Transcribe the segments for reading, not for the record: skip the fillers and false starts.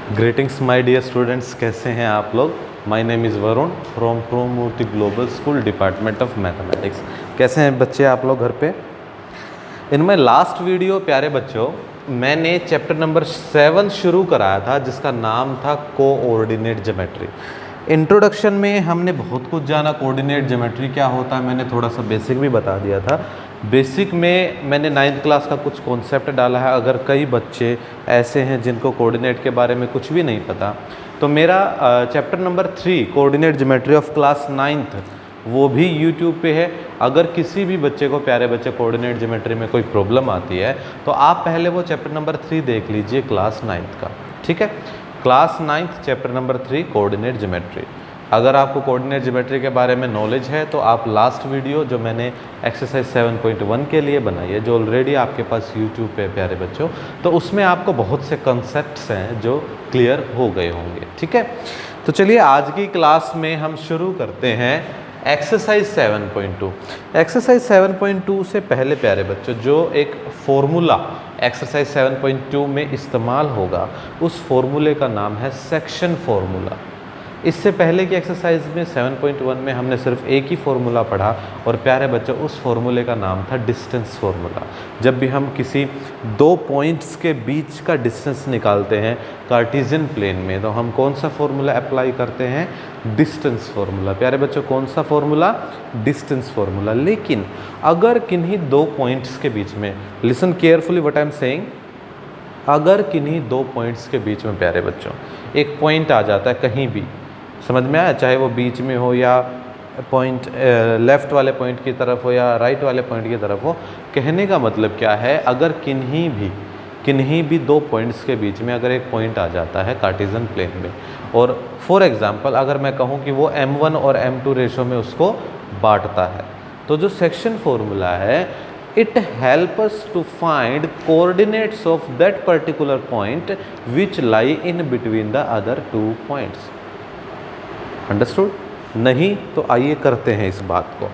Greetings my dear students, कैसे हैं आप लोग। My name is Varun from Promurti Global School department of mathematics. कैसे हैं बच्चे आप लोग घर पे। इन माय लास्ट वीडियो प्यारे बच्चों, मैंने चैप्टर नंबर 7 शुरू कराया था जिसका नाम था कोऑर्डिनेट ज्योमेट्री। इंट्रोडक्शन में हमने बहुत कुछ जाना, कोऑर्डिनेट ज्योमेट्री क्या होता है, मैंने थोड़ा सा बेसिक भी बता दिया था। बेसिक में मैंने 9th क्लास का कुछ कॉन्सेप्ट डाला है। अगर कई बच्चे ऐसे हैं जिनको कोऑर्डिनेट के बारे में कुछ भी नहीं पता, तो मेरा chapter number 3 coordinate geometry of class 9th वो भी यूट्यूब पे है। अगर किसी भी बच्चे को, प्यारे बच्चे, कोऑर्डिनेट ज्योमेट्री में कोई प्रॉब्लम आती है तो आप पहले वो चैप्टर नंबर 3 देख लीजिए क्लास 9th का, ठीक है। Class 9th chapter number 3 coordinate geometry. अगर आपको कोऑर्डिनेट ज्योमेट्री के बारे में नॉलेज है तो आप लास्ट वीडियो जो मैंने एक्सरसाइज 7.1 के लिए बनाई है, जो ऑलरेडी आपके पास यूट्यूब पे प्यारे बच्चों, तो उसमें आपको बहुत से कंसेप्ट्स हैं जो क्लियर हो गए होंगे, ठीक है। तो चलिए आज की क्लास में हम शुरू करते हैं एक्सरसाइज 7.2। एक्सरसाइज 7.2 से पहले प्यारे बच्चों जो एक फॉर्मूला एक्सरसाइज 7.2 में इस्तेमाल होगा उस फॉर्मूले का नाम है सेक्शन फॉर्मूला। इससे पहले की एक्सरसाइज में 7.1 में हमने सिर्फ एक ही फॉर्मूला पढ़ा और प्यारे बच्चों उस फॉर्मूले का नाम था डिस्टेंस फॉर्मूला। जब भी हम किसी दो पॉइंट्स के बीच का डिस्टेंस निकालते हैं कार्टेशियन प्लेन में, तो हम कौन सा फॉर्मूला अप्लाई करते हैं, डिस्टेंस फॉर्मूला। प्यारे बच्चों कौन सा फॉर्मूला, डिस्टेंस फॉर्मूला। लेकिन अगर किन्हीं दो पॉइंट्स के बीच में, listen carefully what I am saying, अगर किन्हीं दो पॉइंट्स के बीच में प्यारे बच्चों एक पॉइंट आ जाता है कहीं भी, समझ में आया, चाहे वो बीच में हो या पॉइंट लेफ़्ट वाले पॉइंट की तरफ हो या राइट वाले पॉइंट की तरफ हो। कहने का मतलब क्या है, अगर किन्हीं भी दो पॉइंट्स के बीच में अगर एक पॉइंट आ जाता है कार्टेशियन प्लेन में, और फॉर एग्जांपल अगर मैं कहूँ कि वो m1 और m2 रेशो में उसको बांटता है, तो जो सेक्शन फॉर्मूला है it help us to find coordinates of that particular point which lie in between the other two points. Understood? नहीं तो आइए करते हैं इस बात को।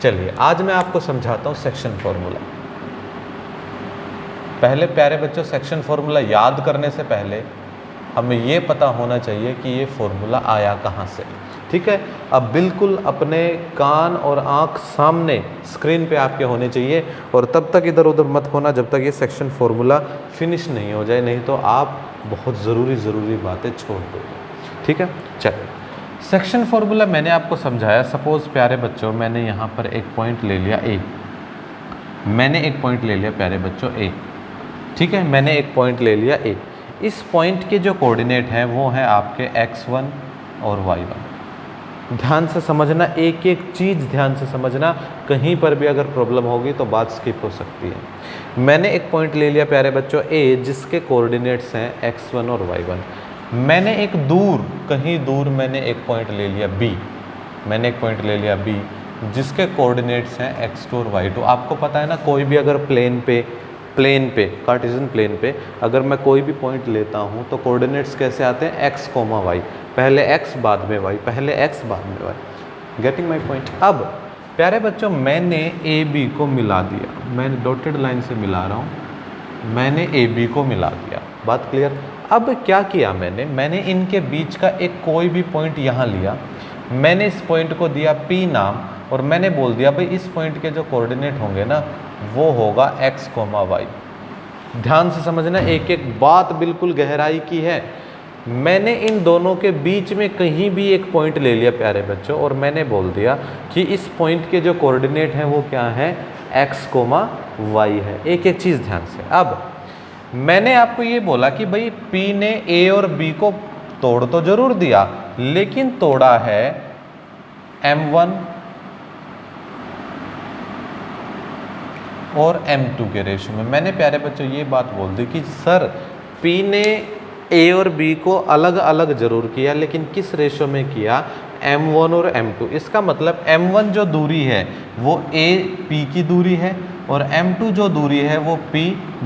चलिए आज मैं आपको समझाता हूँ सेक्शन फॉर्मूला। पहले प्यारे बच्चों सेक्शन फॉर्मूला याद करने से पहले हमें ये पता होना चाहिए कि ये फॉर्मूला आया कहाँ से, ठीक है। अब बिल्कुल अपने कान और आँख सामने स्क्रीन पे आपके होने चाहिए और तब तक इधर उधर मत होना जब तक ये सेक्शन फॉर्मूला फिनिश नहीं हो जाए, नहीं तो आप बहुत ज़रूरी बातें छोड़ दोगे, ठीक है। चलिए सेक्शन फॉर्मूला मैंने आपको समझाया। सपोज़ प्यारे बच्चों मैंने यहाँ पर एक पॉइंट ले लिया ए, मैंने एक पॉइंट ले लिया प्यारे बच्चों ए, ठीक है। मैंने एक पॉइंट ले लिया ए। इस पॉइंट के जो कोऑर्डिनेट हैं वो हैं आपके x1 और y1। ध्यान से समझना, एक एक चीज़ ध्यान से समझना, कहीं पर भी अगर प्रॉब्लम होगी तो बात स्किप हो सकती है। मैंने एक पॉइंट ले लिया प्यारे बच्चों ए जिसके कोऑर्डिनेट्स हैं x1 और y1। मैंने एक दूर, कहीं दूर मैंने एक पॉइंट ले लिया बी, मैंने एक पॉइंट ले लिया बी जिसके कोऑर्डिनेट्स हैं x2 और y2। आपको पता है ना, कोई भी अगर प्लेन पे कार्टेशियन प्लेन पे अगर मैं कोई भी पॉइंट लेता हूँ तो कोऑर्डिनेट्स कैसे आते हैं, x, y, पहले x बाद में y, पहले x बाद में y। Getting my point. अब प्यारे बच्चों मैंने ए बी को मिला दिया, मैं डॉटेड लाइन से मिला रहा हूँ, मैंने ए बी को मिला दिया, बात क्लियर। अब क्या किया मैंने इनके बीच का एक कोई भी पॉइंट यहाँ लिया, मैंने इस पॉइंट को दिया P नाम और मैंने बोल दिया भाई इस पॉइंट के जो कोऑर्डिनेट होंगे ना वो होगा x, y। ध्यान से समझना, एक एक बात बिल्कुल गहराई की है। मैंने इन दोनों के बीच में कहीं भी एक पॉइंट ले लिया प्यारे बच्चों और मैंने बोल दिया कि इस पॉइंट के जो कोऑर्डिनेट हैं वो क्या है, x, y है। एक एक चीज़ ध्यान से। अब मैंने आपको ये बोला कि भाई P ने A और B को तोड़ तो जरूर दिया, लेकिन तोड़ा है m1 और m2 के रेशो में। मैंने प्यारे बच्चों ये बात बोल दी कि सर P ने A और B को अलग अलग जरूर किया, लेकिन किस रेशो में किया, m1 और m2। इसका मतलब m1 जो दूरी है वो A P की दूरी है और m2 जो दूरी है वो P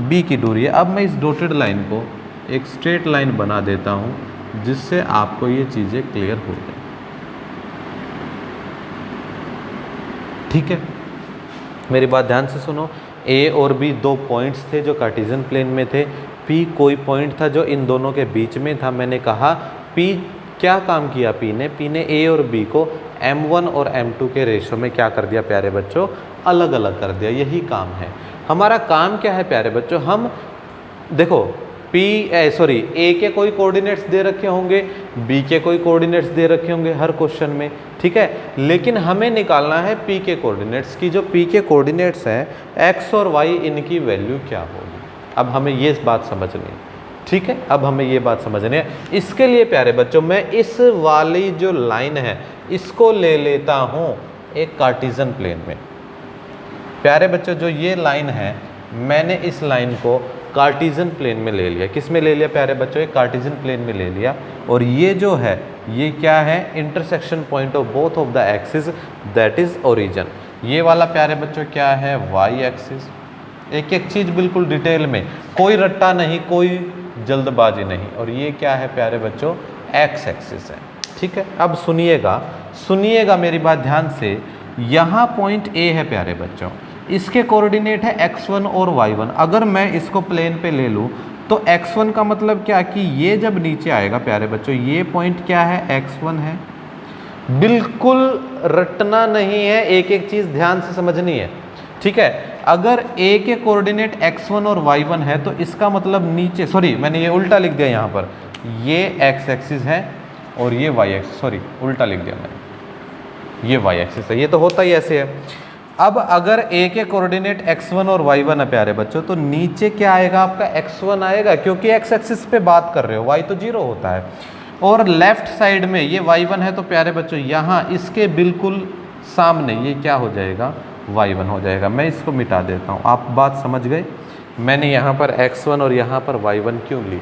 B की दूरी है। अब मैं इस डॉटेड लाइन को एक स्ट्रेट लाइन बना देता हूँ जिससे आपको ये चीज़ें क्लियर हो जाए, ठीक है। मेरी बात ध्यान से सुनो। ए और बी दो पॉइंट्स थे जो कार्टेशियन प्लेन में थे, पी कोई पॉइंट था जो इन दोनों के बीच में था। मैंने कहा पी क्या काम किया, पी ने ए और बी को m1 और m2 के रेशो में क्या कर दिया प्यारे बच्चों, अलग अलग कर दिया। यही काम है हमारा। काम क्या है प्यारे बच्चों, हम देखो ए के कोई कोऑर्डिनेट्स दे रखे होंगे, बी के कोई कोऑर्डिनेट्स दे रखे होंगे हर क्वेश्चन में, ठीक है। लेकिन हमें निकालना है पी के कोऑर्डिनेट्स की। जो पी के कोऑर्डिनेट्स हैं एक्स और वाई, इनकी वैल्यू क्या होगी। अब हमें ये बात समझनी है, ठीक है। अब हमें ये बात समझनी है। इसके लिए प्यारे बच्चों मैं इस वाली जो लाइन है इसको ले लेता हूँ एक कार्टेशियन प्लेन में। प्यारे बच्चों जो ये लाइन है मैंने इस लाइन को कार्टेशियन प्लेन में ले लिया। किस में ले लिया प्यारे बच्चों, एक कार्टेशियन प्लेन में ले लिया। और ये जो है ये क्या है, intersection point of both of the axis, that is origin. ये वाला प्यारे बच्चों क्या है, वाई एक्सिस। एक एक चीज़ बिल्कुल डिटेल में, कोई रट्टा नहीं, कोई जल्दबाजी नहीं। और ये क्या है प्यारे बच्चों, एक्स एक्सिस है, ठीक है। अब सुनिएगा मेरी बात ध्यान से। यहाँ पॉइंट ए है प्यारे बच्चों, इसके कोऑर्डिनेट है x1 और y1। अगर मैं इसको प्लेन पे ले लूँ तो x1 का मतलब क्या कि ये जब नीचे आएगा प्यारे बच्चों, ये पॉइंट क्या है, x1 है। बिल्कुल रटना नहीं है, एक एक चीज़ ध्यान से समझनी है, ठीक है। अगर a के कोऑर्डिनेट x1 और y1 है तो इसका मतलब नीचे, सॉरी मैंने ये उल्टा लिख दिया यहाँ पर, ये x एक्सिस है और ये y एक्सिस, सॉरी उल्टा लिख दिया मैंने, ये y एक्सिस है। ये तो होता ही ऐसे है। अब अगर a के कोऑर्डिनेट x1 और y1 है प्यारे बच्चों, तो नीचे क्या आएगा आपका, x1 आएगा, क्योंकि x एक्सिस पे बात कर रहे हो, y तो 0 होता है। और लेफ्ट साइड में ये y1 है, तो प्यारे बच्चों यहाँ इसके बिल्कुल सामने ये क्या हो जाएगा, y1 हो जाएगा। मैं इसको मिटा देता हूँ, आप बात समझ गए। मैंने यहाँ पर x1 और यहाँ पर y1 क्यों ली,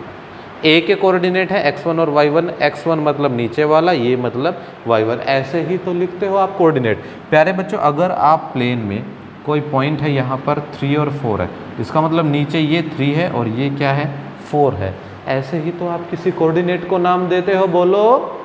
a के कोऑर्डिनेट है x1 और y1, x1 मतलब नीचे वाला, ये मतलब y1, ऐसे ही तो लिखते हो आप कोऑर्डिनेट। प्यारे बच्चों अगर आप प्लेन में कोई पॉइंट है यहाँ पर 3 और 4 है, इसका मतलब नीचे ये 3 है और ये क्या है, 4 है। ऐसे ही तो आप किसी कोऑर्डिनेट को नाम देते हो, बोलो,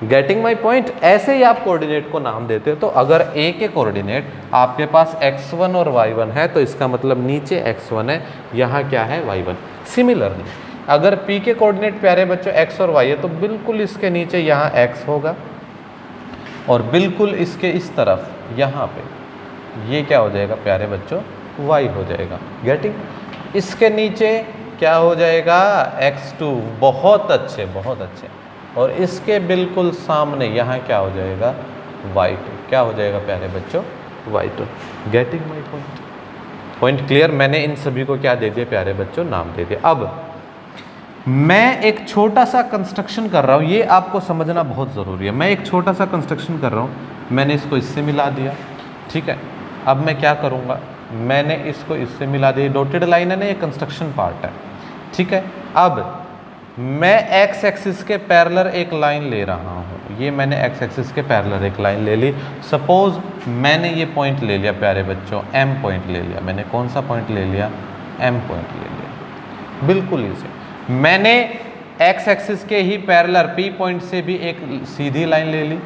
गेटिंग माई पॉइंट। ऐसे ही आप कोऑर्डिनेट को नाम देते हो। तो अगर a के कोऑर्डिनेट आपके पास x1 और y1 है तो इसका मतलब नीचे x1 है, यहाँ क्या है, y1। सिमिलरली अगर p के कोऑर्डिनेट प्यारे बच्चों x और y है तो बिल्कुल इसके नीचे यहाँ x होगा और बिल्कुल इसके इस तरफ यहाँ पे ये क्या हो जाएगा प्यारे बच्चों, y हो जाएगा। गेटिंग। इसके नीचे क्या हो जाएगा, x2। बहुत अच्छे, बहुत अच्छे। और इसके बिल्कुल सामने यहाँ क्या हो जाएगा, y2। क्या हो जाएगा प्यारे बच्चों, y2। Getting my point clear. मैंने इन सभी को क्या दे दिया प्यारे बच्चों, नाम दे दिया। अब मैं एक छोटा सा कंस्ट्रक्शन कर रहा हूँ, ये आपको समझना बहुत ज़रूरी है। मैं एक छोटा सा कंस्ट्रक्शन कर रहा हूँ, मैंने इसको इससे मिला दिया, ठीक है। अब मैं क्या करूँगा, मैंने इसको इससे मिला दिया, डॉटेड लाइन है ना, ये कंस्ट्रक्शन पार्ट है, ठीक है। अब मैं एक्स एक्सिस के पैरेलल एक लाइन ले रहा हूँ, ये मैंने एक्स एक्सिस के पैरेलल एक लाइन ले ली। सपोज मैंने ये पॉइंट ले लिया प्यारे बच्चों, एम पॉइंट ले लिया मैंने। कौन सा पॉइंट ले लिया, एम पॉइंट ले लिया। बिल्कुल इसे मैंने एक्स एक्सिस के ही पैरेलल पी पॉइंट से भी एक सीधी लाइन ले ली,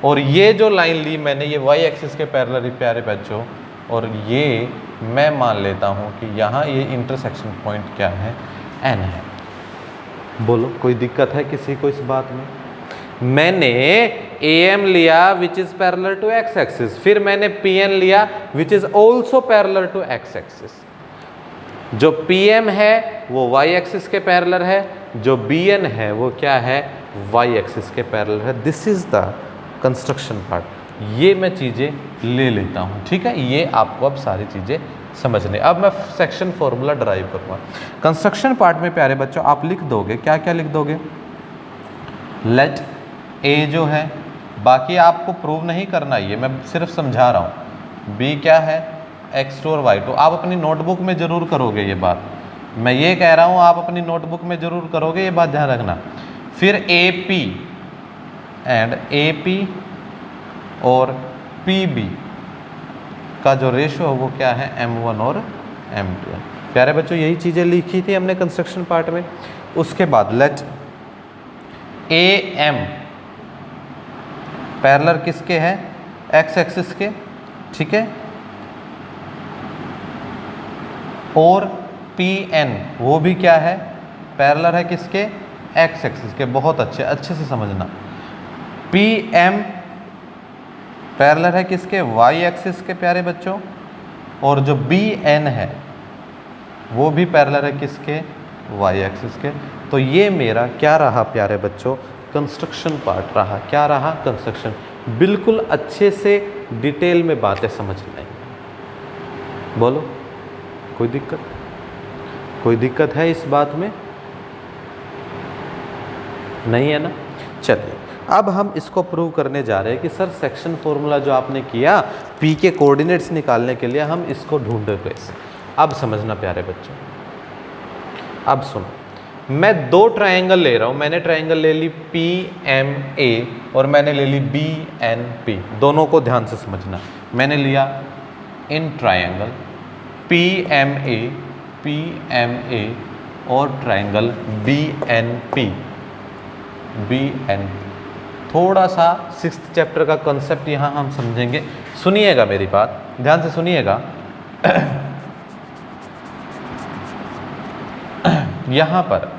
और ये जो लाइन ली मैंने ये वाई एक्सिस के पैरेलल प्यारे बच्चों, और ये मैं मान लेता हूँ कि यहाँ ये इंटरसेक्शन पॉइंट क्या है, एन है। बोलो कोई दिक्कत है किसी को इस बात में। मैंने AM लिया which is parallel to x axis, फिर मैंने PN लिया which is also parallel to x axis. जो PM है वो y एक्सिस के पैरेलल है, जो BN है वो क्या है, y एक्सिस के पैरेलल है। This is the construction part. ये मैं चीज़ें ले लेता हूँ, ठीक है। ये आपको अब सारी चीज़ें समझने। अब मैं सेक्शन फॉर्मूला ड्राइव करूँगा। कंस्ट्रक्शन पार्ट में प्यारे बच्चों आप लिख दोगे, क्या क्या लिख दोगे, लेट A जो है, बाकी आपको प्रूव नहीं करना, ये मैं सिर्फ समझा रहा हूँ। B क्या है, x2 और y2। आप अपनी नोटबुक में ज़रूर करोगे ये बात, मैं ये कह रहा हूँ आप अपनी नोटबुक में ज़रूर करोगे, ये बात ध्यान रखना। फिर AP एंड AP और PB का जो रेशो है वो क्या है, M1 और M2। प्यारे बच्चों यही चीज़ें लिखी थी हमने कंस्ट्रक्शन पार्ट में। उसके बाद लेट AM पैरेलल किसके है, एक्स एक्सिस के, ठीक है। और पी एन वो भी क्या है, पैरेलल है किसके, एक्स एक्सिस के। बहुत अच्छे से समझना। पी एम पैरेलल है किसके, वाई एक्सिस के प्यारे बच्चों, और जो बी एन है वो भी पैरेलल है किसके, वाई एक्सिस के। तो ये मेरा क्या रहा प्यारे बच्चों, कंस्ट्रक्शन पार्ट रहा। क्या रहा, कंस्ट्रक्शन। बिल्कुल अच्छे से डिटेल में बातें समझ लेंगे। बोलो कोई दिक्कत, कोई दिक्कत है इस बात में, नहीं है ना। चलिए अब हम इसको प्रूव करने जा रहे हैं कि सर सेक्शन फॉर्मूला जो आपने किया पी के कोऑर्डिनेट्स निकालने के लिए, हम इसको ढूंढे कैसे। अब समझना प्यारे बच्चों, अब सुनो, मैं दो ट्रायंगल ले रहा हूं। मैंने ट्रायंगल ले ली पी एम ए और मैंने ले ली बी एन पी। दोनों को ध्यान से समझना। मैंने लिया इन ट्रायंगल पी एम ए और ट्रायंगल बी एन पी। थोड़ा सा 6th चैप्टर का कॉन्सेप्ट यहाँ हम समझेंगे। सुनिएगा मेरी बात, ध्यान से सुनिएगा। यहाँ पर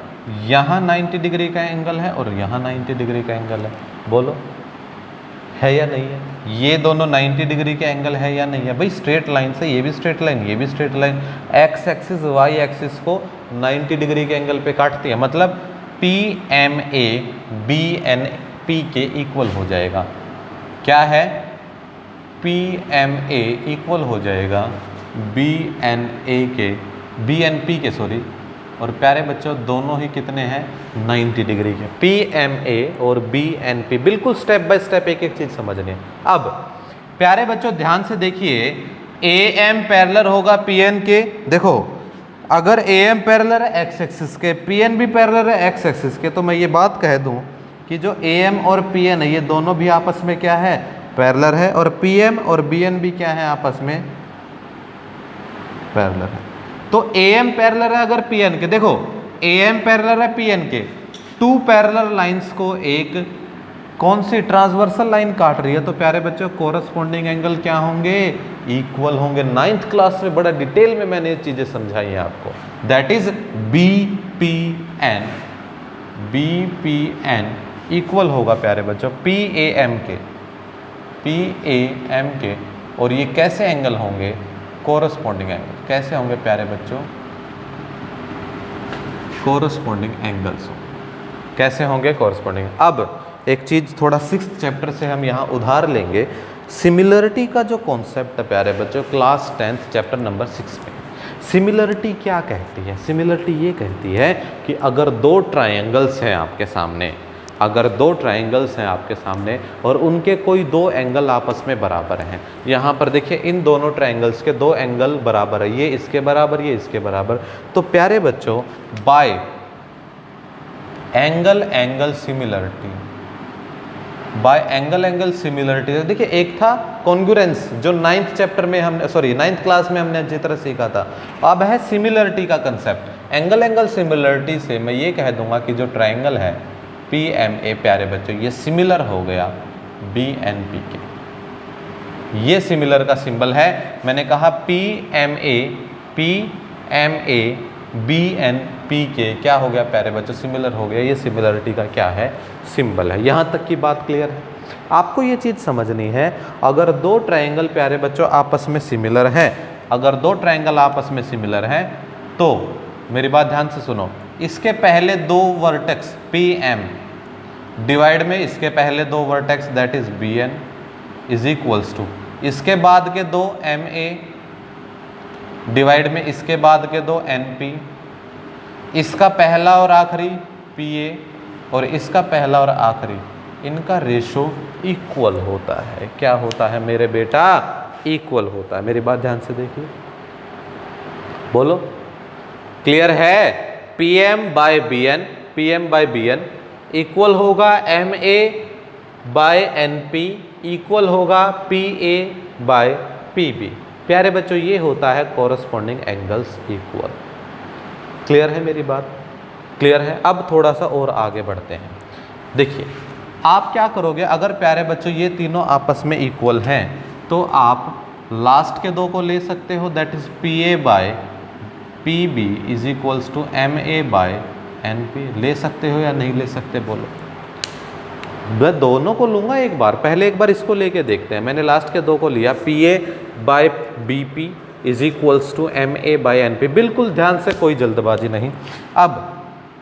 यहाँ 90 डिग्री का एंगल है और यहाँ 90 डिग्री का एंगल है। बोलो है या नहीं है, ये दोनों 90 डिग्री के एंगल है या नहीं है। भाई स्ट्रेट लाइन से, ये भी स्ट्रेट लाइन, ये भी straight line, x axis y axis को 90 डिग्री के एंगल पे काटती है। मतलब P M A B N P के इक्वल हो जाएगा। क्या है, पी एम ए इक्वल हो जाएगा बी एन ए के, बी एन पी के सॉरी। और प्यारे बच्चों दोनों ही कितने हैं, 90 डिग्री के। पी एम ए और बी एन पी, बिल्कुल स्टेप बाय स्टेप एक एक चीज समझनी है। अब प्यारे बच्चों ध्यान से देखिए, ए एम पैरेलल होगा पी एन के। देखो अगर ए एम पैरेलल है एक्स एक्सिस के, पी एन भी पैरेलल है एक्स एक्सिस के, तो मैं ये बात कह दूं कि जो ए एम और पी एन है ये दोनों भी आपस में क्या है, पैरेलल है। और पी एम और बी एन भी क्या है, आपस में पैरेलल है। तो ए एम पैरेलल है अगर पी एन के, देखो ए एम पैरेलल है पी एन के, टू पैरेलल लाइंस को एक कौन सी ट्रांसवर्सल लाइन काट रही है, तो प्यारे बच्चों कोरस्पॉन्डिंग एंगल क्या होंगे, इक्वल होंगे। 9th क्लास में बड़ा डिटेल में मैंने ये चीजें समझाई हैं आपको। That is B P N equal होगा प्यारे बच्चों पी ए एम के। और ये कैसे एंगल होंगे, कोरस्पॉन्डिंग एंगल। कैसे होंगे प्यारे बच्चों, कोरस्पॉन्डिंग एंगल्स। कैसे होंगे, कोरस्पॉन्डिंग। अब एक चीज थोड़ा 6th चैप्टर से हम यहाँ उधार लेंगे। सिमिलरिटी का जो कॉन्सेप्ट है प्यारे बच्चों, क्लास 10th चैप्टर नंबर 6 में। सिमिलरिटी क्या कहती है, सिमिलरिटी ये कहती है कि अगर दो ट्रायंगल्स हैं आपके सामने, अगर दो ट्रायंगल्स हैं आपके सामने और उनके कोई दो एंगल आपस में बराबर हैं। यहाँ पर देखिए इन दोनों ट्रायंगल्स के दो एंगल बराबर है, ये इसके बराबर, ये इसके बराबर। तो प्यारे बच्चों bye angle similarity, bye angle similarity, देखिए एक था कॉन्ग्रुएंस जो 9th चैप्टर में हमने, सॉरी 9th क्लास में हमने अच्छी तरह सीखा था। अब है सिमिलरिटी का कंसेप्ट। एंगल सिमिलरिटी से मैं ये कह दूंगा कि जो ट्रायंगल है पी एम ए प्यारे बच्चों, ये सिमिलर हो गया बी एन पी के। ये सिमिलर का सिंबल है। मैंने कहा P M A B N P के क्या हो गया प्यारे बच्चों, सिमिलर हो गया। ये सिमिलरिटी का क्या है, सिंबल है। यहाँ तक की बात क्लियर है। आपको ये चीज़ समझनी है, अगर दो ट्रायंगल प्यारे बच्चों आपस में सिमिलर हैं, अगर दो ट्रायंगल आपस में सिमिलर हैं तो मेरी बात ध्यान से सुनो, इसके पहले दो वर्टेक्स पी एम डिवाइड में इसके पहले दो vertex that is B N is equals to इसके बाद के दो एम ए डिवाइड में इसके बाद के दो एन पी, इसका पहला और आखिरी पी ए और इसका पहला और आखिरी, इनका रेशो इक्वल होता है। क्या होता है मेरे बेटा, इक्वल होता है। मेरी बात ध्यान से देखिए, बोलो क्लियर है। P M by B N equal होगा M A by N P equal होगा P A by P B. प्यारे बच्चों ये होता है कोरस्पॉन्डिंग एंगल्स इक्वल। क्लियर है मेरी बात, क्लियर है। अब थोड़ा सा और आगे बढ़ते हैं। देखिए आप क्या करोगे, अगर प्यारे बच्चों ये तीनों आपस में इक्वल हैं तो आप लास्ट के दो को ले सकते हो that is P A by P B is equals to M A by N P. ले सकते हो या नहीं ले सकते बोलो? मैं दोनों को लूँगा एक बार, पहले एक बार इसको लेके देखते हैं। मैंने लास्ट के दो को लिया, P A by B P is equals to M A by N P. बिल्कुल ध्यान से, कोई जल्दबाजी नहीं। अब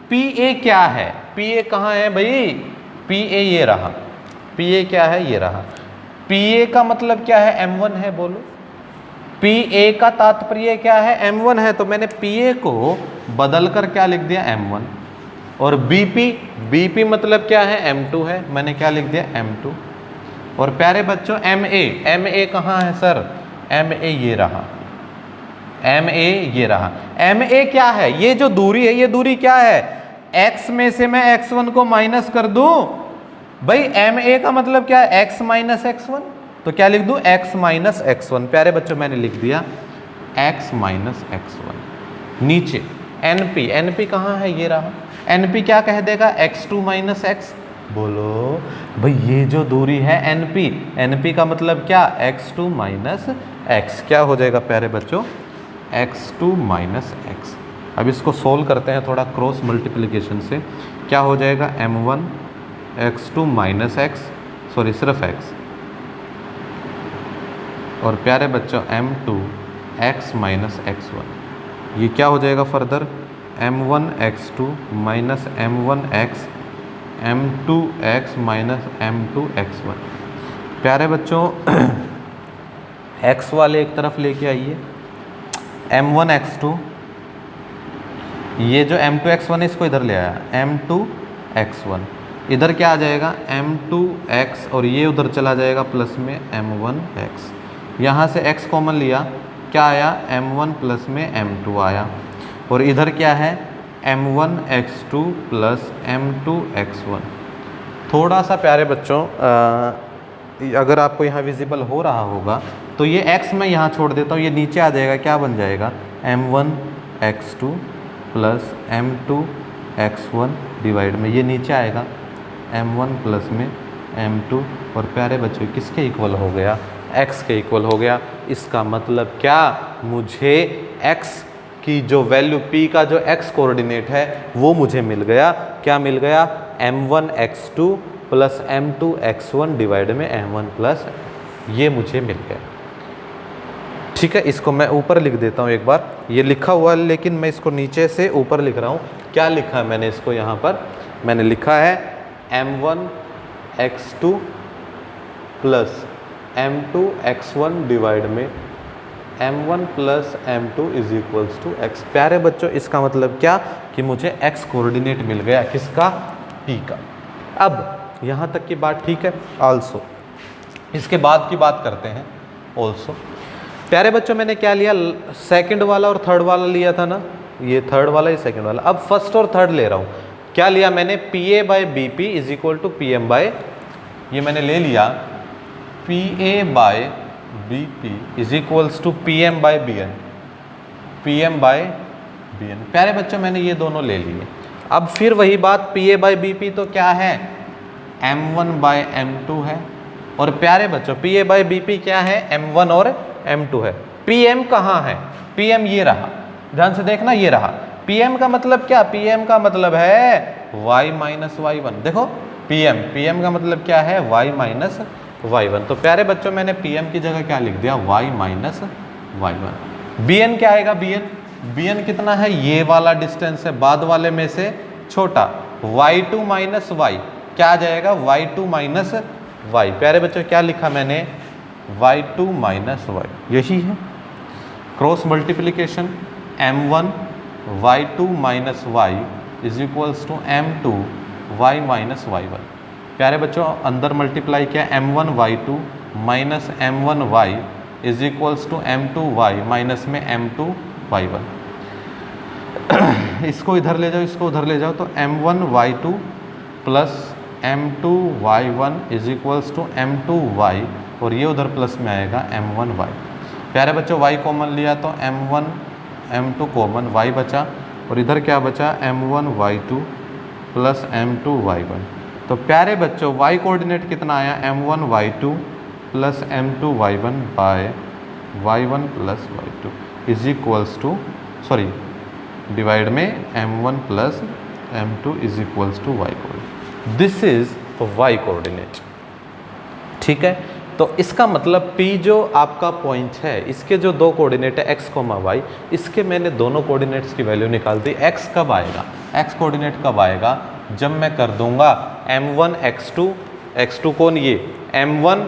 पी ए क्या है? पी ए कहाँ है भाई? पी ए ये रहा, पी ए क्या है? ये रहा। पी ए का मतलब क्या है? M1 है, बोलो। पी ए का तात्पर्य क्या है? M1 है। तो मैंने पी ए को बदल कर क्या लिख दिया? M1। और बीपी, बीपी मतलब क्या है? M2 है, मैंने क्या लिख दिया? M2। और प्यारे बच्चों एम ए कहाँ है सर? एम ए ये रहा, एम ए ये रहा। एम ए क्या है? ये जो दूरी है, ये दूरी क्या है? x में से मैं x1 को माइनस कर दूं भाई, एम ए का मतलब क्या है? x minus x1। तो क्या लिख दूं? x minus x1। प्यारे बच्चों मैंने लिख दिया x माइनस x1। नीचे NP, NP कहाँ है? ये रहा। NP क्या कह देगा? x2 minus x। बोलो भाई, ये जो दूरी है NP, NP का मतलब क्या? x2 minus x। क्या हो जाएगा प्यारे बच्चों? x2 minus x। अब इसको सोल्व करते हैं थोड़ा क्रॉस मल्टीप्लिकेशन से। क्या हो जाएगा? M1 x2 minus x, sorry सिर्फ x, और प्यारे बच्चों M2 x माइनस x1। ये क्या हो जाएगा further? M1 x2 minus M1 x, M2 x minus M2 x1। प्यारे बच्चों x वाले एक तरफ लेके आइए, M1 x2, ये जो M2 x1 है इसको इधर ले आया, M2 x1। इधर क्या आ जाएगा? M2 x, और ये उधर चला जाएगा प्लस में M1 x। यहाँ से x कॉमन लिया, क्या आया? M1 प्लस में M2 आया। और इधर क्या है? M1 x2 plus M2 x1। थोड़ा सा प्यारे बच्चों अगर आपको यहाँ विजिबल हो रहा होगा तो ये x मैं यहाँ छोड़ देता हूँ, ये नीचे आ जाएगा। क्या बन जाएगा? M1 x2 plus M2 x1 divide में, ये नीचे आएगा M1 प्लस में M2। और प्यारे बच्चों किसके इक्वल हो गया? x के इक्वल हो गया। इसका मतलब क्या? मुझे x की जो वैल्यू p का जो x कोऑर्डिनेट है वो मुझे मिल गया। क्या मिल गया? M1 x2 plus M2 x1 divide में M1 प्लस, ये मुझे मिल गया। ठीक है, इसको मैं ऊपर लिख देता हूँ एक बार। ये लिखा हुआ है लेकिन मैं इसको नीचे से ऊपर लिख रहा हूँ। क्या लिखा है मैंने इसको? यहाँ पर मैंने लिखा है M1 x2 plus M2 x1 divide में M1 plus M2 is equals to x। प्यारे बच्चों इसका मतलब क्या? कि मुझे x कोऑर्डिनेट मिल गया। किसका? p का। अब यहाँ तक की बात ठीक है। आल्सो इसके बाद की बात करते हैं। ऑल्सो प्यारे बच्चों मैंने क्या लिया? सेकंड वाला और थर्ड वाला लिया था ना, ये थर्ड वाला, ये सेकंड वाला। अब फर्स्ट और थर्ड ले रहा हूँ। क्या लिया मैंने? P A by B P is equal to P M by, ये मैंने ले लिया P A by B P is equals to P M by B N, P M by B N. प्यारे बच्चों मैंने ये दोनों ले लिए। अब फिर वही बात, P A by B P तो क्या है? M1 बाय M2 है। और प्यारे बच्चों P A by B P क्या है? M1 और M2 है। PM कहाँ है? PM ये रहा, ध्यान से देखना, ये रहा। PM का मतलब क्या? PM का मतलब है y माइनस y1। देखो PM का मतलब क्या है? y minus y1। तो प्यारे बच्चों मैंने PM की जगह क्या लिख दिया? y minus y1। BN क्या आएगा? BN कितना है? ये वाला डिस्टेंस है, बाद वाले में से छोटा, y2 माइनस y। क्या आ जाएगा? y2 minus y। प्यारे बच्चों क्या लिखा मैंने? y2 minus y। यही है cross multiplication. M1 y2 minus y is equals to M2 y minus y1। प्यारे बच्चों अंदर मल्टीप्लाई किया, M1 y2 minus M1 y is equals to M2 y minus में M2 y1। इसको इधर ले जाओ, इसको उधर ले जाओ, तो M1 y2 plus M2 y1 is equals to M2 y, और ये उधर प्लस में आएगा M1 y। प्यारे बच्चों y कॉमन लिया तो M1 M2 कॉमन, y बचा, और इधर क्या बचा? M1 y2 plus M2 y1। तो प्यारे बच्चों y कोऑर्डिनेट कितना आया? M1 y2 plus M2 y1 by y1 plus y2 is equals to, sorry divide में m1 plus m2 is equals to y coordinate. This is y coordinate. ठीक है, तो इसका मतलब P जो आपका पॉइंट है, इसके जो दो कोऑर्डिनेट है x, y, इसके मैंने दोनों कोऑर्डिनेट्स की वैल्यू निकाल दी। x कब आएगा, x कोऑर्डिनेट कब आएगा, जब मैं कर दूंगा m1 x2, x2 कौन, ये m1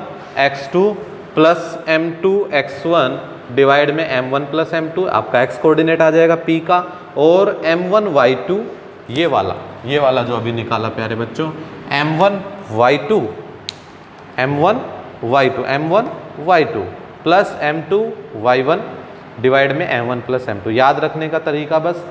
x2 plus m2 x1 divide में m1 प्लस m2, आपका x कोऑर्डिनेट आ जाएगा P का, और m1 y2 ये वाला जो अभी निकाला प्यारे बच्चों, m1 y2 plus m2 y1 divide में m1 प्लस m2। याद रखने का तरीका बस,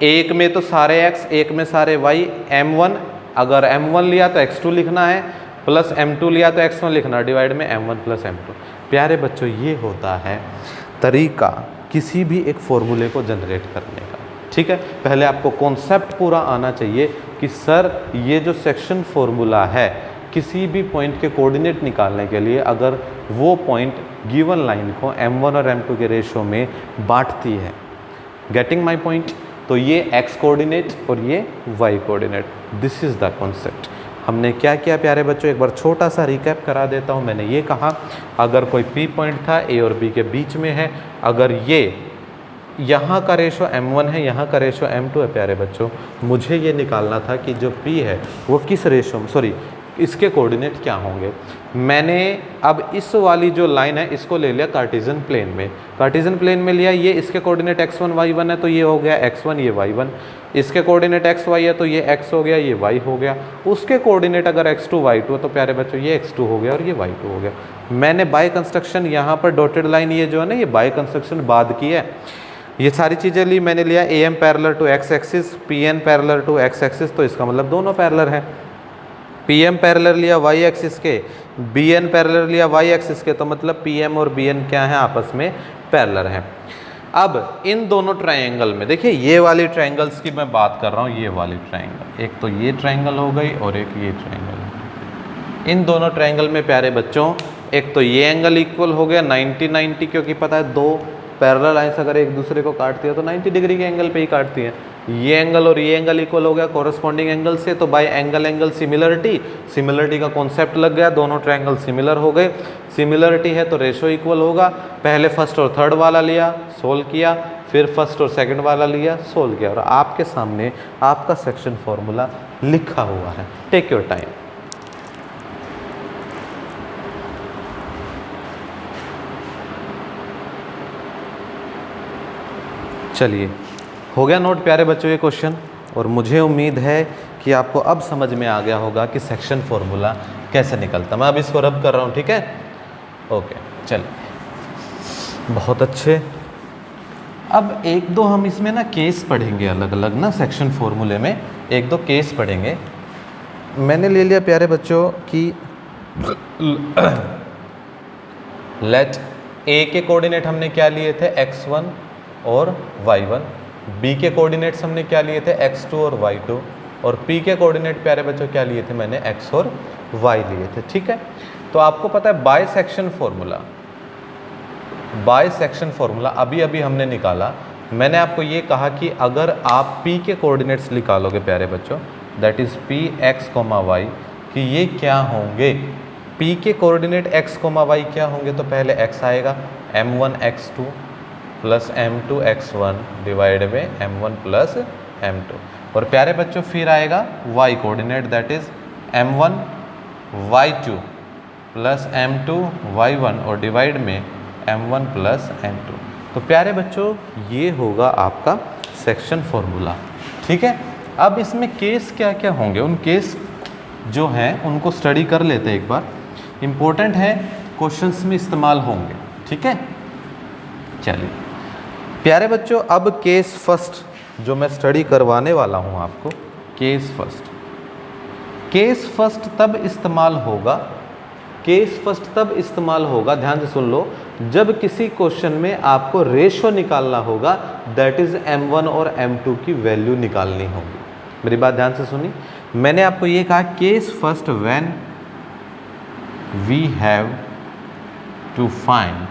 एक में तो सारे x, एक में सारे y, m1 अगर m1 लिया तो x2 लिखना है, प्लस m2 लिया तो x1 लिखना, डिवाइड में m1 प्लस m2। प्यारे बच्चों, ये होता है तरीका किसी भी एक फॉर्मूले को जनरेट करने का। ठीक है, पहले आपको कॉन्सेप्ट पूरा आना चाहिए कि सर ये जो सेक्शन फॉर्मूला है किसी भी पॉइंट के कोऑर्डिनेट निकालने के लिए, अगर वो पॉइंट गिवन लाइन को m1 और m2 के रेशो में बांटती है, गेटिंग माय पॉइंट, तो ये x कोऑर्डिनेट और ये y coordinate, this is the concept. हमने क्या किया प्यारे बच्चों, एक बार छोटा सा रिकैप करा देता हूँ। मैंने ये कहा अगर कोई P पॉइंट था A और B के बीच में है, अगर ये यहाँ का रेशो m1 है, यहाँ का रेशो m2 है प्यारे बच्चों, मुझे ये निकालना था कि जो P है वो किस रेशो में, सॉरी इसके कोऑर्डिनेट क्या होंगे। मैंने अब इस वाली जो लाइन है इसको ले लिया कार्टेशियन प्लेन में, कार्टेशियन प्लेन में लिया, ये इसके कोऑर्डिनेट x1 y1 है तो ये हो गया x1, ये y1, इसके कोऑर्डिनेट x y है तो ये x हो गया, ये y हो गया, उसके कोऑर्डिनेट अगर x2 y2 है तो प्यारे बच्चों ये x2 हो गया और ये y2 हो गया। मैंने बाय कंस्ट्रक्शन यहाँ पर डॉटेड लाइन ये जो है ना, ये बाय कंस्ट्रक्शन बाद की है, ये सारी चीज़ें ली मैंने, लिया am parallel to x axis, pn parallel to x axis, तो इसका मतलब दोनों पैरेलल है। pm पैरेलल लिया y एक्सिस के, bn पैरेलल लिया y एक्सिस के, तो मतलब pm और bn क्या है, आपस में पैरेलल हैं। अब इन दोनों ट्रायंगल में देखिए, ये वाली ट्रायंगल्स की मैं बात कर रहा हूँ, ये वाली ट्रायंगल, एक तो ये ट्रायंगल हो गई और एक ये ट्रायंगल। इन दोनों ट्रायंगल में प्यारे बच्चों, एक तो ये एंगल इक्वल हो गया 90-90, क्योंकि पता है दो पैरेलल लाइंस अगर एक दूसरे को काटती है तो 90 डिग्री के एंगल पे ही काटती है। ये एंगल और ये एंगल इक्वल हो गया कोरस्पॉन्डिंग एंगल से, तो बाय एंगल सिमिलरिटी का कॉन्सेप्ट लग गया, दोनों ट्रायंगल सिमिलर हो गए। सिमिलरिटी है तो रेशो इक्वल होगा, पहले फर्स्ट और थर्ड वाला लिया, सोल्व किया, फिर फर्स्ट और सेकंड वाला लिया, सोल्व किया, और आपके सामने आपका सेक्शन फॉर्मूला लिखा हुआ है। Take your time. चलिए, हो गया नोट प्यारे बच्चों ये क्वेश्चन, और मुझे उम्मीद है कि आपको अब समझ में आ गया होगा कि सेक्शन फॉर्मूला कैसे निकलता। मैं अब इसको रब कर रहा हूँ, ठीक है, ओके। चलिए, बहुत अच्छे। अब एक दो हम इसमें ना केस पढ़ेंगे अलग अलग ना, सेक्शन फॉर्मूले में एक दो केस पढ़ेंगे। मैंने ले लिया प्यारे बच्चों कि लेट ए के कोऑर्डिनेट हमने क्या लिए थे, x1 और y1, b के कोऑर्डिनेट्स हमने क्या लिए थे, x2 और y2, और p के कोऑर्डिनेट प्यारे बच्चों क्या लिए थे, मैंने x और y लिए थे। ठीक है, तो आपको पता है बाय सेक्शन फॉर्मूला अभी अभी हमने निकाला। मैंने आपको ये कहा कि अगर आप p के कोऑर्डिनेट्स निकालोगे प्यारे बच्चों, that is p x, y, कि ये क्या होंगे, p के कोऑर्डिनेट x, y क्या होंगे, तो पहले x आएगा, m1 x2 plus m2 x1 divide में m1 प्लस m2, और प्यारे बच्चों फिर आएगा y coordinate, that is m1 y2 plus m2 y1 और डिवाइड में m1 प्लस m2। तो प्यारे बच्चों ये होगा आपका सेक्शन फॉर्मूला। ठीक है, अब इसमें केस क्या क्या होंगे, उन केस जो हैं उनको स्टडी कर लेते हैं एक बार, इम्पोर्टेंट है, क्वेश्चंस में इस्तेमाल होंगे। ठीक है, चलिए प्यारे बच्चों, अब केस फर्स्ट जो मैं स्टडी करवाने वाला हूँ आपको, केस फर्स्ट तब इस्तेमाल होगा, ध्यान से सुन लो, जब किसी क्वेश्चन में आपको रेशो निकालना होगा, दैट इज m1 और m2 की वैल्यू निकालनी होगी। मेरी बात ध्यान से सुनी, मैंने आपको ये कहा case first when we have to find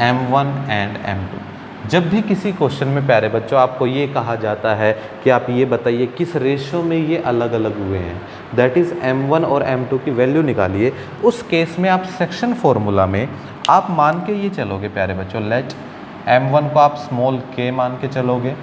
m1 and m2। जब भी किसी क्वेश्चन में प्यारे बच्चों आपको ये कहा जाता है कि आप ये बताइए किस रेशो में ये अलग अलग हुए हैं, दैट इज़ m1 और m2 की वैल्यू निकालिए, उस केस में आप सेक्शन फॉर्मूला में आप मान के ये चलोगे प्यारे बच्चों, लेट m1 को आप स्मॉल k मान के चलोगे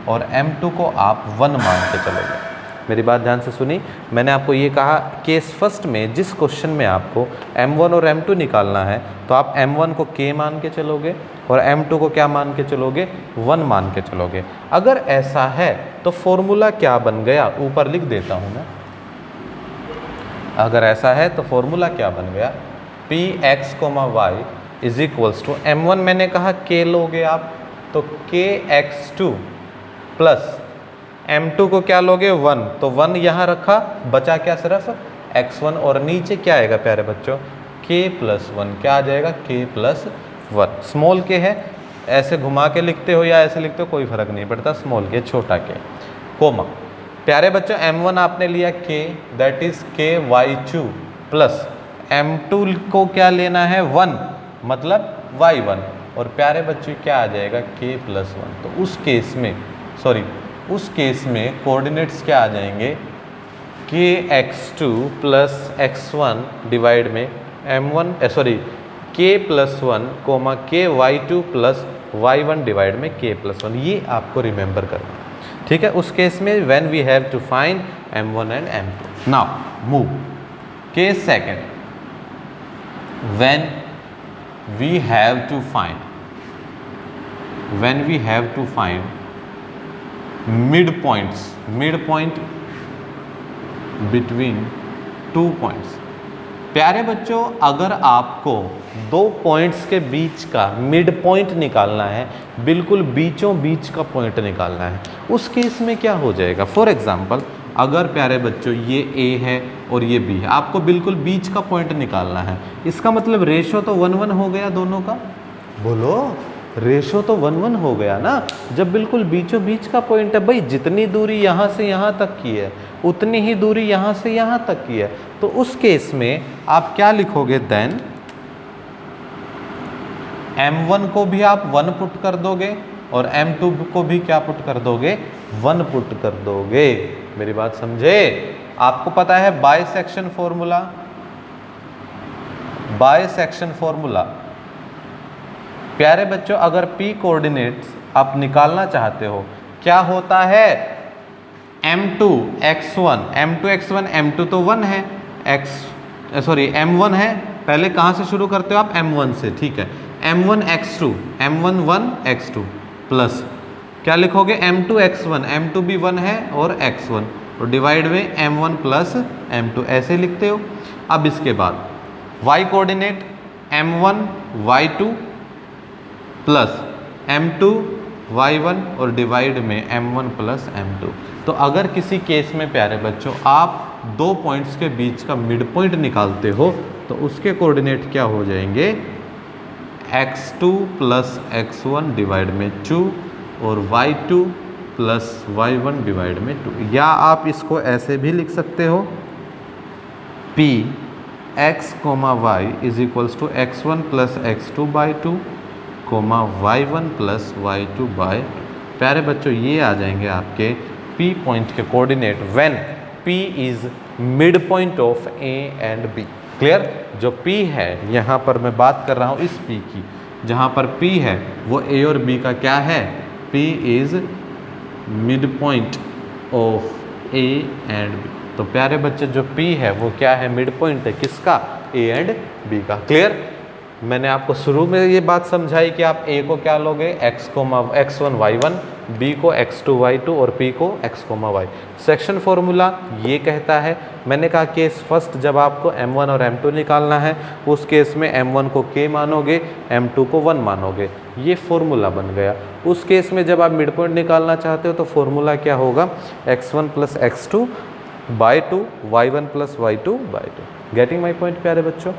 और m2 को आप 1 मान के चलोगे। मेरी बात ध्यान से सुनी, मैंने आपको ये कहा केस फर्स्ट में जिस क्वेश्चन में आपको m1 और m2 निकालना है तो आप m1 को k मान के चलोगे और m2 को क्या मान के चलोगे, 1 मान के चलोगे। अगर ऐसा है तो फॉर्मूला क्या बन गया, ऊपर लिख देता हूँ मैं। अगर ऐसा है तो फॉर्मूला क्या बन गया, px, y is equals to m1 मैंने कहा k लोगे आप तो kx2 प्लस m2 को क्या लोगे 1, तो 1 यहाँ रखा, बचा क्या सिर्फ x1 और नीचे क्या आएगा प्यारे बच्चों k प्लस 1, क्या आ जाएगा k प्लस 1। स्मॉल k है, ऐसे घुमा के लिखते हो या ऐसे लिखते हो कोई फर्क नहीं पड़ता, स्मॉल k छोटा k, कोमा। प्यारे बच्चों m1 आपने लिया k that is ky2 plus m2 को क्या लेना है 1 मतलब y1 और प्यारे बच्चों क्या आ जाएगा k प्लस 1। तो उस केस में कोऑर्डिनेट्स क्या आ जाएंगे, kx2 प्लस x1 डिवाइड में k plus 1 comma ky2 plus y1 divide में k प्लस 1। ये आपको रिमेंबर करना है, ठीक है। उस केस में when we have to find m1 and m2। Now move case second, when we have to find mid point between 2 points. प्यारे बच्चों अगर आपको 2 पॉइंट्स के बीच का मिड पॉइंट निकालना है, बिल्कुल बीचों बीच का पॉइंट निकालना है, उस केस में क्या हो जाएगा। फॉर एग्जांपल अगर प्यारे बच्चों ये A है और ये B है, आपको बिल्कुल बीच का पॉइंट निकालना है, इसका मतलब रेशो तो 1-1 हो गया दोनों का, बोलो रेशो तो 1-1 हो गया ना। जब बिल्कुल बीचों बीच का पॉइंट है भाई, जितनी दूरी यहाँ से यहाँ तक की है उतनी ही दूरी यहाँ से यहाँ तक की है, तो उस केस में आप क्या लिखोगे, देन m1 को भी आप 1 पुट कर दोगे और m2 को भी क्या पुट कर दोगे, 1 पुट कर दोगे। मेरी बात समझे। आपको पता है बाइसेक्शन फॉर्मूला। प्यारे बच्चों अगर p कोऑर्डिनेट्स आप निकालना चाहते हो, क्या होता है, m2 x1 m2 तो 1 है, m1 है, पहले कहाँ से शुरू करते हो आप, m1 से, ठीक है। m1 x2 प्लस क्या लिखोगे, m2 x1, m2 भी 1 है और x1 और डिवाइड में m1 प्लस m2, ऐसे लिखते हो। अब इसके बाद y coordinate m1 y2 plus m2 y1 और डिवाइड में m1 प्लस m2। तो अगर किसी केस में प्यारे बच्चों आप 2 पॉइंट्स के बीच का मिड पॉइंट निकालते हो तो उसके कोऑर्डिनेट क्या हो जाएंगे, x2 प्लस x1 डिवाइड में 2 और y2 प्लस y1 डिवाइड में 2। या आप इसको ऐसे भी लिख सकते हो, p x, y is equals to x1 plus x2 by 2 comma y1 plus y2 by. प्यारे बच्चों ये आ जाएंगे आपके P पॉइंट के coordinate when P is mid point of A and B। Clear. जो P है यहाँ पर मैं बात कर रहा हूँ इस P की, जहाँ पर P है वो A और B का क्या है, P is mid point of A and B। तो प्यारे बच्चे जो P है वो क्या है, मिड पॉइंट है किसका, A एंड B का। क्लियर। मैंने आपको शुरू में ये बात समझाई कि आप A को क्या लोगे, x1 y1, B को x2 y2 और P को x y। सेक्शन फॉर्मूला ये कहता है, मैंने कहा केस फर्स्ट जब आपको m1 और m2 निकालना है उस केस में m1 को k मानोगे, m2 को 1 मानोगे, ये फॉर्मूला बन गया। उस केस में जब आप मिड पॉइंट निकालना चाहते हो तो फॉर्मूला क्या होगा, x1 plus x2 by 2 y1 plus y2 by 2। Getting my point प्यारे बच्चों।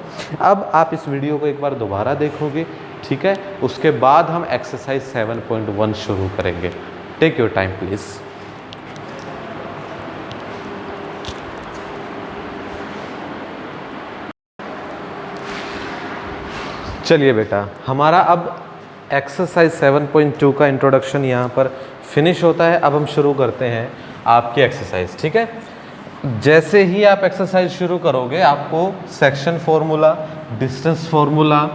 अब आप इस वीडियो को एक बार दोबारा देखोगे, ठीक है, उसके बाद हम एक्सरसाइज 7.1 शुरू करेंगे। Take your time please. चलिए बेटा, हमारा अब एक्सरसाइज 7.2 का इंट्रोडक्शन यहाँ पर फिनिश होता है। अब हम शुरू करते हैं आपकी एक्सरसाइज, ठीक है। जैसे ही आप एक्सरसाइज शुरू करोगे आपको सेक्शन फॉर्मूला, डिस्टेंस फॉर्मूला,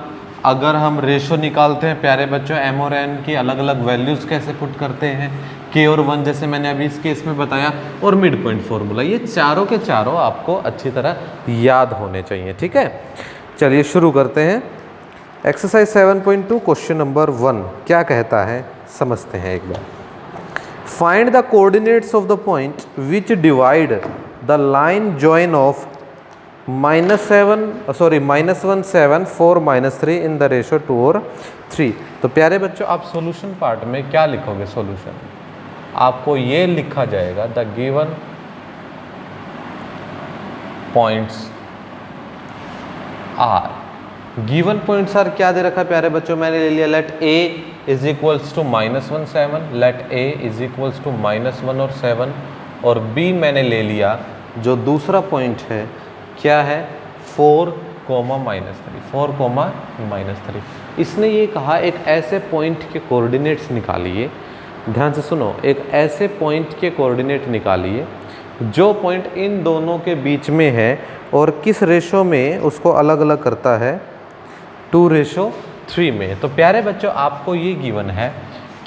अगर हम रेशो निकालते हैं प्यारे बच्चों एम और एन की अलग अलग वैल्यूज़ कैसे पुट करते हैं, के और 1 जैसे मैंने अभी इस केस में बताया, और मिड पॉइंट फॉर्मूला, ये चारों के चारों आपको अच्छी तरह याद होने चाहिए, ठीक है। चलिए शुरू करते हैं। एक्सरसाइज 7.2 क्वेश्चन नंबर 1 क्या कहता है समझते हैं एक बार। Find the coordinates of the point which divide the line join of -1 7 4 -3 in the ratio 2 और 3। तो प्यारे बच्चों आप सॉल्यूशन पार्ट में क्या लिखोगे? सॉल्यूशन आपको ये लिखा जाएगा the given points are, given points are क्या दे रखा है प्यारे बच्चों? मैंने ले लिया let a is equals to -1 7, let a is equals to -1 और 7, और b मैंने ले लिया जो दूसरा पॉइंट है क्या है 4, -3, 4, -3। इसने ये कहा एक ऐसे पॉइंट के कोऑर्डिनेट्स निकालिए, ध्यान से सुनो, एक ऐसे पॉइंट के कोऑर्डिनेट निकालिए जो पॉइंट इन दोनों के बीच में है और किस रेशो में उसको अलग अलग करता है, 2:3 में। तो प्यारे बच्चों आपको ये गिवन है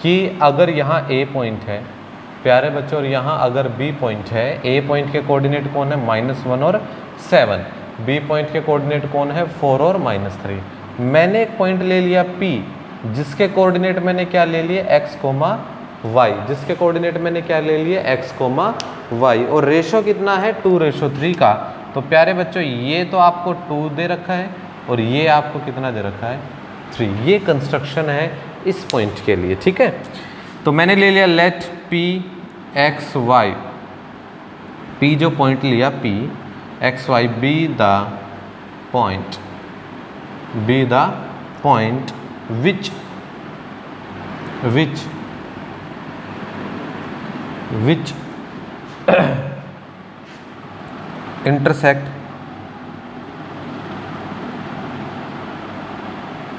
कि अगर यहाँ a पॉइंट है प्यारे बच्चों और यहाँ अगर b पॉइंट है, a पॉइंट के कोऑर्डिनेट कौन है -1 और 7, b पॉइंट के कोऑर्डिनेट कौन है 4 और -3। मैंने एक पॉइंट ले लिया p जिसके कोऑर्डिनेट मैंने क्या ले लिए x, y, जिसके कोऑर्डिनेट मैंने क्या ले लिए x, y, और रेशो कितना है 2:3 का। तो प्यारे बच्चों ये तो आपको 2 दे रखा है और ये आपको कितना दे रखा है 3। ये कंस्ट्रक्शन है इस पॉइंट के लिए, ठीक है। तो मैंने ले लिया let p x y, p जो पॉइंट लिया p x y be the point which intersect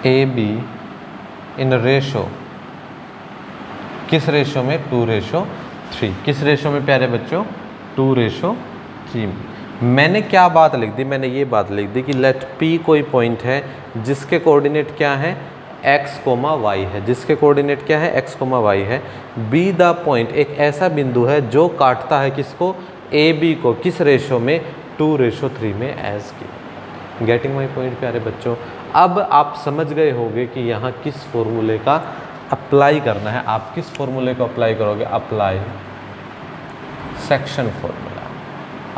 AB in ratio, किस रेशो में 2:3। किस रेशो में प्यारे बच्चों 2:3 में। मैंने क्या बात लिख दी? मैंने ये बात लिख दी कि लेट P कोई पॉइंट है जिसके कोऑर्डिनेट क्या है x, y है, जिसके कोऑर्डिनेट क्या है x, y है। B द पॉइंट एक ऐसा बिंदु है जो काटता है किसको AB को, किस रेशो में 2:3 में एज की। गेटिंग माई पॉइंट प्यारे बच्चों। अब आप समझ गए होंगे कि यहाँ किस फॉर्मूले का अप्लाई करना है। आप किस फॉर्मूले को अप्लाई करोगे? Apply section formula,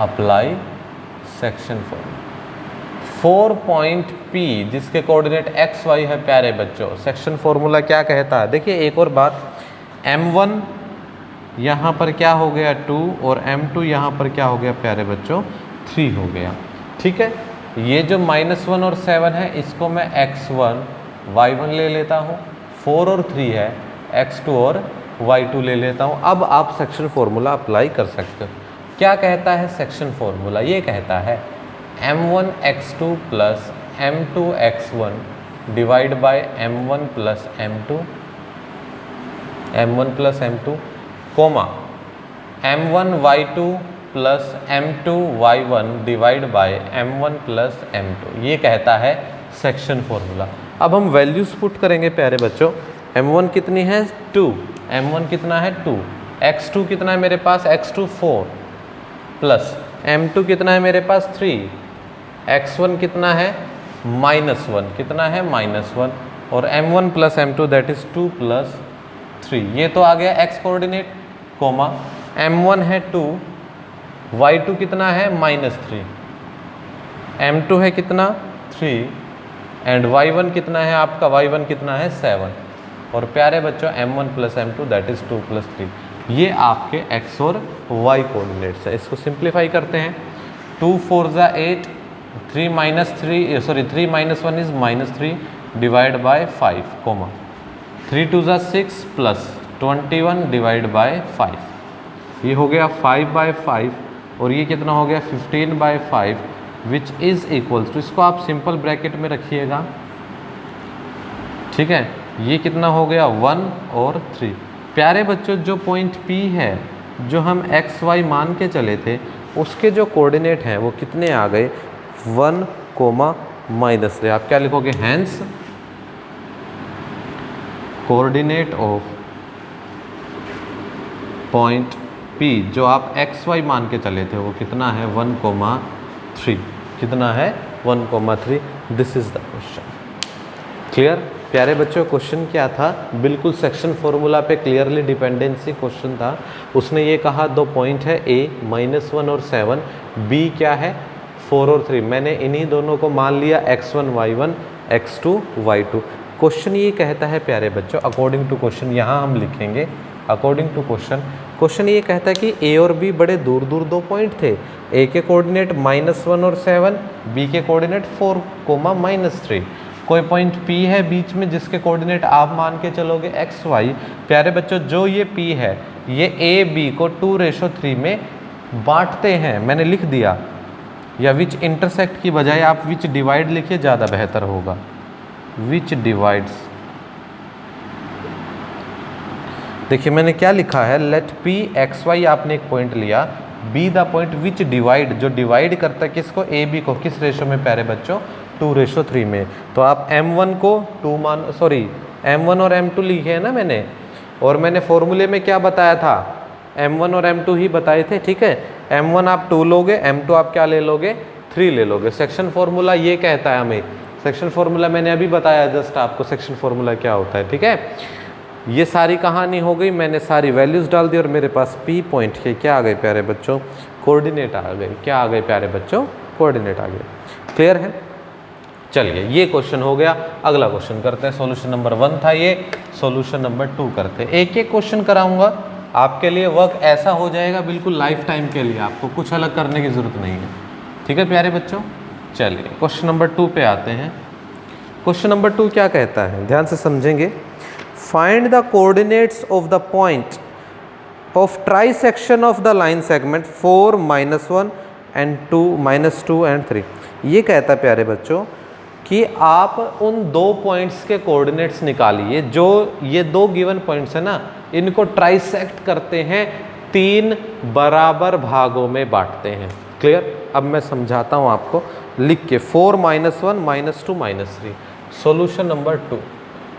apply section formula. 4 point P जिसके कोऑर्डिनेट x y है प्यारे बच्चों, सेक्शन फॉर्मूला क्या कहता है? देखिए एक और बात, m1 यहाँ पर क्या हो गया 2 और m2 यहाँ पर क्या हो गया प्यारे बच्चों 3 हो गया, ठीक है। ये जो -1 और 7 है इसको मैं x1 y1 ले लेता हूँ, 4 और 3 है x2 और y2 ले लेता हूँ। अब आप सेक्शन फॉर्मूला अप्लाई कर सकते हो। क्या कहता है सेक्शन फॉर्मूला? ये कहता है m1 x2 plus m2 x1 divide by m1 plus m2 comma m1 y2 plus m2 y1 divide by m1 plus m2। ये कहता है सेक्शन फॉर्मूला। अब हम वैल्यूज पुट करेंगे प्यारे बच्चों। m1 कितनी है 2, m1 कितना है 2, x2 कितना है मेरे पास x2 4 प्लस m2 कितना है मेरे पास 3, x1 कितना है -1, कितना है -1, और m1 plus m2 that is 2 plus 3। ये तो आ गया x कोऑर्डिनेट कोमा m1 है 2, y2 कितना है -3, m2 है कितना 3 एंड y1 कितना है आपका, y1 कितना है 7, और प्यारे बच्चों m1 plus m2 that is 2 plus 3। ये आपके x और y कोऑर्डिनेट्स है। इसको सिंप्लीफाई करते हैं। 2 4 ज़ा 8, 3 minus 1 is -3 divide by 5 comma 3 2 ज़ा 6 प्लस 21 डिवाइड बाय 5। ये हो गया 5/5 और ये कितना हो गया 15/5 विच इज़ इक्वल्स टू, इसको आप सिंपल ब्रैकेट में रखिएगा, ठीक है। ये कितना हो गया 1 और 3। प्यारे बच्चों जो पॉइंट P है, जो हम एक्स वाई मान के चले थे, उसके जो कोऑर्डिनेट हैं वो कितने आ गए 1, -3। आप क्या लिखोगे, hence coordinate of point P जो आप एक्स वाई मान के चले थे वो कितना है 1, 3। कितना है 1, 3। This is the question. Clear प्यारे बच्चों, क्वेश्चन क्या था, बिल्कुल सेक्शन फॉर्मूला पे क्लियरली डिपेंडेंसी क्वेश्चन था। उसने ये कहा दो पॉइंट है A -1 और 7, B क्या है 4 और 3। मैंने इन्हीं दोनों को मान लिया x1 y1 x2 y2। Question ये कहता है प्यारे बच्चों, अकॉर्डिंग टू क्वेश्चन, यहाँ हम लिखेंगे अकॉर्डिंग टू क्वेश्चन। क्वेश्चन ये कहता है कि A और B बड़े दूर दूर दो पॉइंट थे। A के कोऑर्डिनेट -1 और 7, B के कोऑर्डिनेट 4, -3। कोई पॉइंट P है बीच में जिसके कोऑर्डिनेट आप मान के चलोगे x y। प्यारे बच्चों जो ये P है ये A B को 2:3 में बांटते हैं, मैंने लिख दिया, या विच इंटरसेक्ट की बजाय आप विच डिवाइड लिखिए, ज़्यादा बेहतर होगा। विच डिवाइड्स, देखिए मैंने क्या लिखा है, लेट P x y आपने एक पॉइंट लिया, B the point which divide, जो डिवाइड करता है किसको, A B को, किस रेशो में प्यारे बच्चों 2:3 में। तो आप m1 को 2 मान, सॉरी m1 और m2 लिखे हैं ना मैंने, और मैंने फॉर्मूले में क्या बताया था, m1 और m2 ही बताए थे, ठीक है। m1 आप 2 लोगे, m2 आप क्या ले लोगे 3 ले लोगे। सेक्शन फॉर्मूला ये कहता है हमें, सेक्शन फॉर्मूला मैंने अभी बताया जस्ट आपको, सेक्शन फॉर्मूला क्या होता है, ठीक है। ये सारी कहानी हो गई, मैंने सारी वैल्यूज़ डाल दी और मेरे पास P पॉइंट के क्या आ गए प्यारे बच्चों, कोऑर्डिनेट आ गए। क्या आ गए प्यारे बच्चों, कोऑर्डिनेट आ गए। क्लियर है, चलिए ये क्वेश्चन हो गया। अगला क्वेश्चन करते हैं, सॉल्यूशन नंबर 1 था ये, सॉल्यूशन नंबर 2 करते हैं। एक एक क्वेश्चन कराऊंगा आपके लिए, वर्क ऐसा हो जाएगा बिल्कुल लाइफ टाइम के लिए, आपको कुछ अलग करने की ज़रूरत नहीं है, ठीक है प्यारे बच्चों। चलिए क्वेश्चन नंबर 2 पे आते हैं। क्वेश्चन नंबर 2 क्या कहता है, ध्यान से समझेंगे। Find the coordinates of the point of trisection of the line segment 4, -1 and 2, -2 and 3। ये कहता है प्यारे बच्चों कि आप उन दो पॉइंट्स के कोऑर्डिनेट्स निकालिए, जो ये दो गिवन पॉइंट्स है ना, इनको ट्राइसेक्ट करते हैं, 3 बराबर भागों में बांटते हैं। क्लियर, अब मैं समझाता हूँ आपको लिख के। 4, -1, -2, -3। सॉल्यूशन नंबर 2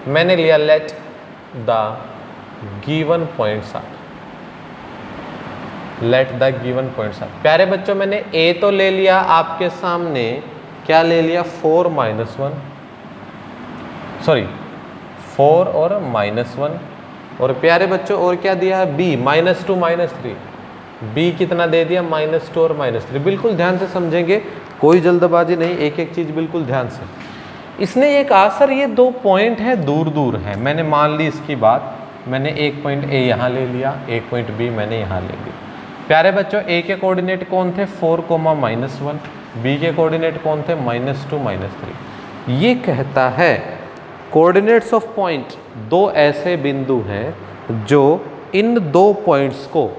मैंने लिया, let the given points are, let the given points are. प्यारे बच्चों मैंने A तो ले लिया आपके सामने, क्या ले लिया 4, -1, सॉरी 4 और -1, और प्यारे बच्चों और क्या दिया है B, -2, -3। B कितना दे दिया, -2 और -3। बिल्कुल ध्यान से समझेंगे, कोई जल्दबाजी नहीं, एक एक चीज़ बिल्कुल ध्यान से। इसने ये कहा सर ये दो पॉइंट है दूर दूर है, मैंने मान ली इसकी बात, मैंने एक पॉइंट A यहाँ ले लिया, एक पॉइंट B मैंने यहाँ ले लिया। प्यारे बच्चों A के कोऑर्डिनेट कौन थे 4, -1, B के कोऑर्डिनेट कौन थे -2, -3। ये कहता है कोऑर्डिनेट्स ऑफ पॉइंट, दो ऐसे बिंदु हैं जो इन दो पॉइंट्स को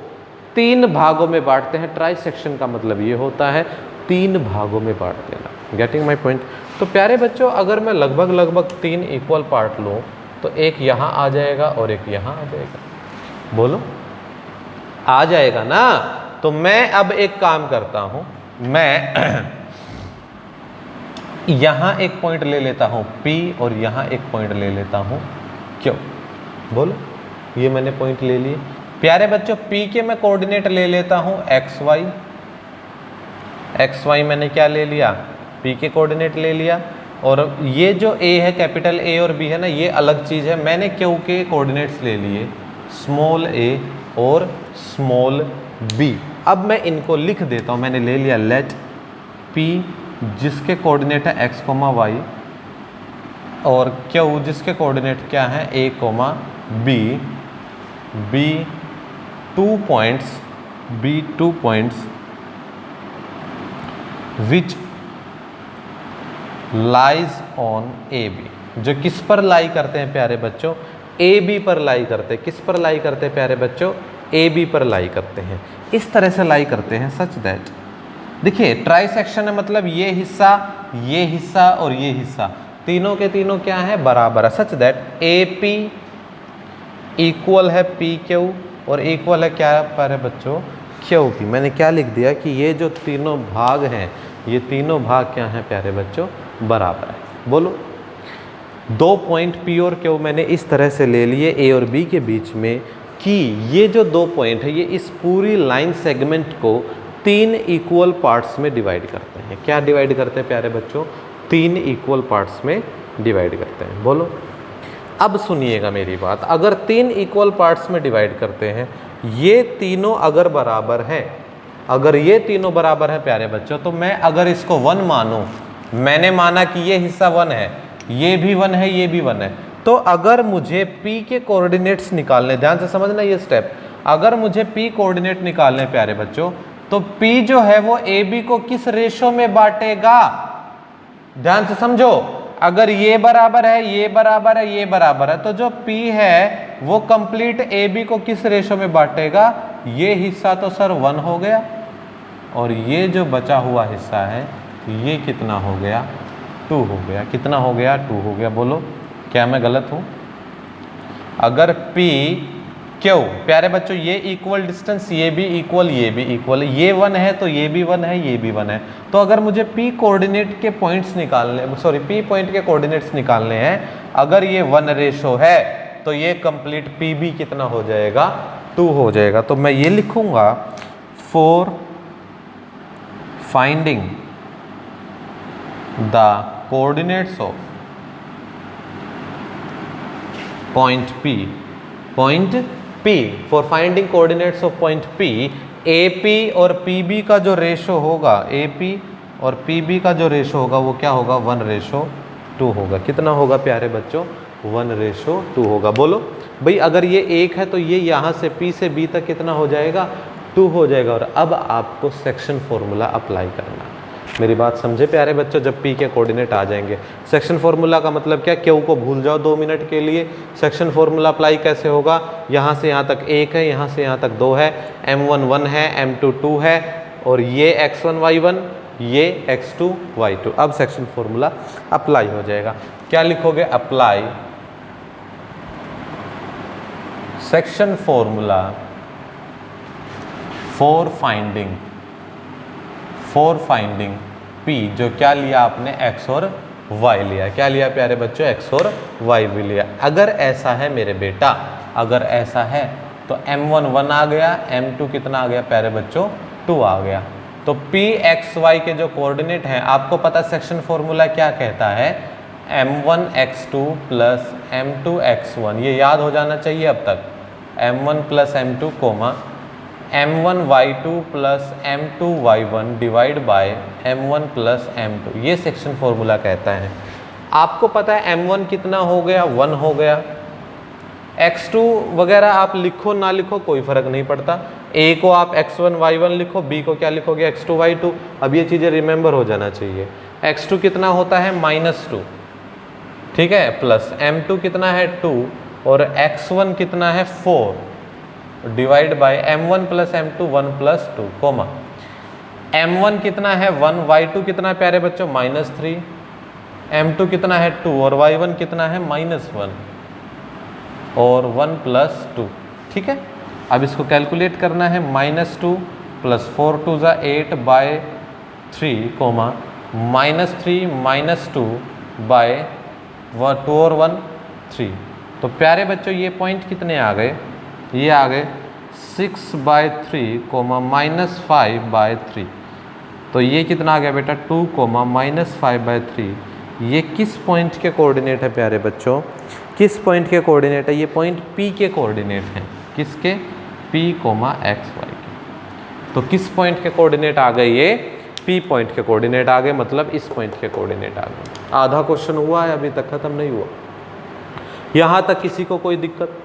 3 भागों में बांटते हैं। ट्राइसेक्शन का मतलब ये होता है 3 भागों में बांट देना। Getting my point. तो प्यारे बच्चों अगर मैं लगभग 3 इक्वल पार्ट लूँ तो एक यहाँ आ जाएगा और एक यहाँ आ जाएगा, बोलो आ जाएगा ना। तो मैं अब एक काम करता हूँ, मैं यहाँ एक पॉइंट ले लेता हूँ P और यहाँ एक पॉइंट ले लेता हूँ, क्यों बोलो, ये मैंने पॉइंट ले लिए। प्यारे बच्चों P के मैं कोऑर्डिनेट ले लेता हूँ एक्स वाई मैंने क्या ले लिया, P के कोऑर्डिनेट ले लिया। और ये जो A है, कैपिटल A और B है ना, ये अलग चीज़ है। मैंने Q के कोऑर्डिनेट्स ले लिए, स्मॉल a और स्मॉल b। अब मैं इनको लिख देता हूँ, मैंने ले लिया लेट P जिसके कोऑर्डिनेट है x, y और Q जिसके कोऑर्डिनेट क्या है a, b। b 2 points which lies on AB, जो किस पर लाई करते हैं प्यारे बच्चों, AB पर लाई करते हैं। किस पर लाई करते हैं प्यारे बच्चों, AB पर लाई करते हैं। इस तरह से लाई करते हैं सच दैट, देखिए ट्राई सेक्शन है मतलब ये हिस्सा और ये हिस्सा, तीनों के तीनों क्या है, बराबर है, such that A P equal है पी क्यू और इक्वल है क्या पर है बच्चों, क्यू की। मैंने क्या लिख दिया कि ये जो तीनों भाग हैं, ये तीनों भाग क्या हैं प्यारे बच्चों, बराबर है। बोलो, दो पॉइंट पी और क्यू मैंने इस तरह से ले लिए ए और बी के बीच में कि ये जो दो पॉइंट है ये इस पूरी लाइन सेगमेंट को तीन इक्वल पार्ट्स में डिवाइड करते हैं। क्या डिवाइड करते हैं प्यारे बच्चों, तीन इक्वल पार्ट्स में डिवाइड करते हैं। बोलो, अब सुनिएगा मेरी बात, अगर तीन इक्वल पार्ट्स में डिवाइड करते हैं, ये तीनों अगर बराबर हैं, अगर ये तीनों बराबर हैं प्यारे बच्चों, तो मैं अगर इसको 1 मानूं, मैंने माना कि ये हिस्सा 1 है, ये भी 1 है, ये भी 1 है, तो अगर मुझे P के कोऑर्डिनेट्स निकालने, ध्यान से समझना ये स्टेप, अगर मुझे P कोऑर्डिनेट निकालने प्यारे बच्चों, तो P जो है वो AB को किस रेशो में बांटेगा, ध्यान से समझो। अगर ये बराबर है, ये बराबर है, ये बराबर है, तो जो P है वो कंप्लीट AB को किस रेशो में बांटेगा, ये हिस्सा तो सर 1 हो गया और ये जो बचा हुआ हिस्सा है ये कितना हो गया, 2 हो गया। कितना हो गया, 2 हो गया। बोलो, क्या मैं गलत हूँ? अगर P क्यू प्यारे बच्चों ये इक्वल डिस्टेंस, ये भी इक्वल, ये भी इक्वल, ये 1 है तो ये भी 1 है, ये भी 1 है, तो अगर मुझे P कोऑर्डिनेट के पॉइंट्स निकालने, सॉरी P पॉइंट के कोऑर्डिनेट्स निकालने हैं, अगर ये 1 रेशो है तो ये कंप्लीट P भी कितना हो जाएगा, 2 हो जाएगा। तो मैं ये लिखूंगा, for finding the coordinates of point P, point P, for finding coordinates of point P, AP और PB का जो रेशो होगा, AP और PB का जो रेशो होगा वो क्या होगा, 1:2 होगा। कितना होगा प्यारे बच्चों, 1:2 होगा। बोलो भाई, अगर ये 1 है तो ये यहाँ से P से B तक कितना हो जाएगा, 2 हो जाएगा। और अब आपको सेक्शन फॉर्मूला अप्लाई करना। मेरी बात समझे प्यारे बच्चों, जब P के कोऑर्डिनेट आ जाएंगे, सेक्शन फॉर्मूला का मतलब क्या, क्यू को भूल जाओ 2 मिनट के लिए। सेक्शन फॉर्मूला अप्लाई कैसे होगा, यहाँ से यहाँ तक 1 है, यहाँ से यहाँ तक 2 है, M1 1 है, M2 2 है, और ये x1 y1, ये x2 y2। अब सेक्शन फॉर्मूला अप्लाई हो जाएगा। क्या लिखोगे, apply section formula for finding P, जो क्या लिया आपने, x और y लिया। क्या लिया प्यारे बच्चों, x और y भी लिया। अगर ऐसा है मेरे बेटा, अगर ऐसा है तो M1 1 आ गया, M2 कितना आ गया प्यारे बच्चों, 2 आ गया। तो P x y के जो कोऑर्डिनेट हैं, आपको पता सेक्शन फॉर्मूला क्या कहता है, M1 x2 plus M2 x1, ये याद हो जाना चाहिए अब तक, M1 plus M2 comma M1 y2 plus M2 y1 divide by M1 plus M2, ये सेक्शन फॉर्मूला कहता है। आपको पता है M1 कितना हो गया, 1 हो गया। x2 वगैरह आप लिखो ना लिखो कोई फर्क नहीं पड़ता, A को आप x1 y1 लिखो, B को क्या लिखोगे, x2 y2। अब ये चीज़ें रिमेंबर हो जाना चाहिए। x2 कितना होता है, -2, ठीक है, प्लस M2 कितना है, 2, और x1 कितना है, 4, divide by M1 plus M2 1 plus 2 comma M1 कितना है, 1, y2 कितना है प्यारे बच्चों, -3, M2 कितना है, 2, और y1 कितना है, -1 और 1 प्लस 2। ठीक है, अब इसको कैलकुलेट करना है, -2 प्लस 4 2 ज़ा 8 बाय 3 कोमा -3 -2 बाय 2 और 1 3। तो प्यारे बच्चों ये पॉइंट कितने आ गए, ये आ गए 6/3 कोमा -5/3। तो ये कितना आ गया बेटा, 2 कोमा -5/3। ये किस पॉइंट के कोऑर्डिनेट है प्यारे बच्चों, किस पॉइंट के कोऑर्डिनेट है, ये पॉइंट P के कोऑर्डिनेट हैं। किसके, P कोमा x y के। तो किस पॉइंट के कोऑर्डिनेट आ गए, ये P पॉइंट के कोऑर्डिनेट आ गए, मतलब इस पॉइंट के कोऑर्डिनेट आ गए। आधा क्वेश्चन हुआ है, अभी तक खत्म नहीं हुआ। यहाँ तक किसी को कोई दिक्कत?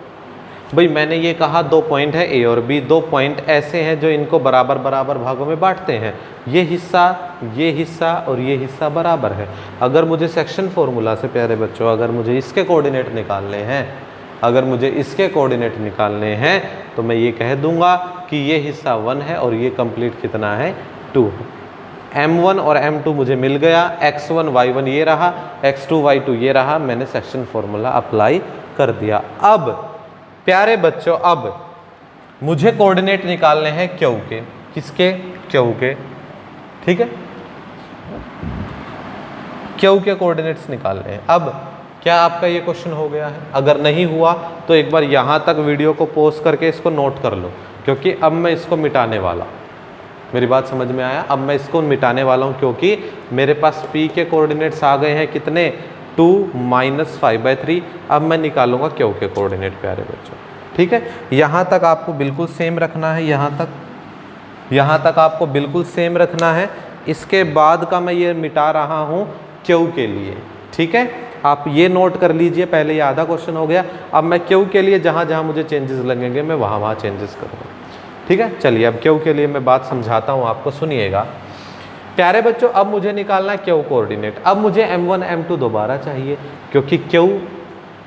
भाई मैंने ये कहा 2 पॉइंट है A और B, 2 पॉइंट ऐसे हैं जो इनको बराबर बराबर भागों में बांटते हैं। ये हिस्सा और ये हिस्सा बराबर है। अगर मुझे सेक्शन फॉर्मूला से प्यारे बच्चों, अगर मुझे इसके कोऑर्डिनेट निकालने हैं, अगर मुझे इसके कोऑर्डिनेट निकालने हैं, तो मैं ये कह दूंगा कि ये हिस्सा 1 है और ये कंप्लीट कितना है, 2 है। M1 और M2 मुझे मिल गया, x1 y1 ये रहा, x2 y2 ये रहा, मैंने सेक्शन फॉर्मूला अप्लाई कर दिया। अब प्यारे बच्चों, अब मुझे कोऑर्डिनेट निकालने हैं क्यू के। किसके? क्यू के। ठीक है, क्यू के कोऑर्डिनेट्स निकालने हैं। अब क्या आपका ये क्वेश्चन हो गया है? अगर नहीं हुआ तो एक बार यहाँ तक वीडियो को पॉज करके इसको नोट कर लो, क्योंकि अब मैं इसको मिटाने वाला हूँ। मेरी बात समझ में आया? अब मैं इसको मिटाने वाला हूँ, क्योंकि मेरे पास P के कोऑर्डिनेट्स आ गए हैं कितने? 2 - 5/3। अब मैं निकालूंगा क्यू के कोऑर्डिनेट प्यारे बच्चों। ठीक है, यहाँ तक आपको बिल्कुल सेम रखना है, यहाँ तक आपको बिल्कुल सेम रखना है। इसके बाद का मैं ये मिटा रहा हूँ क्यू के लिए। ठीक है, आप ये नोट कर लीजिए, पहले ये आधा क्वेश्चन हो गया। अब मैं क्यू के लिए जहाँ जहाँ मुझे चेंजेस लगेंगे मैं वहाँ चेंजेस करूँगा। ठीक है, चलिए अब क्यू के लिए मैं बात समझाता हूँ आपको, सुनिएगा प्यारे बच्चों। अब मुझे निकालना है क्यू कोऑर्डिनेट। अब मुझे M1 M2 दोबारा चाहिए, क्योंकि क्यू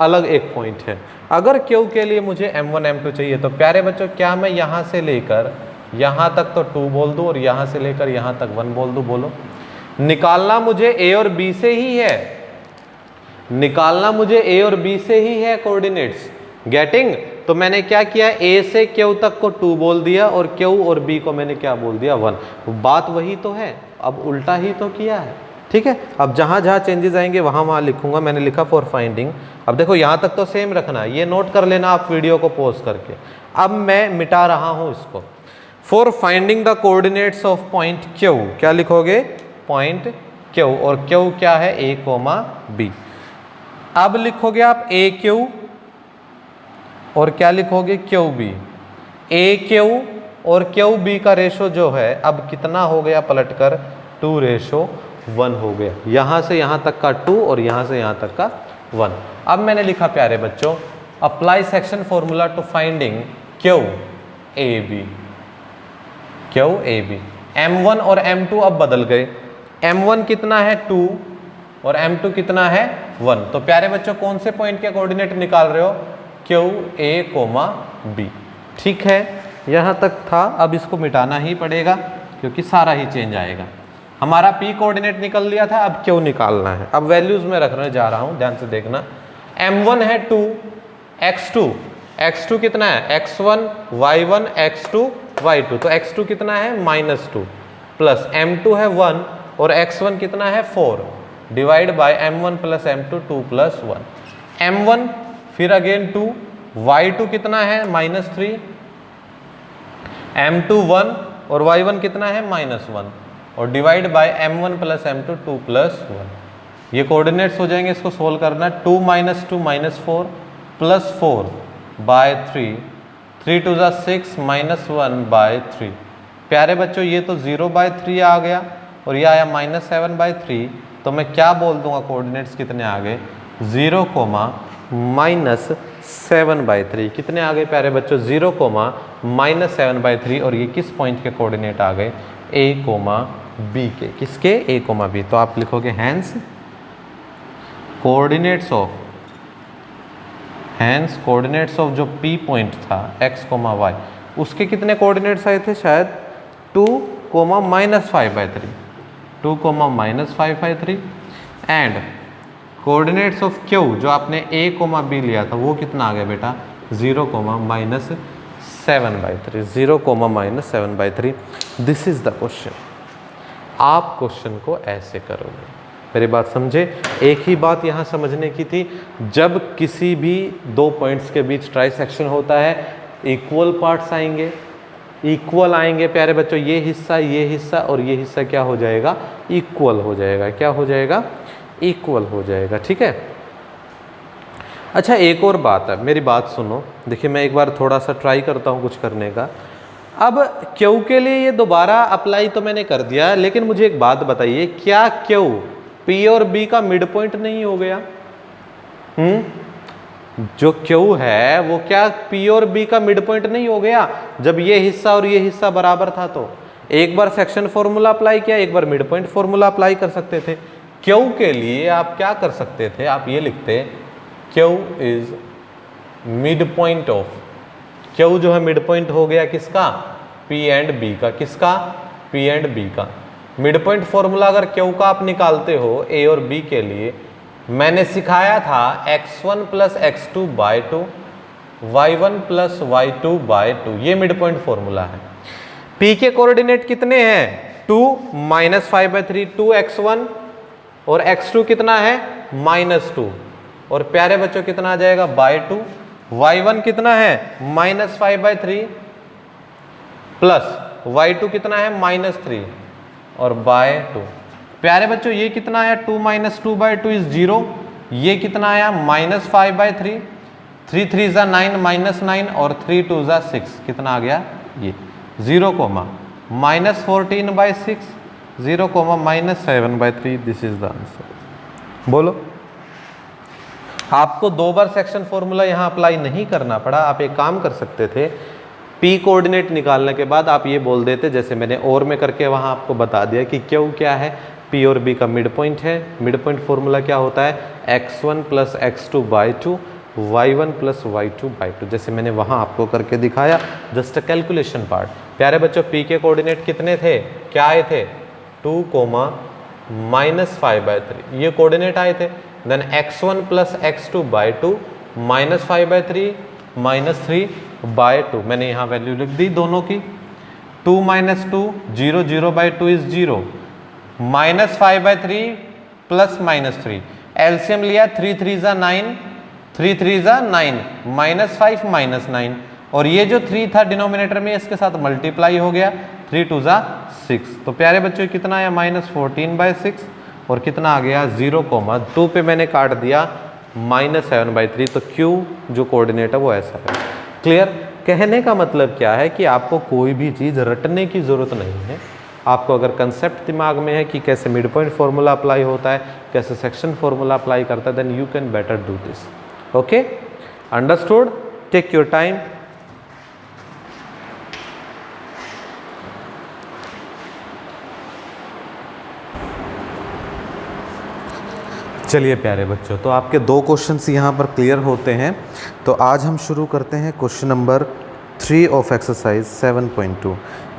अलग एक पॉइंट है। अगर क्यू के लिए मुझे M1 M2 चाहिए तो प्यारे बच्चों क्या मैं यहाँ से लेकर यहाँ तक तो 2 बोल दूँ और यहाँ से लेकर यहाँ तक 1 बोल दूँ? बोलो, निकालना मुझे A और B से ही है, निकालना मुझे A और B से ही है कोऑर्डिनेट्स। गेटिंग? तो मैंने क्या किया, A से Q तक को 2 बोल दिया और Q और B को मैंने क्या बोल दिया? 1। बात वही तो है, अब उल्टा ही तो किया है। ठीक है, अब जहाँ जहाँ चेंजेस आएंगे वहाँ लिखूंगा। मैंने लिखा फॉर फाइंडिंग। अब देखो यहाँ तक तो सेम रखना है, ये नोट कर लेना आप वीडियो को पॉज करके। अब मैं मिटा रहा हूँ इसको। For finding the coordinates of point Q, क्या लिखोगे? पॉइंट Q, और Q क्या है? A, B। अब लिखोगे आप AQ और क्या लिखोगे? QB। AQ और QB का रेशो जो है अब कितना हो गया? पलटकर 2:1 हो गया। यहाँ से यहाँ तक का 2 और यहाँ से यहाँ तक का 1। अब मैंने लिखा प्यारे बच्चों, apply section formula to finding QAB। QAB। M1 और M2 अब बदल गए। M1 कितना है? 2 और M2 कितना है? 1। तो प्यारे बच्चों कौन से पॉइंट के कोऑर्डिनेट निकाल रहे हो? QA, B। ठीक है, यहाँ तक था। अब इसको मिटाना ही पड़ेगा क्योंकि सारा ही चेंज आएगा। हमारा P कोऑर्डिनेट निकल लिया था, अब Q निकालना है। अब वैल्यूज में रखने जा रहा हूँ, ध्यान से देखना। M1 है 2, x2 कितना है? x1 y1 x2 y2। तो x2 कितना है? -2 प्लस M2 है 1 और x1 कितना है? 4 divide by M1 plus M2 2 + 1। M1 फिर अगेन 2, y2 कितना है? -3, M2 1 और y1 कितना है? -1 और divide by M1 plus M2 2 + 1। ये कोऑर्डिनेट्स हो जाएंगे, इसको सोल्व करना। 2 - 2 -4 प्लस 4/3, 3 2 = 6 -1/3। प्यारे बच्चों ये तो 0/3 आ गया और ये आया -7/3। तो मैं क्या बोल दूंगा? कोऑर्डिनेट्स कितने आ गए? 0, -7/3। कितने आ गए प्यारे बच्चों? 0, -7/3। और ये किस पॉइंट के कोऑर्डिनेट आ गए? A, B के। किसके? A, B। तो आप लिखोगे हैंस कोऑर्डिनेट्स ऑफ जो P पॉइंट था x, y, उसके कितने कोऑर्डिनेट्स आए थे? शायद 2, -5/3, 2, -5/3। एंड कोऑर्डिनेट्स ऑफ Q जो आपने A, B लिया था वो कितना आ गया बेटा? 0, -7/3, 0, -7/3। This is the question. आप क्वेश्चन को ऐसे करोगे। मेरी बात समझे? एक ही बात यहाँ समझने की थी, जब किसी भी दो पॉइंट्स के बीच ट्राइसेक्शन होता है इक्वल पार्ट्स आएंगे, इक्वल आएंगे प्यारे बच्चों। ये हिस्सा और ये हिस्सा क्या हो जाएगा? इक्वल हो जाएगा। क्या हो जाएगा? इक्वल हो जाएगा। ठीक है, अच्छा एक और बात है, मेरी बात सुनो। देखिए मैं एक बार थोड़ा सा ट्राई करता हूँ कुछ करने का। अब Q के लिए ये दोबारा अप्लाई तो मैंने कर दिया, लेकिन मुझे एक बात बताइए, क्या Q P और B का मिड पॉइंट नहीं हो गया? जो Q है वो क्या P और B का मिड पॉइंट नहीं हो गया? जब ये हिस्सा और ये हिस्सा बराबर था तो एक बार सेक्शन फॉर्मूला अप्लाई किया, एक बार मिड पॉइंट फॉर्मूला अप्लाई कर सकते थे। Q के लिए आप क्या कर सकते थे? आप ये लिखते Q is mid point of, Q जो है मिड पॉइंट हो गया किसका? P एंड B का। किसका? P एंड B का। मिड पॉइंट फॉर्मूला अगर क्यू का आप निकालते हो ए और बी के लिए, मैंने सिखाया था x1 plus x2 by 2, y1 plus y2 by 2, ये मिड पॉइंट फॉर्मूला है। P के कोऑर्डिनेट कितने हैं 2 माइनस 5/3 2x1 और x2 कितना है -2 और प्यारे बच्चों कितना आ जाएगा बाई 2, y1 कितना है -5/3 प्लस y2 कितना है -3 और बाय 2। प्यारे बच्चों ये कितना आया 2 - 2/2 इज 0, ये कितना आया -5/3, 3 3 ज़ा 9 -9 और 3 2 ज़ा 6, कितना आ गया ये 0, -14/6 0, -7/3, दिस इज द आंसर। बोलो, आपको 2 बार सेक्शन फॉर्मूला यहाँ अप्लाई नहीं करना पड़ा। आप एक काम कर सकते थे, पी कोऑर्डिनेट निकालने के बाद आप ये बोल देते, जैसे मैंने और में करके वहाँ आपको बता दिया कि क्यू क्या है, पी और बी का मिड पॉइंट है। मिड पॉइंट फॉर्मूला क्या होता है x1 plus x2 by 2, y1 plus y2 by 2, जैसे मैंने वहाँ आपको करके दिखाया, जस्ट अ कैलकुलेशन पार्ट। प्यारे बच्चों पी के कोऑर्डिनेट कितने थे, क्या आए थे 2, -5/3, ये कोऑर्डिनेट आए थे। Then x1 plus x2 by 2, -5/3 -3 bye 2, मैंने यहाँ वैल्यू लिख दी दोनों की। 2 - 2 0, 0/2 इज 0, -5/3 प्लस -3, एलसीएम लिया 3 3 ज़ा 9, 3 3 ज़ा 9, -5 -9 और ये जो 3 था डिनोमिनेटर में इसके साथ मल्टीप्लाई हो गया, 3 2 ज़ा 6। तो प्यारे बच्चों कितना आया -14/6 और कितना आ गया 0, 2 पे मैंने काट दिया -7/3। तो क्यू जो कोऑर्डिनेट है वो ऐसा है। क्लियर? कहने का मतलब क्या है कि आपको कोई भी चीज़ रटने की ज़रूरत नहीं है। आपको अगर कंसेप्ट दिमाग में है कि कैसे मिड पॉइंट फॉर्मूला अप्लाई होता है, कैसे सेक्शन फॉर्मूला अप्लाई करता है, then you can better do this. Okay, understood? Take your time. चलिए प्यारे बच्चों, तो आपके 2 क्वेश्चंस यहाँ पर क्लियर होते हैं। तो आज हम शुरू करते हैं क्वेश्चन नंबर 3 ऑफ एक्सरसाइज 7.2।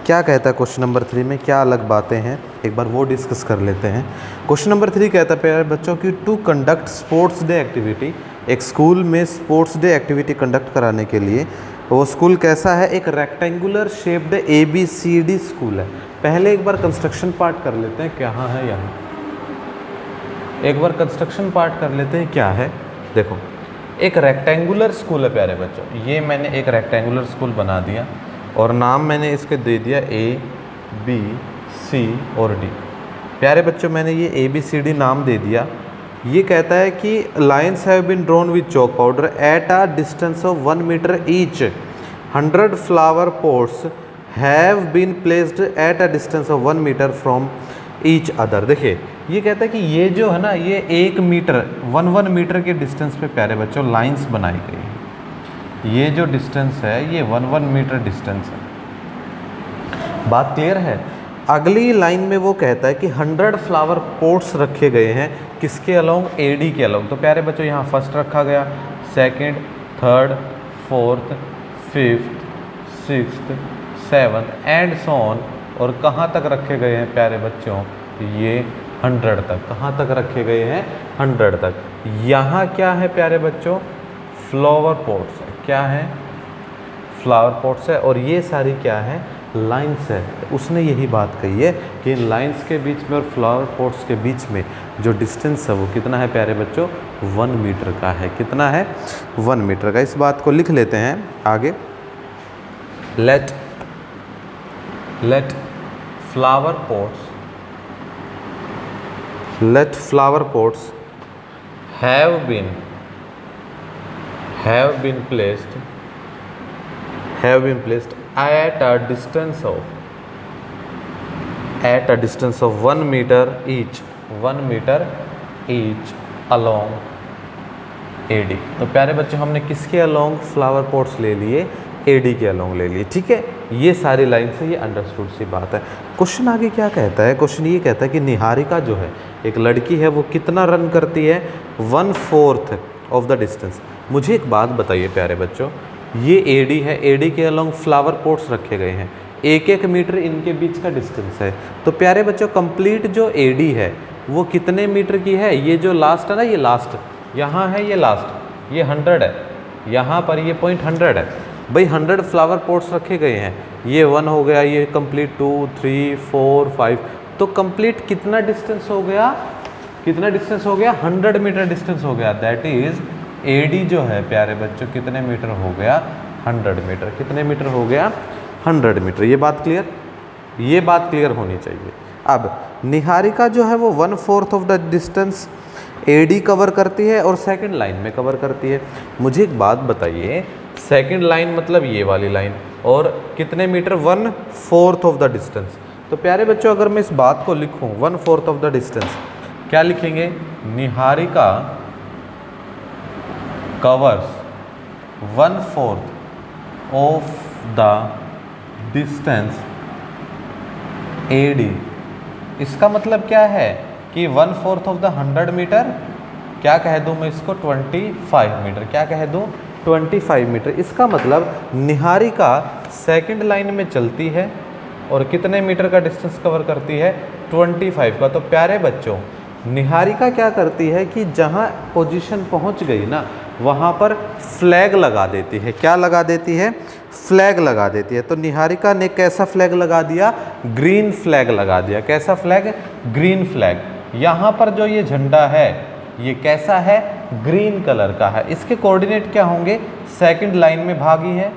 क्या कहता है क्वेश्चन नंबर 3 में, क्या अलग बातें हैं, एक बार वो डिस्कस कर लेते हैं। क्वेश्चन नंबर 3 कहता है प्यारे बच्चों कि to conduct sports day activity, एक स्कूल में स्पोर्ट्स डे एक्टिविटी कंडक्ट कराने के लिए, वो स्कूल कैसा है, एक रेक्टेंगुलर शेप्ड ABCD स्कूल है। पहले एक बार कंस्ट्रक्शन पार्ट कर लेते हैं, कहाँ है यहाँ, एक बार कंस्ट्रक्शन पार्ट कर लेते हैं क्या है। देखो, एक रेक्टेंगुलर स्कूल है प्यारे बच्चों, ये मैंने एक रेक्टेंगुलर स्कूल बना दिया और नाम मैंने इसके दे दिया A B C और D। प्यारे बच्चों मैंने ये ABCD नाम दे दिया। ये कहता है कि lines have been drawn with chalk powder at a distance of 1 metre each, 100 flower pots have been placed at a distance of 1 metre from each other. देखिए ये कहता है कि ये जो है ना, ये 1 मीटर 1 मीटर के डिस्टेंस पे प्यारे बच्चों लाइंस बनाई गई हैं। ये जो डिस्टेंस है ये 1 मीटर डिस्टेंस है। बात क्लियर है? अगली लाइन में वो कहता है कि 100 फ्लावर पॉट्स रखे गए हैं, किसके अलोंग, AD के अलोंग। तो प्यारे बच्चों यहाँ फर्स्ट रखा गया, second, third, fourth, fifth, sixth, seventh and so on. और कहाँ तक रखे गए हैं प्यारे बच्चों, ये 100 तक। कहाँ तक रखे गए हैं, 100 तक। यहाँ क्या है प्यारे बच्चों, फ्लावर पॉट्स है। क्या है, फ्लावर पॉट्स है और ये सारी क्या है, लाइंस है। उसने यही बात कही है कि इन लाइंस के बीच में और फ्लावर पॉट्स के बीच में जो डिस्टेंस है वो कितना है प्यारे बच्चों, 1 मीटर का है। कितना है, 1 मीटर का। इस बात को लिख लेते हैं आगे। Let flower pots have been placed at a distance of 1 meter each along AD। तो प्यारे बच्चों हमने किसके अलोंग फ्लावर पॉट्स ले लिए, AD के अलोंग ले लिए। ठीक है, ये सारी लाइन से ये अंडरस्टूड सी बात है। क्वेश्चन आगे क्या कहता है, क्वेश्चन ये कहता है कि निहारिका जो है, एक लड़की है, वो कितना रन करती है, 1/4 ऑफ द डिस्टेंस। मुझे एक बात बताइए प्यारे बच्चों, ये AD है, AD के अलोंग फ्लावर पॉट्स रखे गए हैं। 1-1 मीटर इनके बीच का डिस्टेंस है। तो प्यारे बच्चों कंप्लीट जो एडी है वो कितने मीटर की है? ये जो लास्ट है ना, ये लास्ट यहाँ है, ये लास्ट, ये 100 है, यहाँ पर ये पॉइंट 100 है। भाई 100 फ्लावर पॉट्स रखे गए हैं, ये 1 हो गया, ये कंप्लीट 2 3 4 5, तो कंप्लीट कितना डिस्टेंस हो गया? कितना डिस्टेंस हो गया? 100 मीटर डिस्टेंस हो गया। दैट इज एडी जो है प्यारे बच्चों कितने मीटर हो गया? 100 मीटर। कितने मीटर हो गया? 100 मीटर। ये बात क्लियर? ये बात क्लियर होनी चाहिए। अब निहारिका जो है वो 1/4 of the distance AD cover करती है और सेकंड लाइन में कवर करती है। मुझे एक बात बताइए, सेकंड लाइन मतलब ये वाली लाइन, और कितने मीटर? 1/4 of the distance. तो प्यारे बच्चों अगर मैं इस बात को लिखूं 1/4 ऑफ द डिस्टेंस, क्या लिखेंगे? Niharika covers 1/4 of the distance AD. इसका मतलब क्या है कि 1/4 ऑफ द 100 मीटर, क्या कह दूं मैं इसको? 25 मीटर। क्या कह दूं? 25 मीटर। इसका मतलब निहारिका सेकंड लाइन में चलती है और कितने मीटर का डिस्टेंस कवर करती है? 25 का। तो प्यारे बच्चों निहारिका क्या करती है कि जहाँ पोजीशन पहुँच गई ना, वहाँ पर फ्लैग लगा देती है। क्या लगा देती है? फ्लैग लगा देती है। तो निहारिका ने कैसा फ्लैग लगा दिया? ग्रीन फ्लैग लगा दिया। कैसा फ्लैग? Green flag. यहाँ पर जो ये झंडा है ये कैसा है? ग्रीन कलर का है। इसके कोऑर्डिनेट क्या होंगे? सेकंड लाइन में भागी है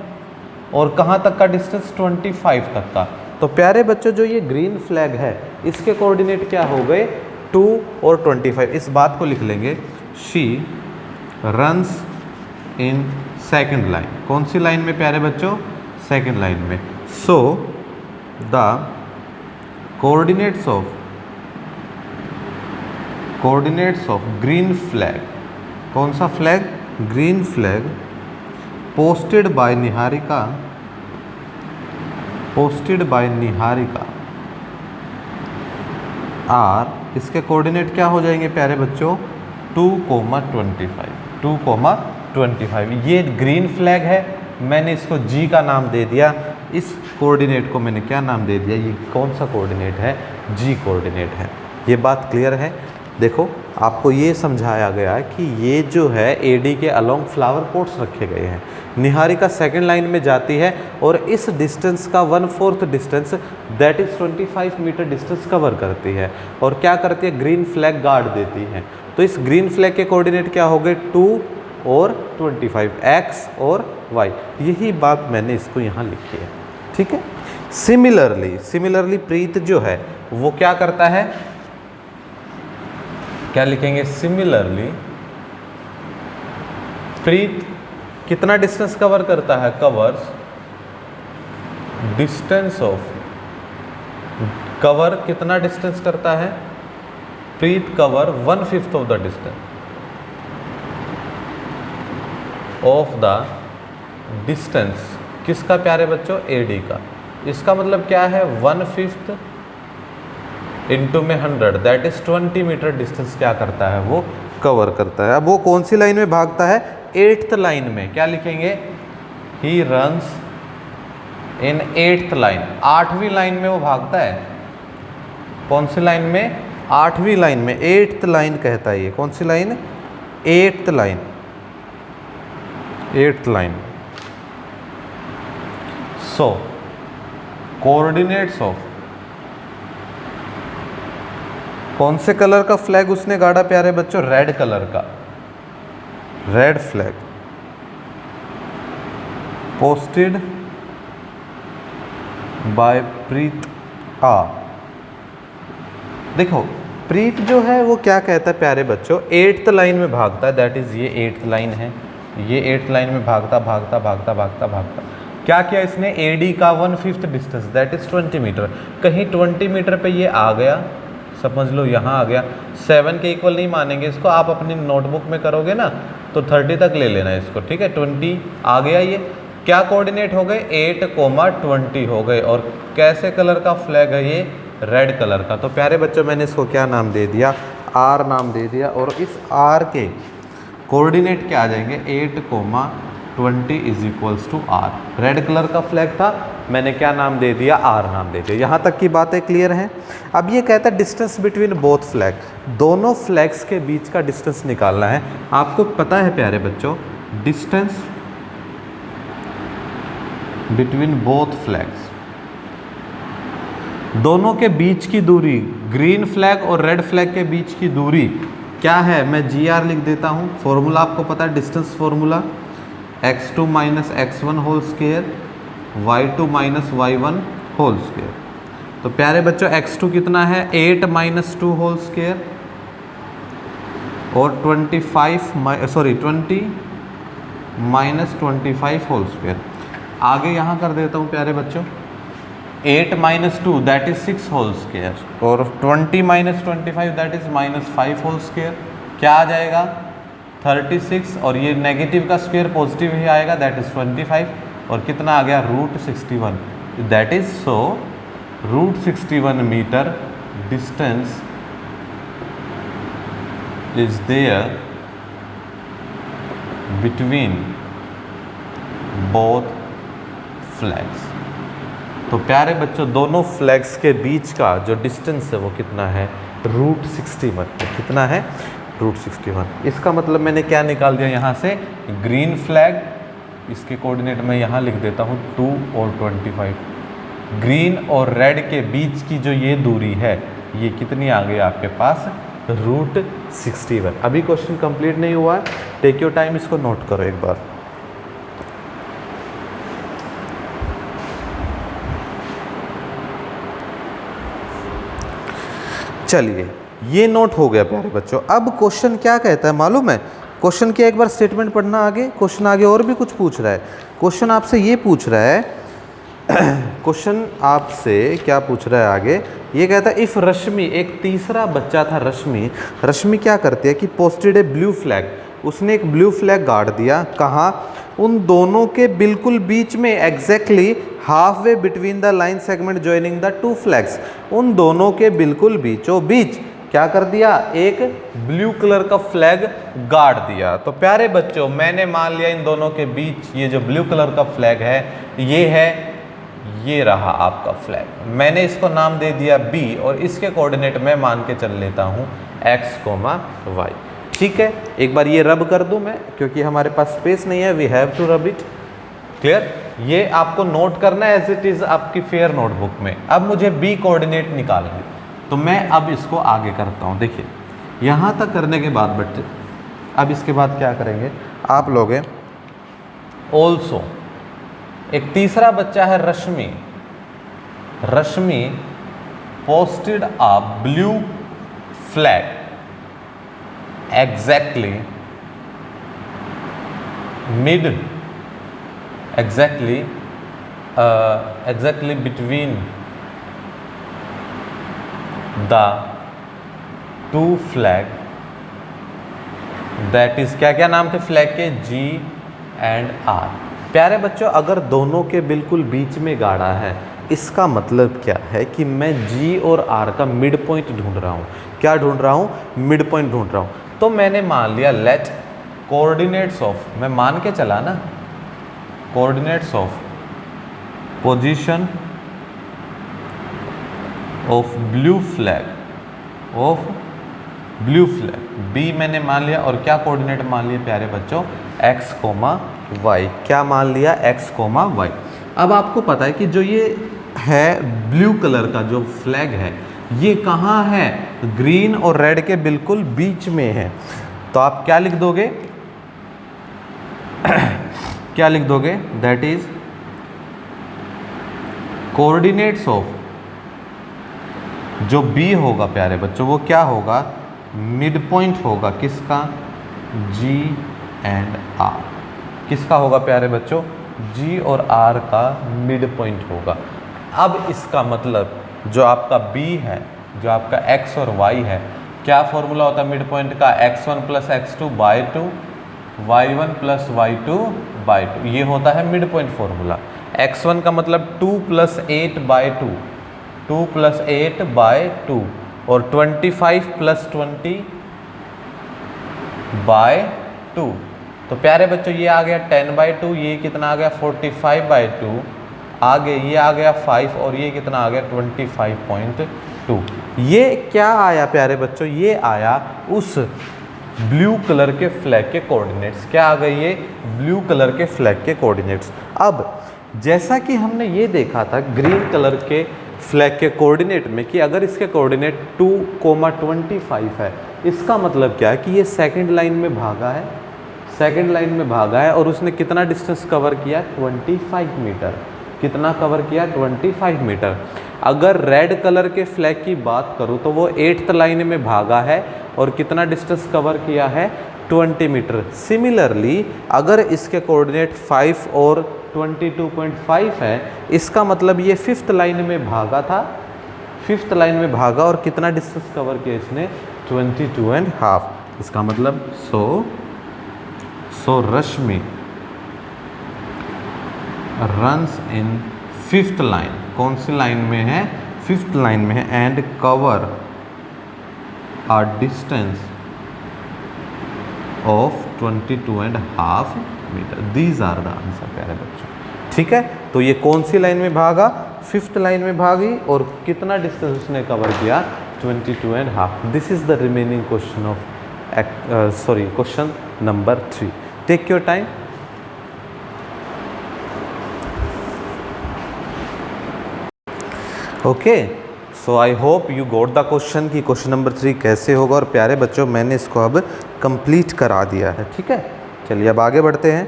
और कहाँ तक का डिस्टेंस? 25 तक का। तो प्यारे बच्चों जो ये ग्रीन फ्लैग है इसके कोऑर्डिनेट क्या हो गए? 2 और 25। इस बात को लिख लेंगे, she runs in second line. कौन सी लाइन में प्यारे बच्चों? सेकंड लाइन में। So the coordinates of green flag, कौन सा flag? Green flag posted by Niharika are, इसके कोऑर्डिनेट क्या हो जाएंगे प्यारे बच्चों? 2,25। 2,25। ये ग्रीन फ्लैग है, मैंने इसको जी का नाम दे दिया। इस कोऑर्डिनेट को मैंने क्या नाम दे दिया? ये कौन सा कोऑर्डिनेट है? जी कोऑर्डिनेट है। ये बात क्लियर है? देखो आपको ये समझाया गया कि ये जो है एडी के अलोंग फ्लावर पॉट्स रखे गए हैं। निहारिका सेकंड लाइन में जाती है और इस डिस्टेंस का 1/4 distance that is 25 metre distance cover करती है। और क्या करती है? ग्रीन फ्लैग गार्ड देती है। तो इस ग्रीन फ्लैग के कोऑर्डिनेट क्या हो गए? 2 और 25, एक्स और वाई। यही बात मैंने इसको यहाँ लिखी है, ठीक है। सिमिलरली प्रीत जो है वो क्या करता है? क्या लिखेंगे? सिमिलरली प्रीत कितना डिस्टेंस कवर करता है? कवर्स डिस्टेंस ऑफ, कवर कितना डिस्टेंस करता है? Preet cover 1/5 of the distance of the distance, किसका प्यारे बच्चों? एडी का। इसका मतलब क्या है? 1/5 इंटू में 100 दैट इज 20 मीटर डिस्टेंस क्या करता है? वो कवर करता है। अब वो कौन सी लाइन में भागता है? 8th लाइन में। क्या लिखेंगे? He runs in 8th line. 8वीं लाइन में वो भागता है। कौन सी लाइन में? 8वीं लाइन में। 8th लाइन कहता है ये। कौन सी लाइन? 8th line. 8th line. So coordinates of, कौन से कलर का फ्लैग उसने गाड़ा प्यारे बच्चों? रेड कलर का। Red flag posted by Preet आ। देखो प्रीत जो है वो क्या कहता है प्यारे बच्चों? 8th लाइन में भागता है, दैट इज ये 8th लाइन है। ये 8th लाइन में भागता भागता भागता भागता भागता क्या किया इसने? एडी का 1/5 डिस्टेंस दैट इज 20 मीटर। कहीं 20 मीटर पे ये आ गया, समझ लो यहाँ आ गया। 7 के इक्वल नहीं मानेंगे इसको, आप अपनी नोटबुक में करोगे ना तो 30 तक ले लेना इसको, ठीक है। 20 आ गया। ये क्या कोऑर्डिनेट हो गए? 8,20 हो गए। और कैसे कलर का फ्लैग है ये? रेड कलर का। तो प्यारे बच्चों मैंने इसको क्या नाम दे दिया? आर नाम दे दिया। और इस आर के कोऑर्डिनेट क्या आ जाएंगे? 8,20 is equals to R. Red colour का फ्लैग था मैंने क्या नाम दे दिया, आर नाम दे दिया। यहाँ तक की बातें क्लियर हैं। अब ये कहता है डिस्टेंस बिटवीन बोथ फ्लैग, दोनों फ्लैग्स के बीच का डिस्टेंस निकालना है। आपको पता है प्यारे बच्चों, डिस्टेंस बिटवीन बोथ फ्लैग्स, दोनों के बीच की दूरी, ग्रीन फ्लैग और रेड फ्लैग के बीच की दूरी क्या है, मैं जी आर लिख देता हूँ। फॉर्मूला आपको पता है, distance formula x2 minus x1 whole square y2 minus y1 whole square. तो प्यारे बच्चों x2 कितना है, 8 माइनस 2 होल स्क्वेयर और 20 माइनस 25 होल स्क्वेयर। आगे यहाँ कर देता हूँ प्यारे बच्चों, 8 minus 2 that is 6 whole square और 20 minus 25 that is minus 5 whole square. क्या आ जाएगा, 36 और ये नेगेटिव का स्क्वायर पॉजिटिव ही आएगा, दैट इज 25 और कितना आ गया, root 61, that is so root 61 metre distance is there between both flags. तो प्यारे बच्चों, दोनों फ्लैग्स के बीच का जो डिस्टेंस है वो कितना है, रूट 61। कितना है, रूट 61। इसका मतलब मैंने क्या निकाल दिया यहाँ से, ग्रीन फ्लैग, इसके कोऑर्डिनेट मैं यहाँ लिख देता हूँ 2 और 25। ग्रीन और रेड के बीच की जो ये दूरी है ये कितनी आ गई आपके पास, रूट 61। अभी क्वेश्चन कंप्लीट नहीं हुआ है, टेक योर टाइम, इसको नोट करो एक बार। चलिए, ये नोट हो गया प्यारे बच्चों। अब क्वेश्चन क्या कहता है मालूम है, क्वेश्चन के एक बार स्टेटमेंट पढ़ना आगे, क्वेश्चन आगे और भी कुछ पूछ रहा है। क्वेश्चन आपसे ये पूछ रहा है क्वेश्चन आपसे क्या पूछ रहा है आगे, ये कहता है इफ रश्मि, एक तीसरा बच्चा था रश्मि, रश्मि क्या करती है कि पोस्टेड ए ब्लू फ्लैग, उसने एक ब्लू फ्लैग गाड़ दिया, कहाँ, उन दोनों के बिल्कुल बीच में, exactly half way between the line segment joining the two flags, उन दोनों के बिल्कुल बीचों बीच क्या कर दिया, एक ब्लू कलर का फ्लैग गाड़ दिया। तो प्यारे बच्चों, मैंने मान लिया इन दोनों के बीच ये जो ब्लू कलर का फ्लैग है, ये है, ये रहा आपका फ्लैग, मैंने इसको नाम दे दिया B और इसके कोऑर्डिनेट मैं मान के चल लेता हूँ x, y। ठीक है, एक बार ये रब कर दूं मैं, क्योंकि हमारे पास स्पेस नहीं है, we have to rub it. Clear, ये आपको नोट करना है एज इट इज आपकी फेयर नोटबुक में। अब मुझे B कोऑर्डिनेट निकालना है, तो मैं अब इसको आगे करता हूँ। देखिए, यहाँ तक करने के बाद बच्चे, अब इसके बाद क्या करेंगे आप लोग, ऑल्सो एक तीसरा बच्चा है Rashmi, Rashmi posted a blue flag exactly between the two flag, that is क्या क्या नाम थे फ्लैग के, G and R। प्यारे बच्चों, अगर दोनों के बिल्कुल बीच में गाड़ा है, इसका मतलब क्या है कि मैं G और R का मिड पॉइंट ढूंढ रहा हूँ। क्या ढूंढ रहा हूँ, मिड पॉइंट ढूंढ रहा हूँ। तो मैंने मान लिया लेट कोऑर्डिनेट्स ऑफ, मैं मान के चला ना, coordinates of position of blue flag, of blue flag B मैंने मान लिया, और क्या कोऑर्डिनेट मान लिया प्यारे बच्चों, x, y। क्या मान लिया, x, y। अब आपको पता है कि जो ये है ब्लू कलर का जो फ्लैग है, ये कहाँ है, ग्रीन और रेड के बिल्कुल बीच में है। तो आप क्या लिख दोगे क्या लिख दोगे, दैट इज कोऑर्डिनेट्स ऑफ, जो B होगा प्यारे बच्चों वो क्या होगा, मिड पॉइंट होगा किसका, G एंड R। किसका होगा प्यारे बच्चों, G और R का मिड पॉइंट होगा। अब इसका मतलब जो आपका B है, जो आपका x और y है, क्या फॉर्मूला होता है मिड पॉइंट का, x1 plus x2 by 2, y1 plus y2 by 2, ये होता है मिड पॉइंट फॉर्मूला। x1 का मतलब 2 प्लस 8 बाई 2, 2 प्लस 8 बाई 2, और 25 प्लस 20 बाई 2। तो प्यारे बच्चों, ये आ गया 10 बाई 2, ये कितना आ गया 45 बाई 2। आगे ये आ गया 5 और ये कितना आ गया 25.2। ये क्या आया प्यारे बच्चों, ये आया उस ब्लू कलर के फ्लैग के कोऑर्डिनेट्स। क्या आ गए, ये ब्लू कलर के फ्लैग के कोऑर्डिनेट्स। अब जैसा कि हमने ये देखा था ग्रीन कलर के फ्लैग के कोऑर्डिनेट में कि अगर इसके कोऑर्डिनेट 2,25 है, इसका मतलब क्या है कि ये सेकंड लाइन में भागा है, सेकंड लाइन में भागा है और उसने कितना डिस्टेंस कवर किया, 25 मीटर। कितना कवर किया, 25 मीटर। अगर रेड कलर के फ्लैग की बात करूं तो वो 8th लाइन में भागा है और कितना डिस्टेंस कवर किया है, 20 मीटर। सिमिलरली अगर इसके कोऑर्डिनेट 5 और 22.5 है, इसका मतलब ये 5th लाइन में भागा था, 5th लाइन में भागा और कितना डिस्टेंस कवर किया इसने, 22.5। इसका मतलब सो रश्मि रन्स इन 5th लाइन। कौन सी लाइन में है, 5th लाइन में है। And cover a distance of 22.5 metre. These are the answer प्यारे बच्चों। ठीक है, तो ये कौन सी लाइन में भागा, 5th लाइन में भागी और कितना डिस्टेंस उसने कवर किया, 22.5। This is the remaining question of question number 3। Take your time. Okay, so I hope you got the question कि क्वेश्चन नंबर 3 कैसे होगा। और प्यारे बच्चों मैंने इसको अब कंप्लीट करा दिया है। ठीक है, चलिए अब आगे बढ़ते हैं।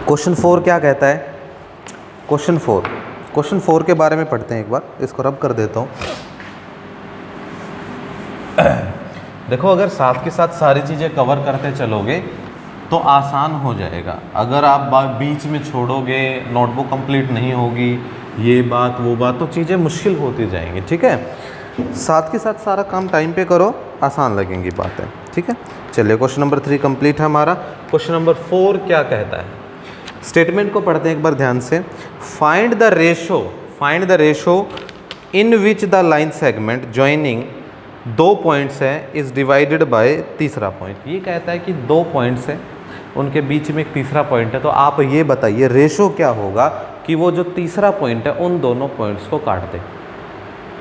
क्वेश्चन 4 क्या कहता है, क्वेश्चन 4 के बारे में पढ़ते हैं एक बार। इसको रब कर देता हूँ। देखो, अगर साथ के साथ सारी चीज़ें कवर करते चलोगे तो आसान हो जाएगा। अगर आप बीच में छोड़ोगे, नोटबुक कंप्लीट नहीं होगी, ये बात वो बात, तो चीज़ें मुश्किल होती जाएंगी। ठीक है, साथ के साथ सारा काम टाइम पे करो, आसान लगेंगी बातें। ठीक है, चलिए क्वेश्चन नंबर 3 कंप्लीट है हमारा। क्वेश्चन नंबर 4 क्या कहता है, स्टेटमेंट को पढ़ते हैं एक बार ध्यान से। Find the ratio in which the line segment joining 2 points है इज डिवाइडेड बाय तीसरा पॉइंट। ये कहता है कि 2 पॉइंट्स हैं, उनके बीच में एक तीसरा पॉइंट है, तो आप ये बताइए रेशो क्या होगा कि वो जो तीसरा पॉइंट है उन दोनों पॉइंट्स को काट दे।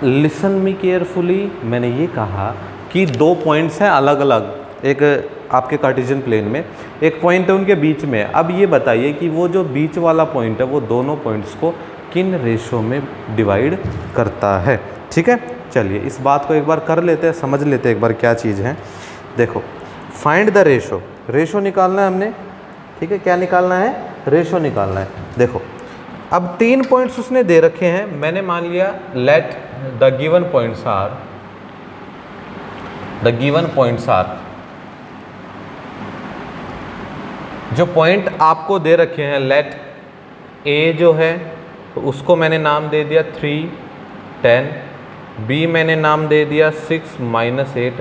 लिसन मी केयरफुली, मैंने ये कहा कि 2 पॉइंट्स हैं अलग अलग, एक आपके कार्टेशियन प्लेन में, एक पॉइंट है उनके बीच में। अब ये बताइए कि वो जो बीच वाला पॉइंट है वो दोनों पॉइंट्स को किन रेशो में डिवाइड करता है। ठीक है, चलिए इस बात को एक बार कर लेते हैं, समझ लेते हैं एक बार क्या चीज़ है। देखो, फाइंड द रेशो निकालना है हमने। ठीक है, क्या निकालना है, रेशो निकालना है। देखो, अब 3 पॉइंट्स उसने दे रखे हैं। मैंने मान लिया let the given points are जो पॉइंट आपको दे रखे हैं, लेट ए जो है तो उसको मैंने नाम दे दिया 3, 10, बी मैंने नाम दे दिया 6, -8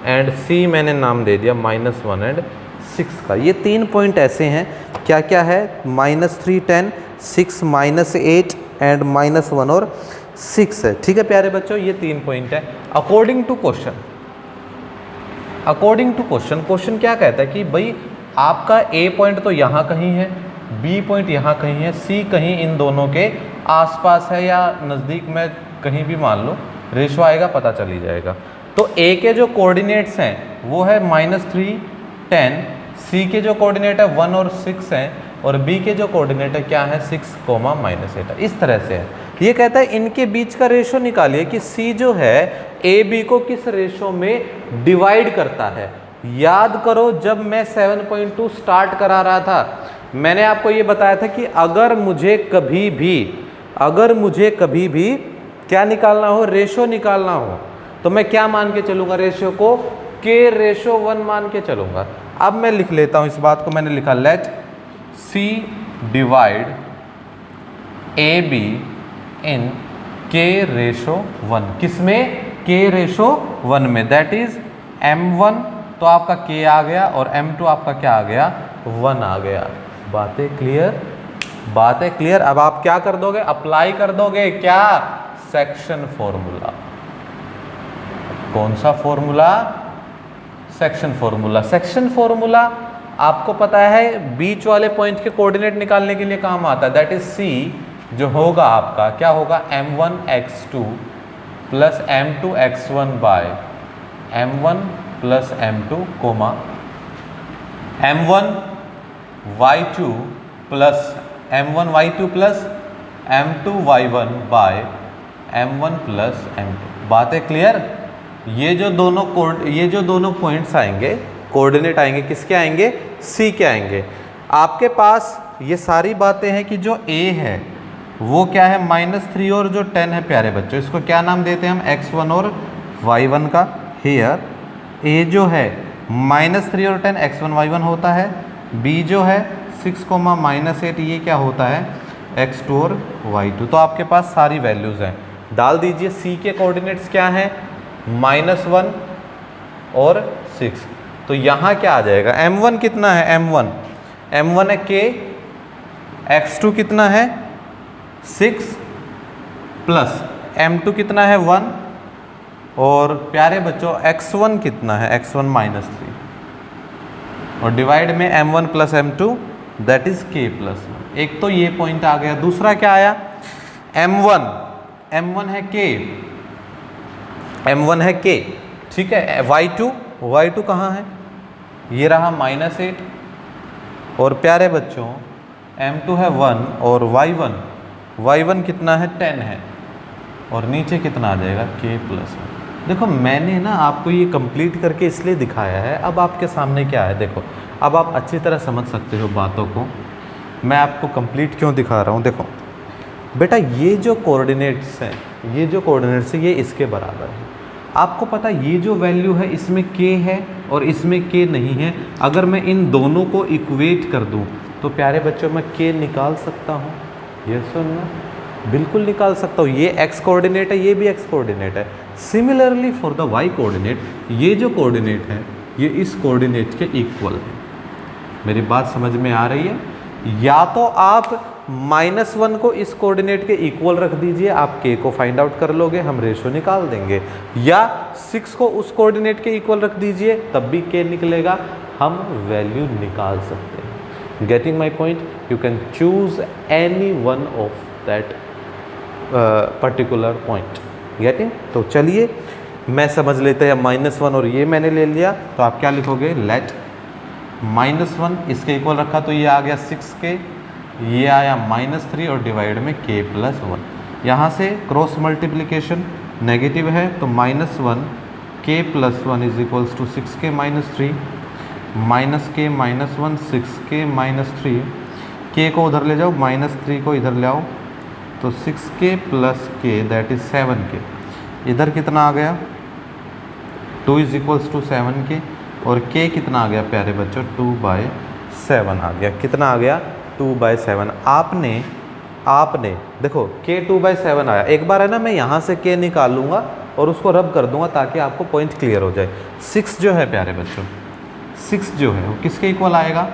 एंड सी मैंने नाम दे दिया -1 एंड 6 का। ये 3 पॉइंट ऐसे हैं, क्या क्या है, -3, 10, 6, -8 एंड -1 और 6 है। ठीक है प्यारे बच्चों, ये 3 पॉइंट है। अकॉर्डिंग टू क्वेश्चन क्या कहता है कि भाई आपका ए पॉइंट तो यहाँ कहीं है, बी पॉइंट यहाँ कहीं है, सी कहीं इन दोनों के आसपास है या नज़दीक में कहीं भी मान लो, रेशो आएगा पता चली जाएगा। तो ए के जो कोऑर्डिनेट्स हैं वो है -3, 10, सी के जो कोऑर्डिनेट है 1 और 6 हैं और बी के जो कोऑर्डिनेट है क्या है, 6, -8। इस तरह से है। ये कहता है इनके बीच का रेशो निकालिए कि सी जो है ए बी को किस रेशो में डिवाइड करता है। याद करो, जब मैं 7.2 स्टार्ट करा रहा था मैंने आपको ये बताया था कि अगर मुझे कभी भी क्या निकालना हो, रेशो निकालना हो, तो मैं क्या मान के चलूँगा, रेशो को K/1 मान के चलूँगा। अब मैं लिख लेता हूँ इस बात को, मैंने लिखा लेट C डिवाइड AB इन K/1। किस में, K/1 में, दैट इज M1 तो आपका K आ गया और M2 आपका क्या आ गया, 1 आ गया। बातें क्लियर। अब आप क्या कर दोगे, अप्लाई कर दोगे क्या, सेक्शन फॉर्मूला। कौन सा फॉर्मूला, सेक्शन फॉर्मूला आपको पता है बीच वाले पॉइंट के कोऑर्डिनेट निकालने के लिए काम आता है, दैट इज सी जो होगा आपका क्या होगा m1x2 plus m2x1 by m1 plus m2 comma m1y2 plus m1y2 plus m2y1 by m1 plus m2। बातें क्लियर? ये जो दोनों पॉइंट्स आएंगे, कोऑर्डिनेट आएंगे, किसके आएंगे? सी के आएंगे। आपके पास ये सारी बातें हैं कि जो a है वो क्या है -3 और जो 10 है प्यारे बच्चों, इसको क्या नाम देते हैं हम? x1 और y1 का। हियर a जो है -3 और 10 x1 y1 होता है, b जो है 6, -8 ये क्या होता है? x2 और y2। तो आपके पास सारी वैल्यूज़ हैं, डाल दीजिए। c के कोऑर्डिनेट्स क्या हैं? -1 और 6। तो यहाँ क्या आ जाएगा? m1 कितना है? m1 है k, x2 कितना है? 6 प्लस m2 कितना है? 1 और प्यारे बच्चों x1 कितना है? x1 -3 और डिवाइड में m1 plus m2 that is k plus 1। एक तो ये पॉइंट आ गया। दूसरा क्या आया? m1 है k, ठीक है। y2 कहाँ है? ये रहा -8 और प्यारे बच्चों m2 है 1 और y1 कितना है? 10 है और नीचे कितना आ जाएगा? k plus 1। देखो मैंने ना आपको ये कंप्लीट करके इसलिए दिखाया है। अब आपके सामने क्या है देखो, अब आप अच्छी तरह समझ सकते हो बातों को। मैं आपको कंप्लीट क्यों दिखा रहा हूँ? देखो बेटा ये जो कोऑर्डिनेट्स हैं, ये इसके बराबर है। आपको पता ये जो वैल्यू है इसमें k है और इसमें k नहीं है। अगर मैं इन दोनों को इक्वेट कर दूं तो प्यारे बच्चों मैं k निकाल सकता हूँ। ये सुनना, बिल्कुल निकाल सकता हूँ। ये x कोऑर्डिनेट है, ये भी x कोऑर्डिनेट है। Similarly for the y coordinate, ये जो कोऑर्डिनेट है ये इस कोऑर्डिनेट के इक्वल है। मेरी बात समझ में आ रही है? या तो आप -1 को इस कोऑर्डिनेट के इक्वल रख दीजिए, आप k को फाइंड आउट कर लोगे, हम रेशो निकाल देंगे, या 6 को उस कोऑर्डिनेट के इक्वल रख दीजिए तब भी k निकलेगा, हम वैल्यू निकाल सकते हैं। Getting my point? You can choose any one of that particular point. Getting? तो चलिए मैं समझ लेते हैं। -1 और ये मैंने ले लिया, तो आप क्या लिखोगे? लेट -1 इसके इक्वल रखा तो ये आ गया 6k, ये आया -3 और डिवाइड में k प्लस 1। यहाँ से क्रॉस मल्टीप्लिकेशन नेगेटिव है तो -1 k plus 1 is equals to 6k -3 -k -1 6k -3। k को उधर ले जाओ, -3 को इधर ले आओ तो 6k plus k that is 7k। इधर कितना आ गया? 2 इज इक्वल्स टू 7k और k कितना आ गया प्यारे बच्चों? 2/7 आ गया। कितना आ गया? 2/7। आपने देखो k 2/7 आया। एक बार है ना मैं यहाँ से k निकालूंगा और उसको रब कर दूंगा ताकि आपको पॉइंट क्लियर हो जाए। 6 जो है प्यारे बच्चों, 6 जो है वो किसके इक्वल आएगा?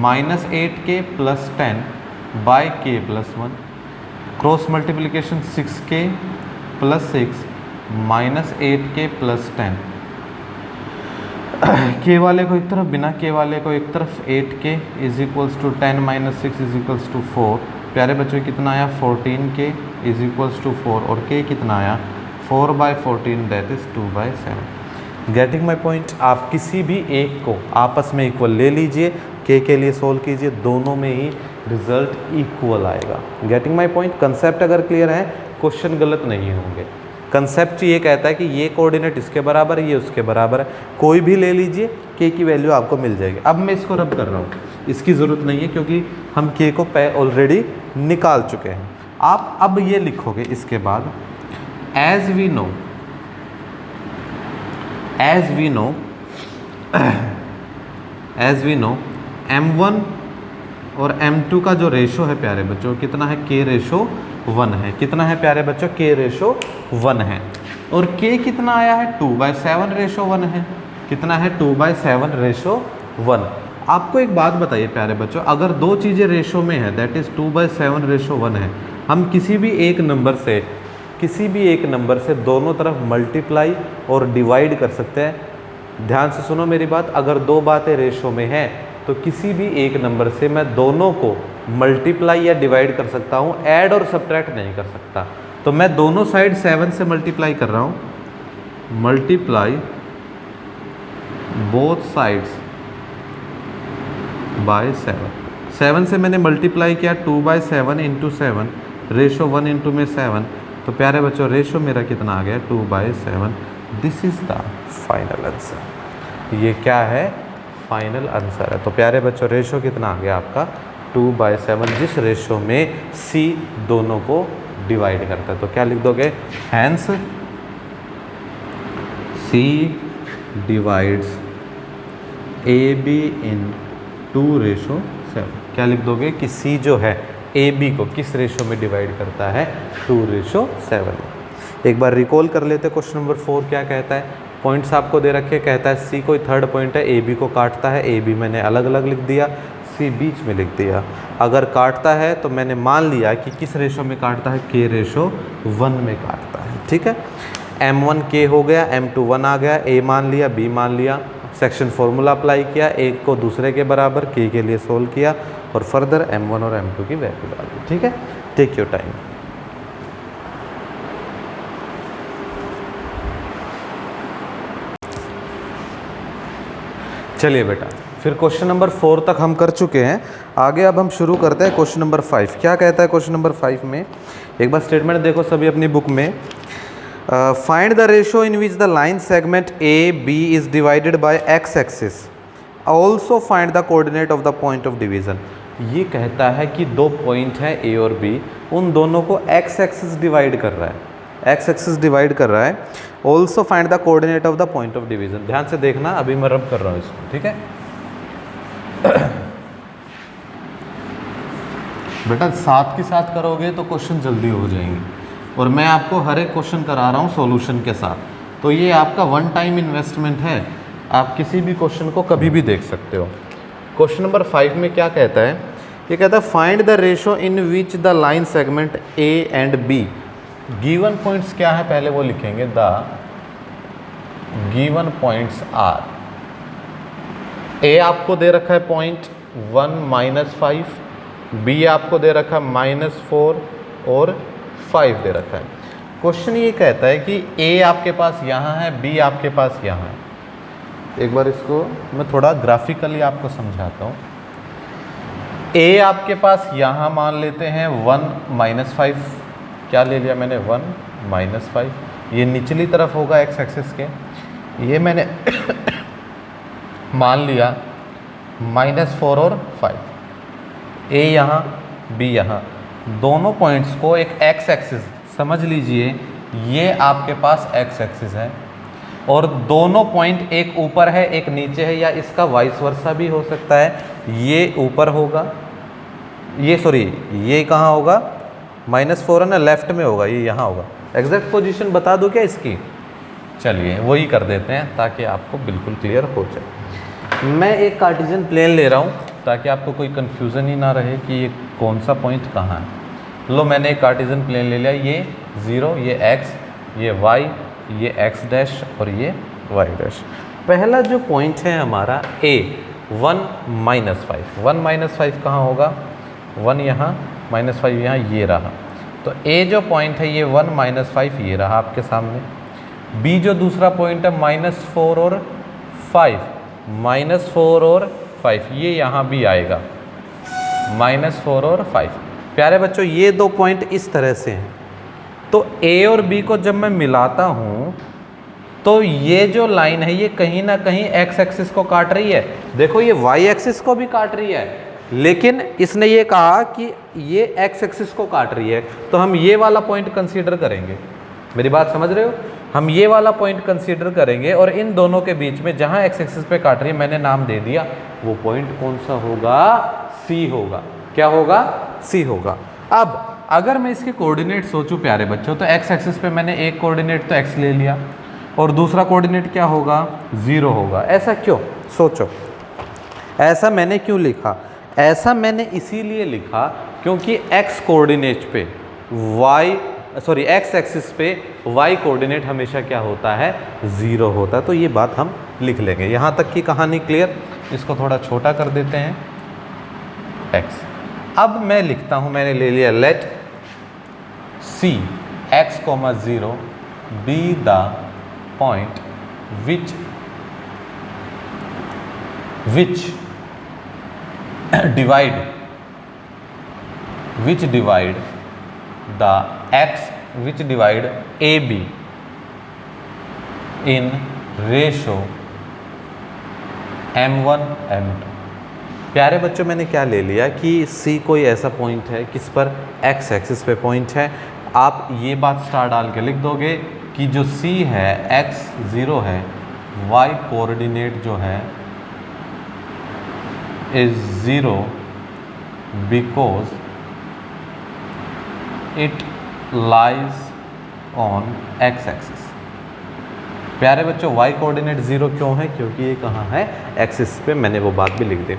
-8k plus 10 by k plus 1। Cross multiplication 6k plus 6 -8k plus 10। k वाले को एक तरफ, बिना k वाले को एक तरफ। 8k is equals to 10 - 6 is equals to 4। प्यारे बच्चों कितना आया? 14k इज इक्वल्स टू 4 और k कितना आया? 4/14 that is 2/7। Getting my point? आप किसी भी एक को आपस में इक्वल ले लीजिए, k के लिए सोल्व कीजिए, दोनों में ही रिजल्ट इक्वल आएगा। Getting my point? कंसेप्ट अगर क्लियर है, क्वेश्चन गलत नहीं होंगे। कंसेप्ट ये कहता है कि ये कोऑर्डिनेट इसके बराबर है, ये उसके बराबर है, कोई भी ले लीजिए, k की वैल्यू आपको मिल जाएगी। अब मैं इसको रब कर रहा हूँ, इसकी ज़रूरत नहीं है क्योंकि हम k को ऑलरेडी निकाल चुके हैं। आप अब ये लिखोगे इसके बाद एज वी नो m1 और m2 का जो रेशो है प्यारे बच्चों कितना है? k रेशो 1 है। कितना है प्यारे बच्चों? k रेशो 1 है। और k कितना आया है? 2/7 रेशो 1 है। कितना है? 2/7 रेशो 1। आपको एक बात बताइए प्यारे बच्चों, अगर दो चीज़ें रेशो में है दैट इज़ 2/7 रेशो 1 है, हम किसी भी एक नंबर से दोनों तरफ मल्टीप्लाई और डिवाइड कर सकते हैं। ध्यान से सुनो मेरी बात, अगर दो बातें रेशो में हैं तो किसी भी एक नंबर से मैं दोनों को मल्टीप्लाई या डिवाइड कर सकता हूँ, ऐड और सब्ट्रैक्ट नहीं कर सकता। तो मैं दोनों साइड 7 से मल्टीप्लाई कर रहा हूँ, मल्टीप्लाई बोथ साइड्स बाय 7 से मैंने मल्टीप्लाई किया 2/7 इंटू 7, रेशो 1 इंटू में 7, तो प्यारे बच्चों रेशो मेरा कितना आ गया 2/7। This is the final answer. ये क्या है? फाइनल आंसर है। तो प्यारे बच्चों रेशो कितना आ गया आपका 2/7, जिस रेशो में C दोनों को डिवाइड करता है। तो क्या लिख दोगे? हैंस C डिवाइड्स AB इन 2/7। क्या लिख दोगे कि C जो है AB को किस रेशो में डिवाइड करता है? 2/7। एक बार रिकॉल कर लेते क्वेश्चन नंबर 4 क्या कहता है। पॉइंट्स आपको दे रखे, कहता है C कोई थर्ड पॉइंट है, AB को काटता है। AB मैंने अलग अलग लिख दिया, C बीच में लिख दिया। अगर काटता है तो मैंने मान लिया कि किस रेशो में काटता है? K/1 में काटता है। ठीक है, M1 K हो गया, M2 1 आ गया, A मान लिया, B मान लिया, सेक्शन फॉर्मूला अप्लाई किया, एक को दूसरे के बराबर K के लिए सोल्व किया और फर्दर M1 और M2 की वैल्यू डाली। ठीक है, टेक योर टाइम। चलिए बेटा, फिर क्वेश्चन नंबर 4 तक हम कर चुके हैं। आगे अब हम शुरू करते हैं क्वेश्चन नंबर 5। क्या कहता है क्वेश्चन नंबर 5 में? एक बार स्टेटमेंट देखो सभी अपनी बुक में। Find the ratio in which the line segment A B is divided by x axis, also find the coordinate of the point of division. ये कहता है कि दो पॉइंट हैं ए और बी, उन दोनों को एक्स एक्सिस डिवाइड कर रहा है, एक्स एक्सिस डिवाइड कर रहा है। Also find the coordinate of the point of division. ध्यान से देखना, अभी मैं रब कर रहा हूँ इसको। ठीक है बेटा, साथ के साथ करोगे तो क्वेश्चन जल्दी हो जाएंगे, और मैं आपको हर एक क्वेश्चन करा रहा हूँ सॉल्यूशन के साथ। तो ये आपका वन टाइम इन्वेस्टमेंट है, आप किसी भी क्वेश्चन को कभी भी देख सकते हो। क्वेश्चन नंबर 5 में क्या कहता है? ये कहता है find the ratio in which the line segment A and B, given points क्या है पहले वो लिखेंगे, the given points are. A आपको दे रखा है पॉइंट 1 -5, बी आपको दे रखा है -4 और 5 दे रखा है। क्वेश्चन ये कहता है कि ए आपके पास यहाँ है, बी आपके पास यहाँ है। एक बार इसको मैं थोड़ा ग्राफिकली आपको समझाता हूँ। ए आपके पास यहाँ मान लेते हैं 1 -5, क्या ले लिया मैंने 1 -5, ये निचली तरफ होगा एक्स एक्सिस के, ये मैंने मान लिया -4 और 5। ए यहाँ, बी यहाँ, दोनों पॉइंट्स को एक एक्स एक्सिस समझ लीजिए, ये आपके पास एक्स एक्सिस है और दोनों पॉइंट एक ऊपर है एक नीचे है, या इसका वाइस वर्सा भी हो सकता है। ये ऊपर होगा, ये सॉरी ये कहाँ होगा? -4 है ना, लेफ्ट में होगा, ये यहाँ होगा। एग्जैक्ट पोजीशन बता दो क्या इसकी? चलिए वही कर देते हैं ताकि आपको बिल्कुल क्लियर हो जाए। मैं एक कार्टेशियन प्लेन ले रहा हूँ ताकि आपको कोई कन्फ्यूज़न ही ना रहे कि ये कौन सा पॉइंट कहाँ है। लो मैंने एक कार्टेशियन प्लेन ले लिया, ये 0, ये x, ये y, ये x डैश और ये y डैश। पहला जो पॉइंट है हमारा a 1 -5, 1 -5 कहाँ होगा? 1 यहाँ, -5 यहाँ, ये रहा। तो a जो पॉइंट है ये 1 -5 ये रहा आपके सामने। b जो दूसरा पॉइंट है -4 और 5, -4 और 5 ये यहाँ भी आएगा, -4 और 5। प्यारे बच्चों ये दो पॉइंट इस तरह से हैं, तो a और b को जब मैं मिलाता हूँ तो ये जो लाइन है ये कहीं ना कहीं x एक्सिस को काट रही है। देखो ये y एक्सिस को भी काट रही है, लेकिन इसने ये कहा कि ये x एक्सिस को काट रही है, तो हम ये वाला पॉइंट कंसीडर करेंगे। मेरी बात समझ रहे हो? हम ये वाला पॉइंट कंसीडर करेंगे और इन दोनों के बीच में जहाँ x एक्सिस पे काट रही है मैंने नाम दे दिया, वो पॉइंट कौन सा होगा? C होगा। क्या होगा? C होगा। अब अगर मैं इसके कोऑर्डिनेट सोचूं प्यारे बच्चों, तो x एक्सिस पे मैंने एक कोऑर्डिनेट तो x ले लिया और दूसरा कोऑर्डिनेट क्या होगा? 0 होगा। ऐसा क्यों? सोचो, ऐसा मैंने क्यों लिखा? ऐसा मैंने इसीलिए लिखा क्योंकि x कोऑर्डिनेट पे x एक्सिस पे y कोऑर्डिनेट हमेशा क्या होता है? 0 होता है। तो ये बात हम लिख लेंगे। यहाँ तक की कहानी क्लियर? इसको थोड़ा छोटा कर देते हैं x। अब मैं लिखता हूँ, मैंने ले लिया let c x, 0 be the point which divide the x, which divide AB in ratio m1 m2। प्यारे बच्चों, मैंने क्या ले लिया कि C कोई ऐसा पॉइंट है किस पर x एक्सिस पे पॉइंट है। आप ये बात स्टार डाल के लिख दोगे कि जो C है x 0 है, y कोऑर्डिनेट जो है is 0 because it lies on x axis। प्यारे बच्चों, y कोऑर्डिनेट 0 क्यों है? क्योंकि ये कहाँ है? एक्सिस पे। मैंने वो बात भी लिख दी।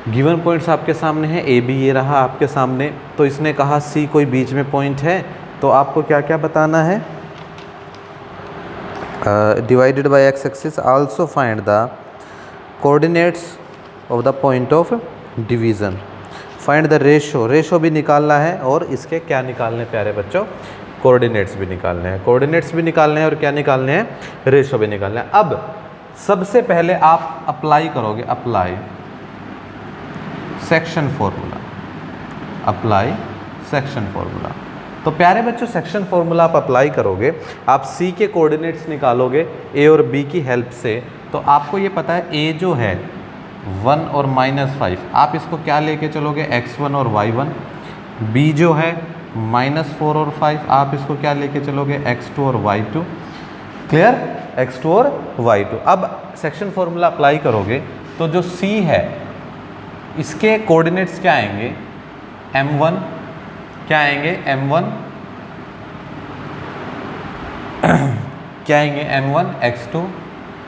गिवन पॉइंट्स आपके सामने हैं, ए बी ये रहा आपके सामने। तो इसने कहा सी कोई बीच में पॉइंट है, तो आपको क्या क्या बताना है? Divided by x axis, also find the coordinates of the point of division, find the ratio, ratio भी निकालना है और इसके क्या निकालने हैं प्यारे बच्चों? कोऑर्डिनेट्स भी निकालने हैं। कोऑर्डिनेट्स भी निकालने हैं और क्या निकालने हैं? रेशो भी निकालने हैं। अब सबसे पहले आप अप्लाई करोगे, apply section formula, apply section formula. तो प्यारे बच्चों, सेक्शन फॉर्मूला आप अप्लाई करोगे, आप सी के कोऑर्डिनेट्स निकालोगे ए और बी की हेल्प से। तो आपको ये पता है ए जो है 1 और -5, आप इसको क्या लेके चलोगे? x1 और y1। b जो है -4 और 5, आप इसको क्या लेके चलोगे? x2 और y2। क्लियर? x2 और y2। अब सेक्शन फॉर्मूला अप्लाई करोगे तो जो c है इसके कोऑर्डिनेट्स क्या आएंगे? m1 क्या आएंगे? m1 क्या आएंगे? m1 x2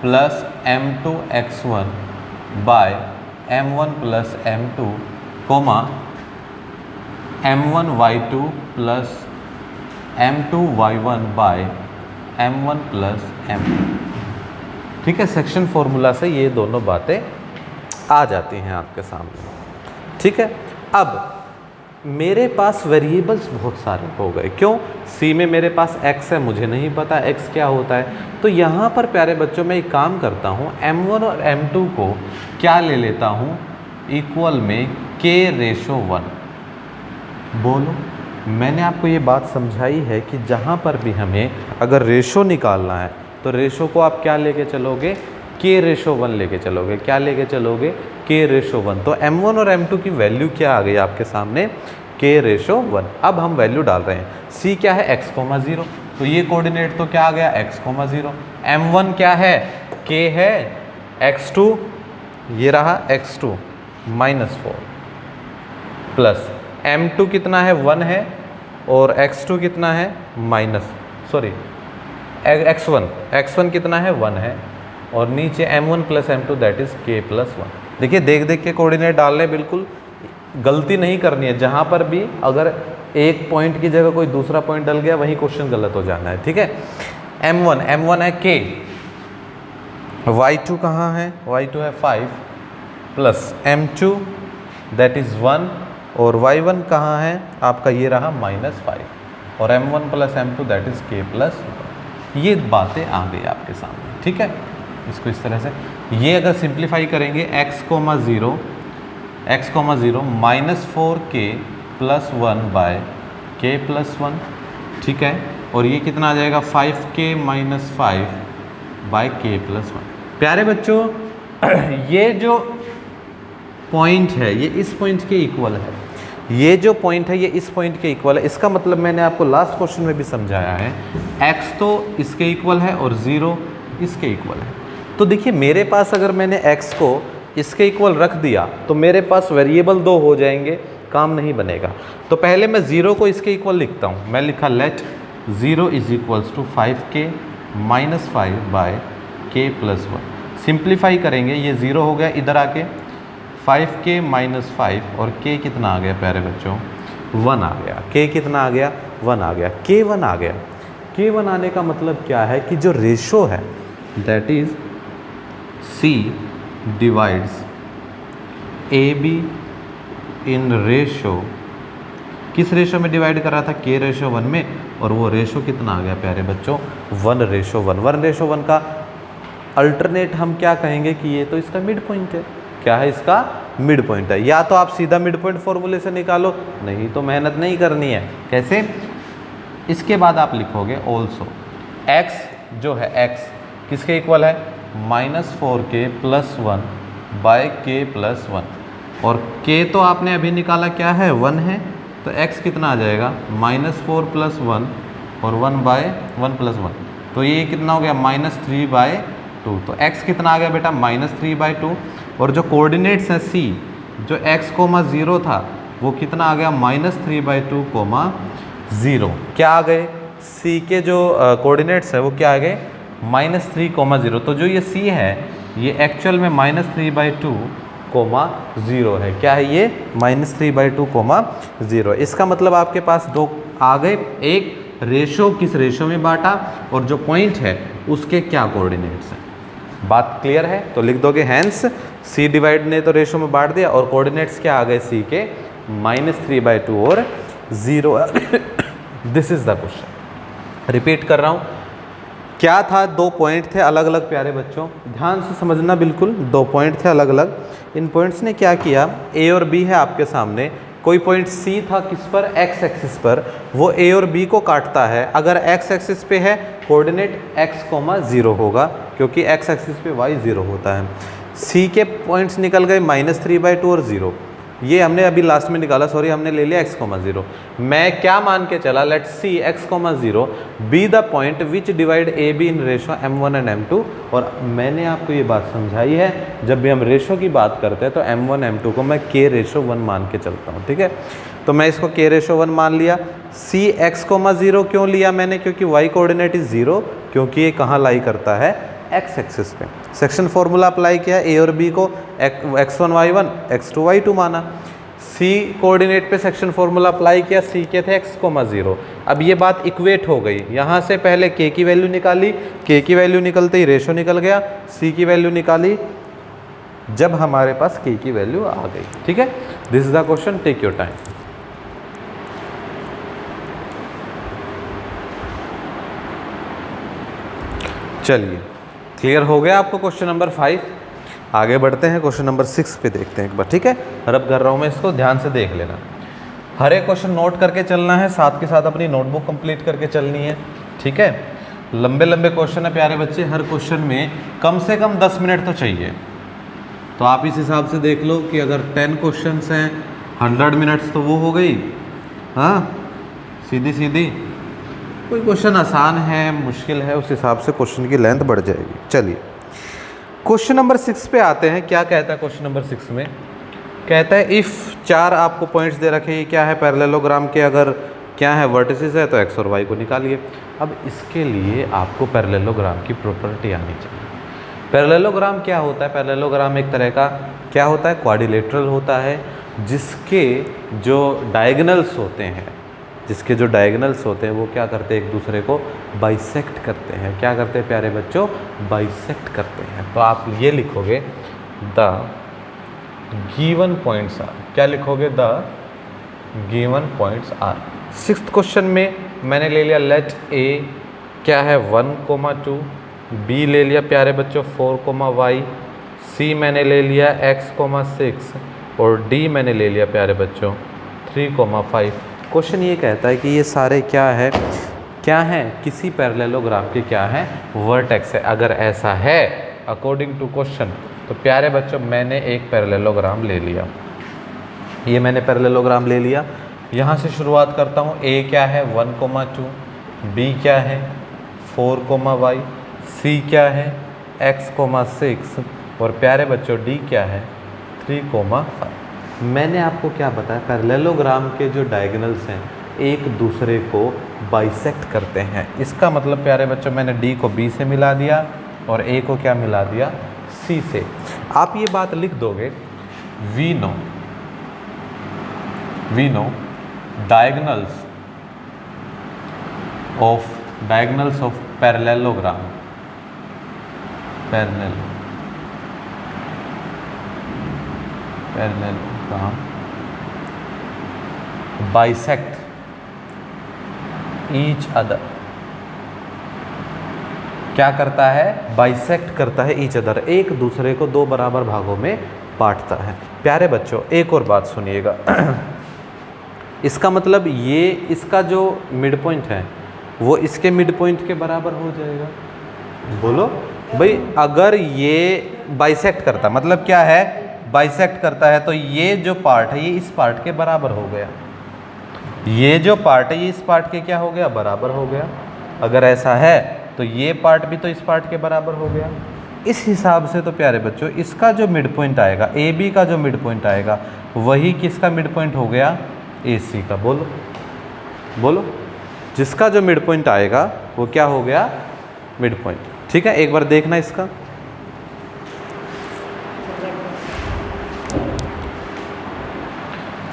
plus m2 x1 by m1 plus m2 comma m1 y2 plus m2 y1 by m1 plus m2। ठीक है, सेक्शन फॉर्मूला से ये दोनों बातें आ जाती हैं आपके सामने। ठीक है, अब मेरे पास वेरिएबल्स बहुत सारे हो गए। क्यों? सी में मेरे पास x है, मुझे नहीं पता x क्या होता है। तो यहाँ पर प्यारे बच्चों मैं एक काम करता हूँ, m1 और m2 को क्या ले लेता हूँ? इक्वल में k/1। बोलो, मैंने आपको ये बात समझाई है कि जहाँ पर भी हमें अगर रेशो निकालना है तो रेशो को आप क्या लेके चलोगे? k/1 लेके चलोगे। क्या लेके चलोगे? k/1। तो m1 और m2 की वैल्यू क्या आ गई आपके सामने? k/1। अब हम वैल्यू डाल रहे हैं। c क्या है? x, 0। तो ये कोऑर्डिनेट तो क्या आ गया? x, 0। m1 क्या है? k है, x2 ये रहा x2 -4 प्लस m2 कितना है? 1 है और x2 कितना है? x1 कितना है? 1 है और नीचे m1 plus m2 that is k+1। देखिए, देख देख के कोऑर्डिनेट डालने, बिल्कुल गलती नहीं करनी है। जहाँ पर भी अगर एक पॉइंट की जगह कोई दूसरा पॉइंट डल गया वहीं क्वेश्चन गलत हो जाना है। ठीक है, m1 है k, y2 कहाँ है? y2 है 5 प्लस m2 दैट इज़ 1 और y1 कहाँ है? आपका ये रहा -5 और m1 plus m2 that is k+1। ये बातें आ गई आपके सामने। ठीक है, इसको इस तरह से ये अगर सिंप्लीफाई करेंगे x, 0 -4k+1 बाय k+1। ठीक है, और ये कितना आ जाएगा? 5k - 5 bye k+1। प्यारे बच्चों, ये जो पॉइंट है ये इस पॉइंट के इक्वल है। ये जो पॉइंट है ये इस पॉइंट के इक्वल है। इसका मतलब मैंने आपको लास्ट क्वेश्चन में भी समझाया है, x तो इसके इक्वल है और 0 इसके इक्वल है। तो देखिए, मेरे पास अगर मैंने x को इसके इक्वल रख दिया तो मेरे पास वेरिएबल 2 हो जाएंगे, काम नहीं बनेगा। तो पहले मैं 0 को इसके इक्वल लिखता हूँ। मैं लिखा late 0 = 5k - 5 bye k+1। Simplify करेंगे, ये 0 हो गया इधर आके, 5k - 5 और k कितना आ गया प्यारे बच्चों? 1 आ गया। k कितना आ गया? 1 आ गया। k1 आ गया। k1 आने का मतलब क्या है कि जो रेशो है that is c divides A be in ratio, किस रेशो में डिवाइड कर रहा था, k रेशो 1 में, और वो रेशो कितना आ गया प्यारे बच्चों, 1 रेशो 1। 1 रेशो 1 का अल्टरनेट हम क्या कहेंगे कि ये तो इसका मिड पॉइंट है। क्या है, इसका मिड पॉइंट है। या तो आप सीधा मिड पॉइंट फॉर्मूले से निकालो, नहीं तो मेहनत नहीं करनी है। कैसे, इसके बाद आप लिखोगे ऑल्सो x जो है x किसके इक्वल है, -4k + 1 बाय k + 1, और k तो आपने अभी निकाला क्या है, 1 है, तो x कितना आ जाएगा, -4 + 1 और 1 बाय 1 + 1, तो ये कितना हो गया, -3/2। तो x कितना आ गया बेटा, -3/2, और जो कोऑर्डिनेट्स हैं c, जो x, 0 था वो कितना आ गया, -3/2, 0। क्या आ गए, c के जो कोऑर्डिनेट्स है वो क्या आ गए, -3, 0। तो जो ये c है ये एक्चुअल में -3/2, 0 है। क्या है ये, -3/2, 0। इसका मतलब आपके पास दो आ गए, एक रेशो किस रेशो में बांटा, और जो पॉइंट है उसके क्या कोऑर्डिनेट्स हैं। बात क्लियर है, तो लिख दोगे हैंस c डिवाइड ने तो रेशो में बांट दिया, और कोऑर्डिनेट्स क्या आ गए c के, -3/2 और 0। This is the question. Repeat कर रहा हूँ, क्या था, दो पॉइंट थे अलग अलग प्यारे बच्चों, ध्यान से समझना बिल्कुल, दो पॉइंट थे अलग अलग। इन पॉइंट्स ने क्या किया, a और b है आपके सामने, कोई पॉइंट c था किस पर, x एक्सिस पर, वो a और b को काटता है। अगर x एक्सिस पे है कोऑर्डिनेट x, 0 होगा, क्योंकि x एक्सिस पे y 0 होता है। c के पॉइंट्स निकल गए -3/2 और 0, ये हमने अभी लास्ट में निकाला, सॉरी, हमने ले लिया x, 0। मैं क्या मान के चला, let see x, 0 be the point which divide A be in ratio m1 and m2। और मैंने आपको ये बात समझाई है, जब भी हम रेशो की बात करते हैं तो m1 m2 को मैं k रेशो 1 मान के चलता हूँ, ठीक है। तो मैं इसको k रेशो 1 मान लिया। c x, 0 क्यों लिया मैंने, क्योंकि y कोऑर्डिनेट इज 0, क्योंकि ये कहाँ लाई करता है, x एक्सिस पे। सेक्शन फॉर्मूला अप्लाई किया, a और b को x1 y1 x2 y2 माना। c कोऑर्डिनेट पे सेक्शन फॉर्मूला अप्लाई किया, c के थे x, 0। अब ये बात इक्वेट हो गई, यहाँ से पहले k की वैल्यू निकाली, k की वैल्यू निकलते ही रेशो निकल गया, c की वैल्यू निकाली जब हमारे पास k की वैल्यू आ गई, ठीक है। This is the question, take your time. चलिए, क्लियर हो गया आपको क्वेश्चन नंबर 5। आगे बढ़ते हैं, क्वेश्चन नंबर 6 पे देखते हैं एक बार, ठीक है। रब कर रहा हूँ मैं इसको, ध्यान से देख लेना। हर एक क्वेश्चन नोट करके चलना है, साथ के साथ अपनी नोटबुक कंप्लीट करके चलनी है, ठीक है। लंबे लंबे क्वेश्चन है प्यारे बच्चे, हर क्वेश्चन में कम से कम 10 मिनट तो चाहिए। तो आप इस हिसाब से देख लो कि अगर 10 क्वेश्चन हैं 100 मिनट्स तो वो हो गई, हाँ, सीधी सीधी। कोई क्वेश्चन आसान है, मुश्किल है, उस हिसाब से क्वेश्चन की लेंथ बढ़ जाएगी। चलिए क्वेश्चन नंबर 6 पे आते हैं। क्या कहता है क्वेश्चन नंबर 6 में, कहता है इफ़ 4 आपको पॉइंट्स दे रखे, ये क्या है, पैरेललोग्राम के अगर क्या है वर्टिसेस है तो x और y को निकालिए। अब इसके लिए आपको पैरेललोग्राम की प्रॉपर्टी आनी चाहिए। पैरेललोग्राम क्या होता है, पैरेललोग्राम एक तरह का क्या होता है, क्वाड्रिलेटरल होता है, जिसके जो डायगोनल्स होते हैं, जिसके जो डायगोनल्स होते हैं वो क्या करते हैं, एक दूसरे को बाइसेक्ट करते हैं। क्या करते हैं प्यारे बच्चों, बाइसेक्ट करते हैं। तो आप ये लिखोगे द गिवन पॉइंट्स आर, क्या लिखोगे, the given points are. 6th question में मैंने ले लिया लेट ए क्या है 1, 2, बी ले लिया प्यारे बच्चों 4, y, सी मैंने ले लिया x, 6 और डी मैंने ले लिया प्यारे बच्चों 3, 5। क्वेश्चन ये कहता है कि ये सारे क्या है, क्या है, किसी पैरेललोग्राम के क्या है, वर्टेक्स है। अगर ऐसा है अकॉर्डिंग टू क्वेश्चन, तो प्यारे बच्चों मैंने एक पैरेललोग्राम ले लिया, ये मैंने पैरेललोग्राम ले लिया। यहाँ से शुरुआत करता हूँ। ए क्या है 1, 2, बी क्या है 4, y, सी क्या है x, 6 और प्यारे बच्चों डी क्या है 3, 5। मैंने आपको क्या बताया, पैरेललोग्राम के जो डायगोनल्स हैं एक दूसरे को बाइसेक्ट करते हैं। इसका मतलब प्यारे बच्चों मैंने डी को बी से मिला दिया और ए को क्या मिला दिया, सी से। आप ये बात लिख दोगे, we know diagonals of parallelogram parallelogram bisect each other, क्या करता है? बाइसेक्ट करता है ईच अदर, एक दूसरे को दो बराबर भागों में बांटता है। प्यारे बच्चों एक और बात सुनिएगा इसका मतलब ये इसका जो मिड पॉइंट है वो इसके मिड पॉइंट के बराबर हो जाएगा। बोलो भाई, अगर ये बाइसेक्ट करता, मतलब क्या है? बाइसेक्ट करता है, तो ये जो पार्ट है ये इस पार्ट के बराबर हो गया, ये जो पार्ट है ये इस पार्ट के क्या हो गया? बराबर हो गया। अगर ऐसा है तो ये पार्ट भी तो इस पार्ट के बराबर हो गया। इस हिसाब से तो प्यारे बच्चों इसका जो मिड पॉइंट आएगा, ए बी का जो मिड पॉइंट आएगा वही किसका मिड पॉइंट हो गया? ए सी का। बोलो बोलो, जिसका जो मिड पॉइंट आएगा वो क्या हो गया? Mid point. ठीक है, एक बार देखना इसका।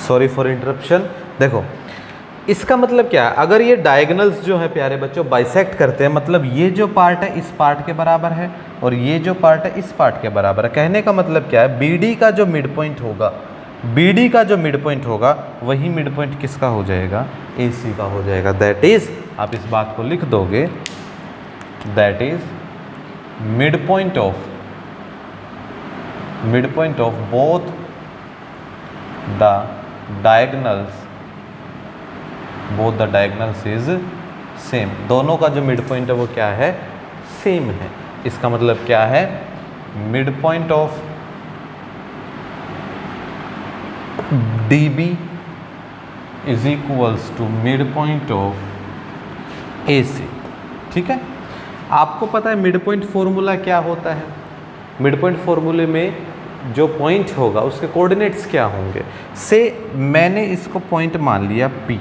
Sorry for interruption. देखो इसका मतलब क्या है? अगर ये डायगोनल्स जो है प्यारे बच्चों बाइसेक्ट करते हैं, मतलब ये जो पार्ट है इस पार्ट के बराबर है और ये जो पार्ट है इस पार्ट के बराबर है। कहने का मतलब क्या है? बीडी का जो मिड पॉइंट होगा, बीडी का जो मिड पॉइंट होगा वही मिड पॉइंट किसका हो जाएगा? एसी का हो जाएगा। दैट इज, आप इस बात को लिख दोगे, that is mid point of both the diagonals, both the diagonals is same. दोनों का जो मिड पॉइंट है वो क्या है? सेम है। इसका मतलब क्या है? Mid point of DB is equals to mid point of AC। ठीक है, आपको पता है मिड पॉइंट फॉर्मूला क्या होता है? मिड पॉइंट फॉर्मूले में जो पॉइंट होगा उसके कोऑर्डिनेट्स क्या होंगे? से मैंने इसको पॉइंट मान लिया P।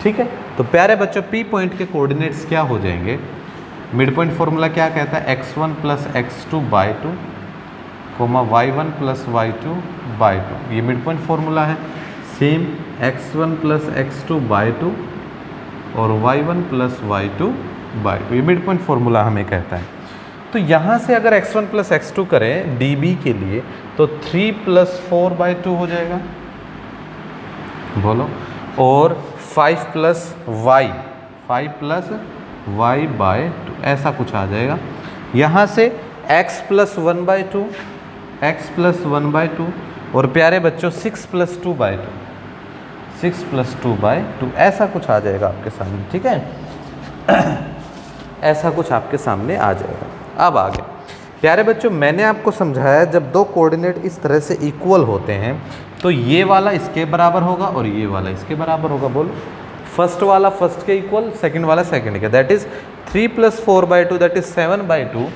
ठीक है, तो प्यारे बच्चों P पॉइंट के कोऑर्डिनेट्स क्या हो जाएंगे? मिड पॉइंट फॉर्मूला क्या कहता है? x1 plus x2 by 2 comma y1 plus y2 by 2। ये मिड पॉइंट फॉर्मूला है। Same x1 plus x2 by 2 और y1 प्लस y2 बाई 2, ये मिड पॉइंट फॉर्मूला हमें कहता है। तो यहाँ से अगर x1 प्लस x2 करें dB के लिए तो 3 प्लस 4 बाई 2 हो जाएगा। बोलो, और 5 प्लस y बाई 2 ऐसा कुछ आ जाएगा। यहाँ से x plus 1 by 2, x plus 1 by 2 और प्यारे बच्चों 6 प्लस 2 बाई 2, 6 प्लस 2 बाई 2 ऐसा कुछ आ जाएगा आपके सामने। ठीक है ऐसा कुछ आपके सामने आ जाएगा। अब आगे प्यारे बच्चों मैंने आपको समझाया जब दो कोऑर्डिनेट इस तरह से इक्वल होते हैं तो ये वाला इसके बराबर होगा और ये वाला इसके बराबर होगा। बोलो, फर्स्ट वाला फर्स्ट के इक्वल, सेकंड वाला सेकंड के। That is 3 plus 4 by 2 that is 7 by 2।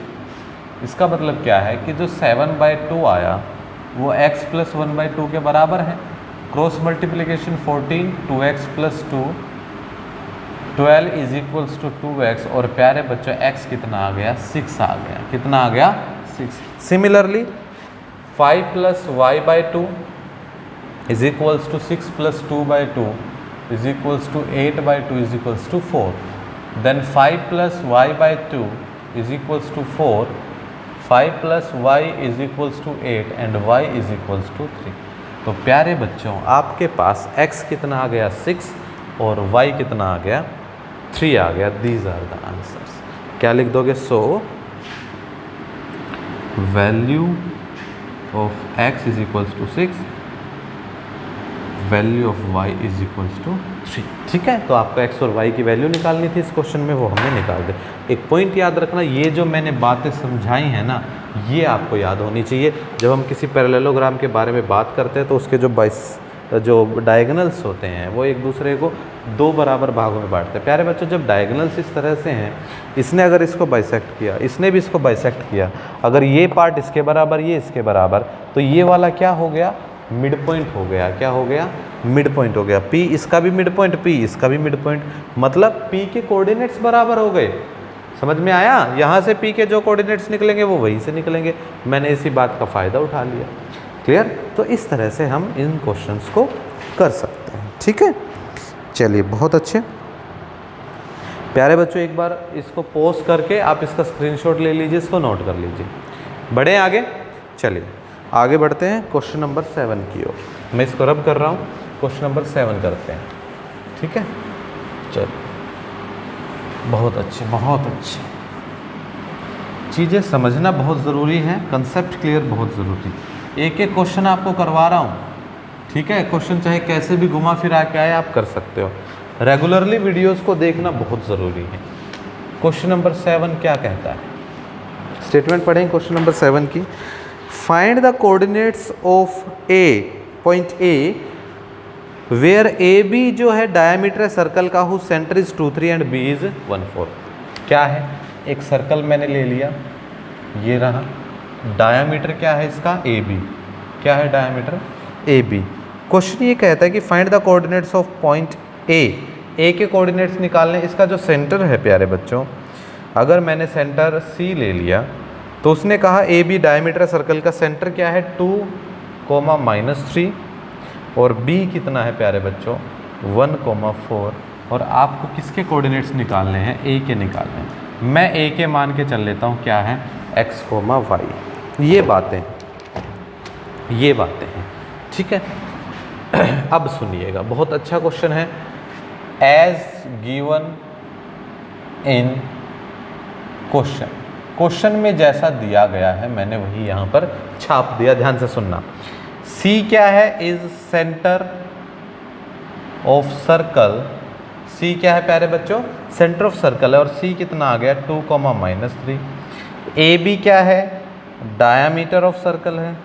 इसका मतलब क्या है कि जो 7 बाई 2 आया वो x प्लस 1 बाई 2 के बराबर है। Cross multiplication 14, 2x plus 2 12 is equals to 2x और प्यारे बच्चों x कितना आ गया? 6 आ गया। कितना आ गया? 6। Similarly 5 plus y by 2 is equals to 6 plus 2 by 2 is equals to 8 by 2 is equals to 4। Then 5 plus y by 2 is equals to 4, 5 plus y is equals to 8 and y is equals to 3। तो प्यारे बच्चों आपके पास x कितना आ गया? 6 और y कितना आ गया? 3 आ गया। These are the answers. क्या लिख दोगे? So value of x is equals to 6, value of y is equals to 3। ठीक है, तो आपको x और y की वैल्यू निकालनी थी इस क्वेश्चन में, वो हमने निकाल दी। एक पॉइंट याद रखना, ये जो मैंने बातें समझाई हैं ना ये आपको याद होनी चाहिए। जब हम किसी पैरेललोग्राम के बारे में बात करते हैं तो उसके जो डायगोनल्स होते हैं वो एक दूसरे को दो बराबर भागों में बांटते हैं। प्यारे बच्चों जब डायगोनल्स इस तरह से हैं, इसने अगर इसको बाइसेक्ट किया, इसने भी इसको बाइसेक्ट किया, अगर ये पार्ट इसके बराबर ये इसके बराबर, तो ये वाला क्या हो गया? मिड पॉइंट हो गया। क्या हो गया? मिड पॉइंट हो गया। P इसका भी मिड पॉइंट, P इसका भी मिड पॉइंट, मतलब P के कोऑर्डिनेट्स बराबर हो गए। समझ में आया? यहाँ से P के जो कोऑर्डिनेट्स निकलेंगे वो वहीं से निकलेंगे। मैंने इसी बात का फ़ायदा उठा लिया। क्लियर? तो इस तरह से हम इन क्वेश्चंस को कर सकते हैं। ठीक है, चलिए बहुत अच्छे। प्यारे बच्चों एक बार इसको पॉज करके आप इसका स्क्रीनशॉट ले लीजिए, इसको नोट कर लीजिए। बढ़े आगे, चलिए आगे बढ़ते हैं क्वेश्चन नंबर 7 की ओर। मैं इसको रब कर रहा हूँ, क्वेश्चन नंबर 7 करते हैं, ठीक है। चलो, बहुत अच्छे, बहुत अच्छे। चीज़ें समझना बहुत ज़रूरी है, कंसेप्ट क्लियर बहुत ज़रूरी। एक एक क्वेश्चन आपको करवा रहा हूँ, ठीक है। क्वेश्चन चाहे कैसे भी घुमा फिरा के आए आप कर सकते हो। रेगुलरली वीडियोस को देखना बहुत ज़रूरी है। क्वेश्चन नंबर 7 क्या कहता है, स्टेटमेंट पढ़ें क्वेश्चन नंबर 7 की। Find the coordinates of A, point A, where A B जो है डायमीटर है सर्कल का, who centre is 2 3 and B is 1 4। क्या है, एक सर्कल मैंने ले लिया, ये रहा, डायमीटर क्या है इसका, ए बी। क्या है डायमीटर, ए बी। क्वेश्चन ये कहता है कि find the coordinates of point A के कोऑर्डिनेट्स निकालने। इसका जो सेंटर है प्यारे बच्चों, अगर मैंने सेंटर सी ले लिया तो उसने कहा ए बी डायमीटर सर्कल का सेंटर क्या है 2, -3 और बी कितना है प्यारे बच्चों 1, 4। और आपको किसके कोऑर्डिनेट्स निकालने हैं, ए के निकालने हैं। मैं ए के मान के चल लेता हूँ, क्या है x, y। ये बातें हैं, ठीक है। अब सुनिएगा, बहुत अच्छा क्वेश्चन है। एज गिवन इन क्वेश्चन में जैसा दिया गया है मैंने वही यहाँ पर छाप दिया, ध्यान से सुनना। सी क्या है, इज सेंटर ऑफ सर्कल। सी क्या है प्यारे बच्चों, सेंटर ऑफ सर्कल है, और सी कितना आ गया 2, -3। ए बी क्या है, डायामीटर ऑफ सर्कल है।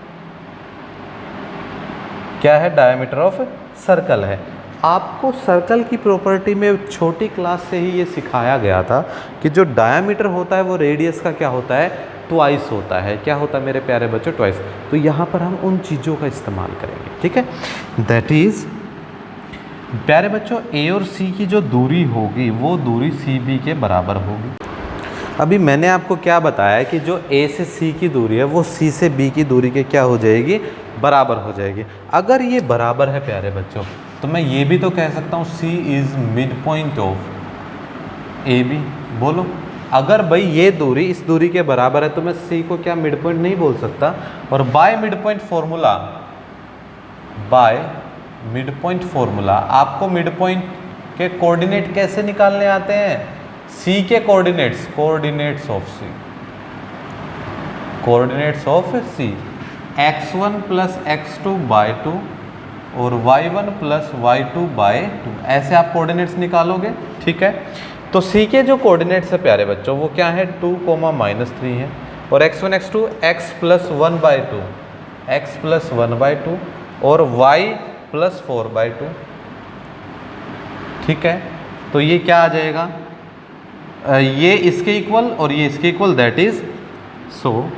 क्या है, डायमीटर ऑफ सर्कल है। आपको सर्कल की प्रॉपर्टी में छोटी क्लास से ही ये सिखाया गया था कि जो डायमीटर होता है वो रेडियस का क्या होता है, ट्वाइस होता है। क्या होता है मेरे प्यारे बच्चों, ट्वाइस। तो यहाँ पर हम उन चीज़ों का इस्तेमाल करेंगे, ठीक है। दैट इज़ प्यारे बच्चों ए और सी की जो दूरी होगी वो दूरी सी बी के बराबर होगी। अभी मैंने आपको क्या बताया कि जो ए से सी की दूरी है वो सी से बी की दूरी के क्या हो जाएगी, बराबर हो जाएगी। अगर ये बराबर है प्यारे बच्चों तो मैं ये भी तो कह सकता हूँ C is mid point of A B. बोलो, अगर भाई ये दूरी इस दूरी के बराबर है तो मैं C को क्या मिड पॉइंट नहीं बोल सकता। और by mid point formula, by mid point formula आपको मिड पॉइंट के कोऑर्डिनेट कैसे निकालने आते हैं, C के coordinates, coordinates of C, x1 + x2/2 और y1 + y2/2, ऐसे आप कोऑर्डिनेट्स निकालोगे, ठीक है। तो C के जो कोऑर्डिनेट्स है प्यारे बच्चों वो क्या है 2, -3 है, और x1 x2 x + 1/2, x + 1/2 और y + 4/2, ठीक है। तो ये क्या आ जाएगा, ये इसके इक्वल और ये इसके equal, that is so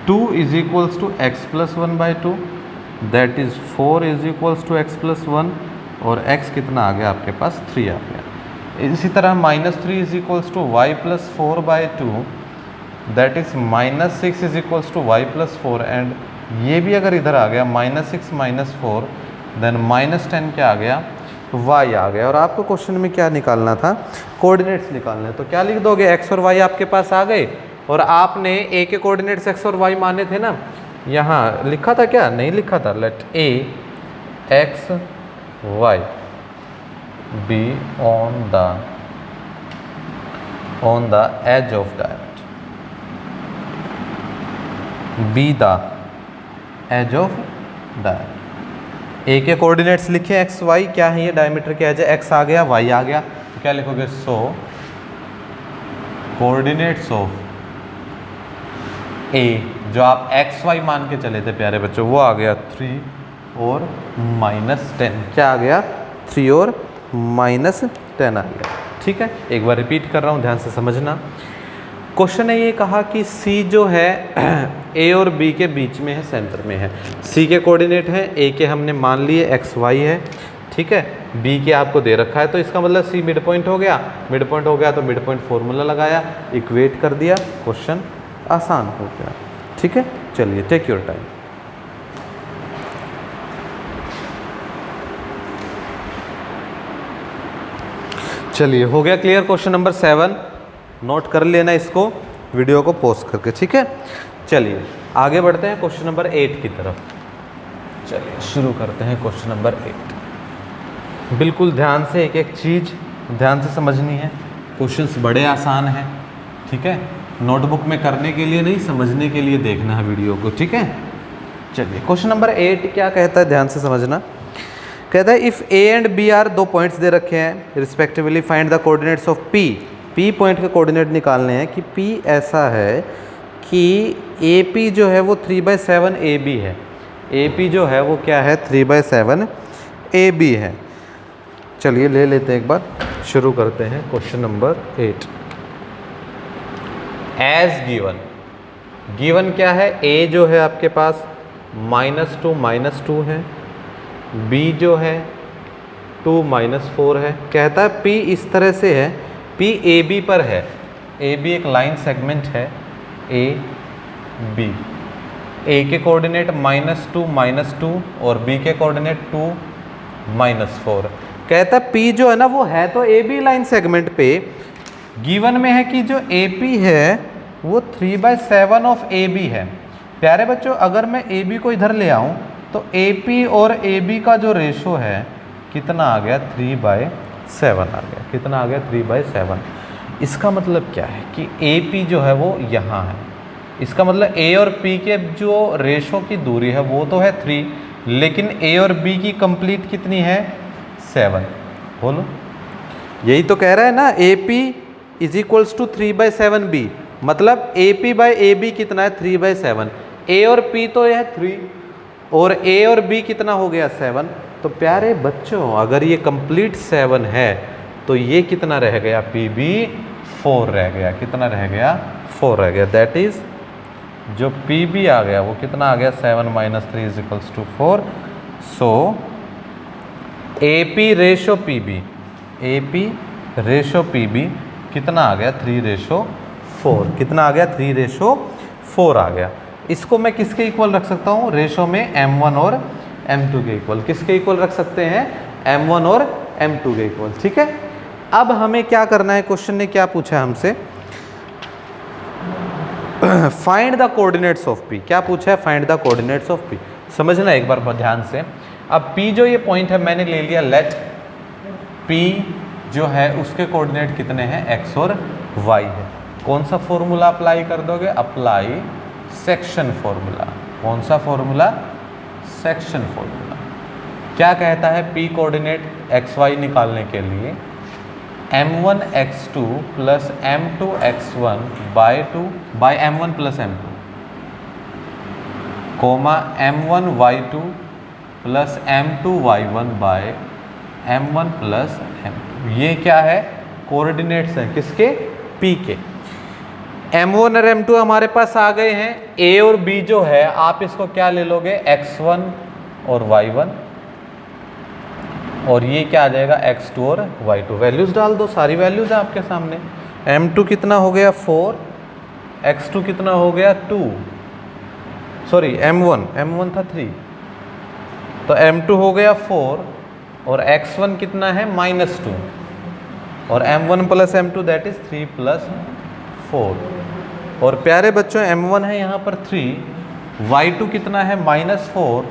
2 = x + 1/2, that is 4 = x + 1 और x कितना आ गया आपके पास 3 आ गया। इसी तरह -3 = y + 4/2, that is -6 = y + 4 and ये भी अगर इधर आ गया -6 - 4 देन -10 क्या आ गया, y आ गया। और आपको क्वेश्चन में क्या निकालना था, कोऑर्डिनेट्स निकालने। तो क्या लिख दोगे, x और y आपके पास आ गए और आपने a के कोऑर्डिनेट्स x और y माने थे ना, यहाँ लिखा था क्या, नहीं लिखा था। Let a x y be on the edge of diamond, be the edge of diamond। ए के कोऑर्डिनेट्स लिखे एक्स वाई, क्या है ये डायमीटर के एज है, एक्स आ गया वाई आ गया, तो क्या लिखोगे, सो कोऑर्डिनेट्स ऑफ ए जो आप एक्स वाई मान के चले थे प्यारे बच्चों वो आ गया 3 और -10, क्या आ गया 3 और -10 आ गया, ठीक है। एक बार रिपीट कर रहा हूँ, ध्यान से समझना। क्वेश्चन ने ये कहा कि C जो है A और B के बीच में है, सेंटर में है। C के कोऑर्डिनेट हैं, A के हमने मान लिए x y है, ठीक है। B के आपको दे रखा है, तो इसका मतलब C मिड पॉइंट हो गया। मिड पॉइंट हो गया तो मिड पॉइंट फॉर्मूला लगाया, इक्वेट कर दिया, क्वेश्चन आसान हो गया, ठीक है। चलिए, टेक योर टाइम। चलिए, हो गया क्लियर क्वेश्चन नंबर 7। नोट कर लेना इसको, वीडियो को पॉज करके, ठीक है। चलिए आगे बढ़ते हैं क्वेश्चन नंबर 8 की तरफ। चलिए शुरू करते हैं क्वेश्चन नंबर 8। बिल्कुल ध्यान से एक एक चीज़ ध्यान से समझनी है। क्वेश्चंस बड़े आसान हैं, ठीक है। नोटबुक में करने के लिए नहीं, समझने के लिए देखना है वीडियो को, ठीक है। चलिए क्वेश्चन नंबर 8 क्या कहता है, ध्यान से समझना। कहता है if A and B are दो पॉइंट्स दे रखे हैं respectively, find the coordinates of P. P point के कोऑर्डिनेट निकालने हैं कि पी ऐसा है कि ए पी जो है वो 3/7 ए बी है। ए पी जो है वो क्या है, 3/7 ए बी है। चलिए ले लेते हैं एक बार, शुरू करते हैं question number 8। As given, given क्या है, ए जो है आपके पास -2 है, बी जो है 2 -4 है। कहता है पी इस तरह से है, पी ए बी पर है। ए बी एक लाइन सेगमेंट है, ए बी। ए के कोऑर्डिनेट -2 और बी के कोऑर्डिनेट 2 -4। कहता है पी जो है ना वो है तो ए बी लाइन सेगमेंट पे। गिवन में है कि जो ए पी है वो 3/7 ऑफ ए बी है। प्यारे बच्चों, अगर मैं ए बी को इधर ले आऊँ तो ए पी और ए बी का जो रेशो है कितना आ गया, 3/7 आ गया। कितना आ गया, 3/7। इसका मतलब क्या है कि ए पी जो है वो यहाँ है। इसका मतलब ए और पी के जो रेशो की दूरी है वो तो है 3, लेकिन ए और बी की कंप्लीट कितनी है, 7। बोलो, यही तो कह रहा है ना, A P is equals to 3/7 B. मतलब A P by A B कितना है, 3/7। ए और पी तो यह 3 और ए और बी कितना हो गया, 7। तो प्यारे बच्चों अगर ये कंप्लीट 7 है तो ये कितना रह गया, पी बी 4 रह गया। कितना रह गया, 4 रह गया। दैट इज जो पी बी आ गया वो कितना आ गया, 7 - 3 = 4। So A P ratio P B, A P ratio P B कितना आ गया, 3/4। कितना आ गया, 3/4 आ गया। इसको मैं किसके इक्वल रख सकता हूँ, रेशो में m1 और m2 के इक्वल। किसके इक्वल रख सकते हैं, m1 और m2 के इक्वल, ठीक है। अब हमें क्या करना है, क्वेश्चन ने क्या पूछा है हमसे, find the coordinates of P. क्या पूछा है, find the coordinates of P. समझना एक बार ध्यान से। अब पी जो ये पॉइंट है मैंने ले लिया, लेट पी जो है उसके कोऑर्डिनेट कितने हैं, x और y है। कौन सा फॉर्मूला अप्लाई कर दोगे, अप्लाई सेक्शन फॉर्मूला। कौन सा फॉर्मूला, सेक्शन फॉर्मूला। क्या कहता है, p कोऑर्डिनेट xy निकालने के लिए m1 x2 plus m2 x1 by m1 plus m2 comma m1 y2 plus m2 y1 by m1 plus m2। ये क्या है, कोऑर्डिनेट्स हैं किसके, p के। m1 और m2 हमारे पास आ गए हैं। a और b जो है आप इसको क्या ले लोगे, x1 और y1, और ये क्या आ जाएगा, x2 और y2। वैल्यूज डाल दो, सारी वैल्यूज हैं आपके सामने। m2 कितना हो गया, 4, x2 कितना हो गया, 2, सॉरी m1 था 3, तो m2 हो गया 4 और x1 कितना है, -2, और m1 plus m2 that is 3 + 4। और प्यारे बच्चों m1 है यहाँ पर 3, y2 कितना है, -4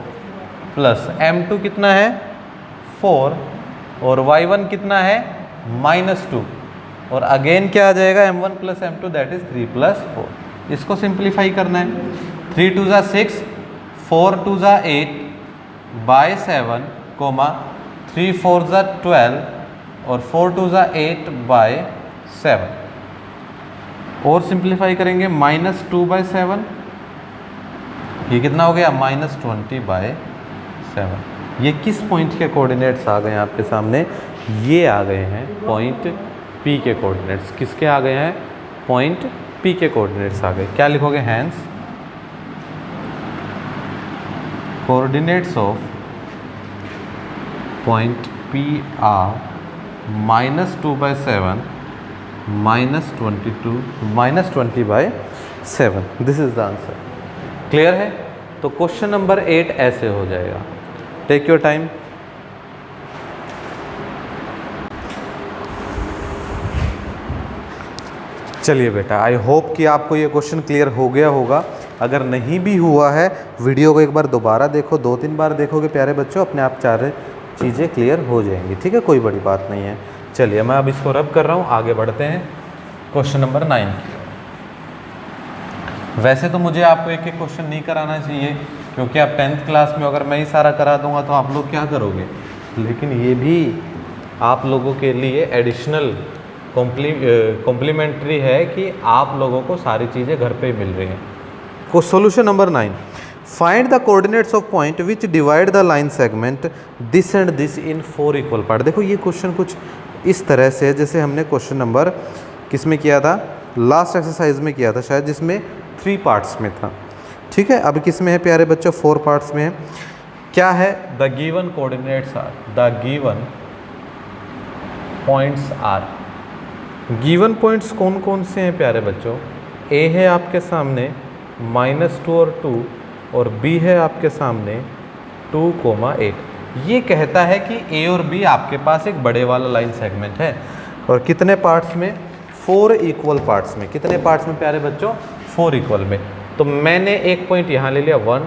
प्लस m2 कितना है, 4, और y1 कितना है, -2, और अगेन क्या आ जाएगा, m1 plus m2 that is 3 + 4। इसको सिंप्लीफाई करना है। 3 2 = 6, 4 2 = 8 बाय 7, 3 4 = 12 और 4 2 = 8 बाय 7। और सिंप्लीफाई करेंगे, -2/7, ये कितना हो गया, -20/7। ये किस पॉइंट के कोऑर्डिनेट्स आ गए हैं आपके सामने, ये आ गए हैं पॉइंट P के कोऑर्डिनेट्स। किसके आ गए हैं, पॉइंट P के कोऑर्डिनेट्स आ गए। क्या लिखोगे, hence coordinates of point P are -2/7 -20/7। This is the answer. Clear है। तो क्वेश्चन नंबर 8 ऐसे हो जाएगा। Take your time. चलिए बेटा, आई होप कि आपको ये क्वेश्चन क्लियर हो गया होगा। अगर नहीं भी हुआ है वीडियो को एक बार दोबारा देखो, 2-3 बार देखोगे प्यारे बच्चों, अपने आप 4 चीज़ें क्लियर हो जाएंगी। ठीक है, कोई बड़ी बात नहीं है। चलिए मैं अब इसको रब कर रहा हूँ, आगे बढ़ते हैं। Question number 9। वैसे तो मुझे आपको एक एक क्वेश्चन नहीं कराना चाहिए, क्योंकि आप 10th क्लास में अगर मैं ही सारा करा दूंगा तो आप लोग क्या करोगे, लेकिन ये भी आप लोगों के लिए एडिशनल कॉम्प्लीमेंट्री है कि आप लोगों को सारी चीज़ें घर पे मिल रही हैं। को solution number 9, find the coordinates of point which divide the line segment this and this in 4 equal part. देखो ये क्वेश्चन कुछ इस तरह से है जैसे हमने क्वेश्चन नंबर किस में किया था, लास्ट एक्सरसाइज में किया था शायद, जिसमें 3 पार्ट्स में था। ठीक है, अब किस में है प्यारे बच्चों, 4 पार्ट्स में है। क्या है, the given coordinates are, the given points are. Given points कौन कौन से हैं प्यारे बच्चों, ए है आपके सामने -2 और 2, और बी है आपके सामने 2,8। ये कहता है कि ए और बी आपके पास एक बड़े वाला लाइन सेगमेंट है, और कितने पार्ट्स में, 4 इक्वल पार्ट्स में। कितने पार्ट्स में प्यारे बच्चों, 4 इक्वल में। तो मैंने एक पॉइंट यहाँ ले लिया, 1,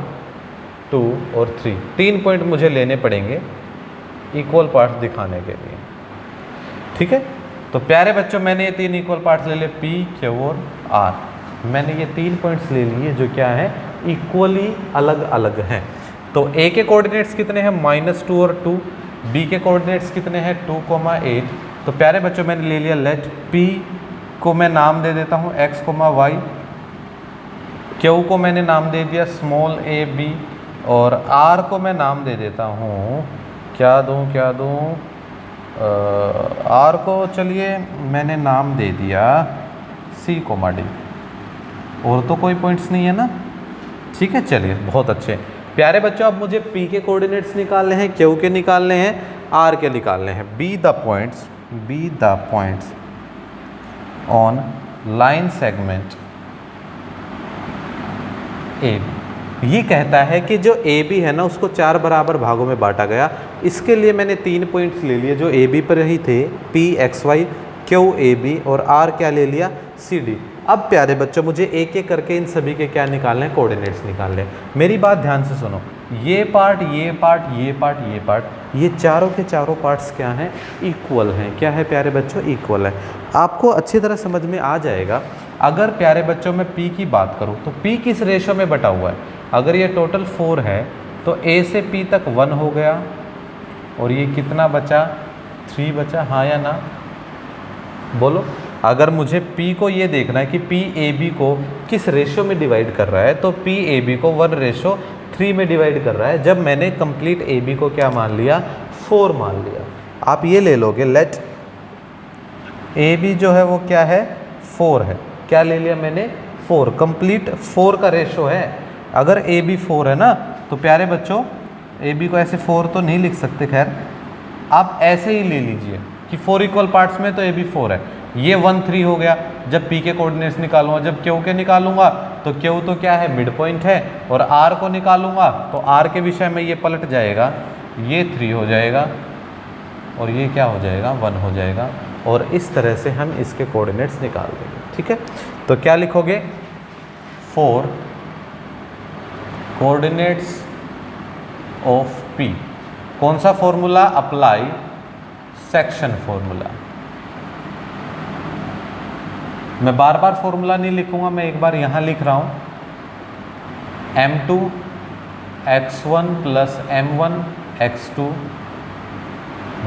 2 और 3, 3 पॉइंट मुझे लेने पड़ेंगे इक्वल पार्ट्स दिखाने के लिए। ठीक है, तो प्यारे बच्चों मैंने ये 3 इक्वल पार्ट्स ले लिए, P, Q और R। मैंने ये 3 पॉइंट्स ले लिए जो क्या है, इक्वली अलग अलग हैं। तो A के कोऑर्डिनेट्स कितने हैं, -2 और 2, B के कोऑर्डिनेट्स कितने हैं, 2,8। तो प्यारे बच्चों मैंने ले लिया, लेट P को मैं नाम दे देता हूँ x, y, Q को मैंने नाम दे दिया स्मॉल a b, और R को मैं नाम दे देता हूँ, क्या दूँ, R को चलिए मैंने नाम दे दिया C, D। और तो कोई पॉइंट्स नहीं है ना। ठीक है, चलिए बहुत अच्छे। प्यारे बच्चों अब मुझे P के कोऑर्डिनेट्स निकालने हैं, Q के निकालने हैं, R के निकालने हैं। Be the points on line segment ए। ये कहता है कि जो ए बी है ना उसको 4 बराबर भागों में बांटा गया। इसके लिए मैंने 3 पॉइंट्स ले लिए जो ए बी पर ही थे, P x y, Q a b और R क्या ले लिया, C d। अब प्यारे बच्चों मुझे एक एक करके इन सभी के क्या निकालने हैं, कोऑर्डिनेट्स निकालने हैं। मेरी बात ध्यान से सुनो, ये पार्ट, ये पार्ट, ये पार्ट, ये पार्ट, ये चारों के चारों पार्ट्स क्या हैं, इक्वल हैं। क्या है प्यारे बच्चों, इक्वल है। आपको अच्छी तरह समझ में आ जाएगा। अगर प्यारे बच्चों मैं P की बात करूँ तो P किस रेशो में बटा हुआ है। अगर ये टोटल 4 है तो A से P तक 1 हो गया, और ये कितना बचा, 3 बचा, हाँ या ना, बोलो। अगर मुझे P को ये देखना है कि P A B को किस रेशो में डिवाइड कर रहा है, तो P A B को 1:3 में डिवाइड कर रहा है। जब मैंने कंप्लीट A B को क्या मान लिया, 4 मान लिया। आप ये ले लोगे, लेट A B जो है वो क्या है, 4 है। क्या ले लिया मैंने, 4, कंप्लीट 4 का रेशो है। अगर A B 4 है ना, तो प्यारे बच्चों A B को ऐसे 4 तो नहीं लिख सकते, खैर आप ऐसे ही ले लीजिए कि 4 इक्वल पार्ट्स में तो A B 4 है। ये 1 3 हो गया। जब P के कोऑर्डिनेट्स निकालूंगा, जब Q के निकालूंगा तो Q तो क्या है, मिड पॉइंट है, और R को निकालूंगा तो R के विषय में ये पलट जाएगा, ये 3 हो जाएगा, और ये क्या हो जाएगा, 1 हो जाएगा। और इस तरह से हम इसके कोऑर्डिनेट्स निकाल देंगे। ठीक है, तो क्या लिखोगे, 4 कोऑर्डिनेट्स ऑफ P। कौन सा फॉर्मूला, अप्लाई सेक्शन फॉर्मूला। मैं बार बार फॉर्मूला नहीं लिखूंगा, मैं एक बार यहाँ लिख रहा हूँ, m2 x1 plus m1 x2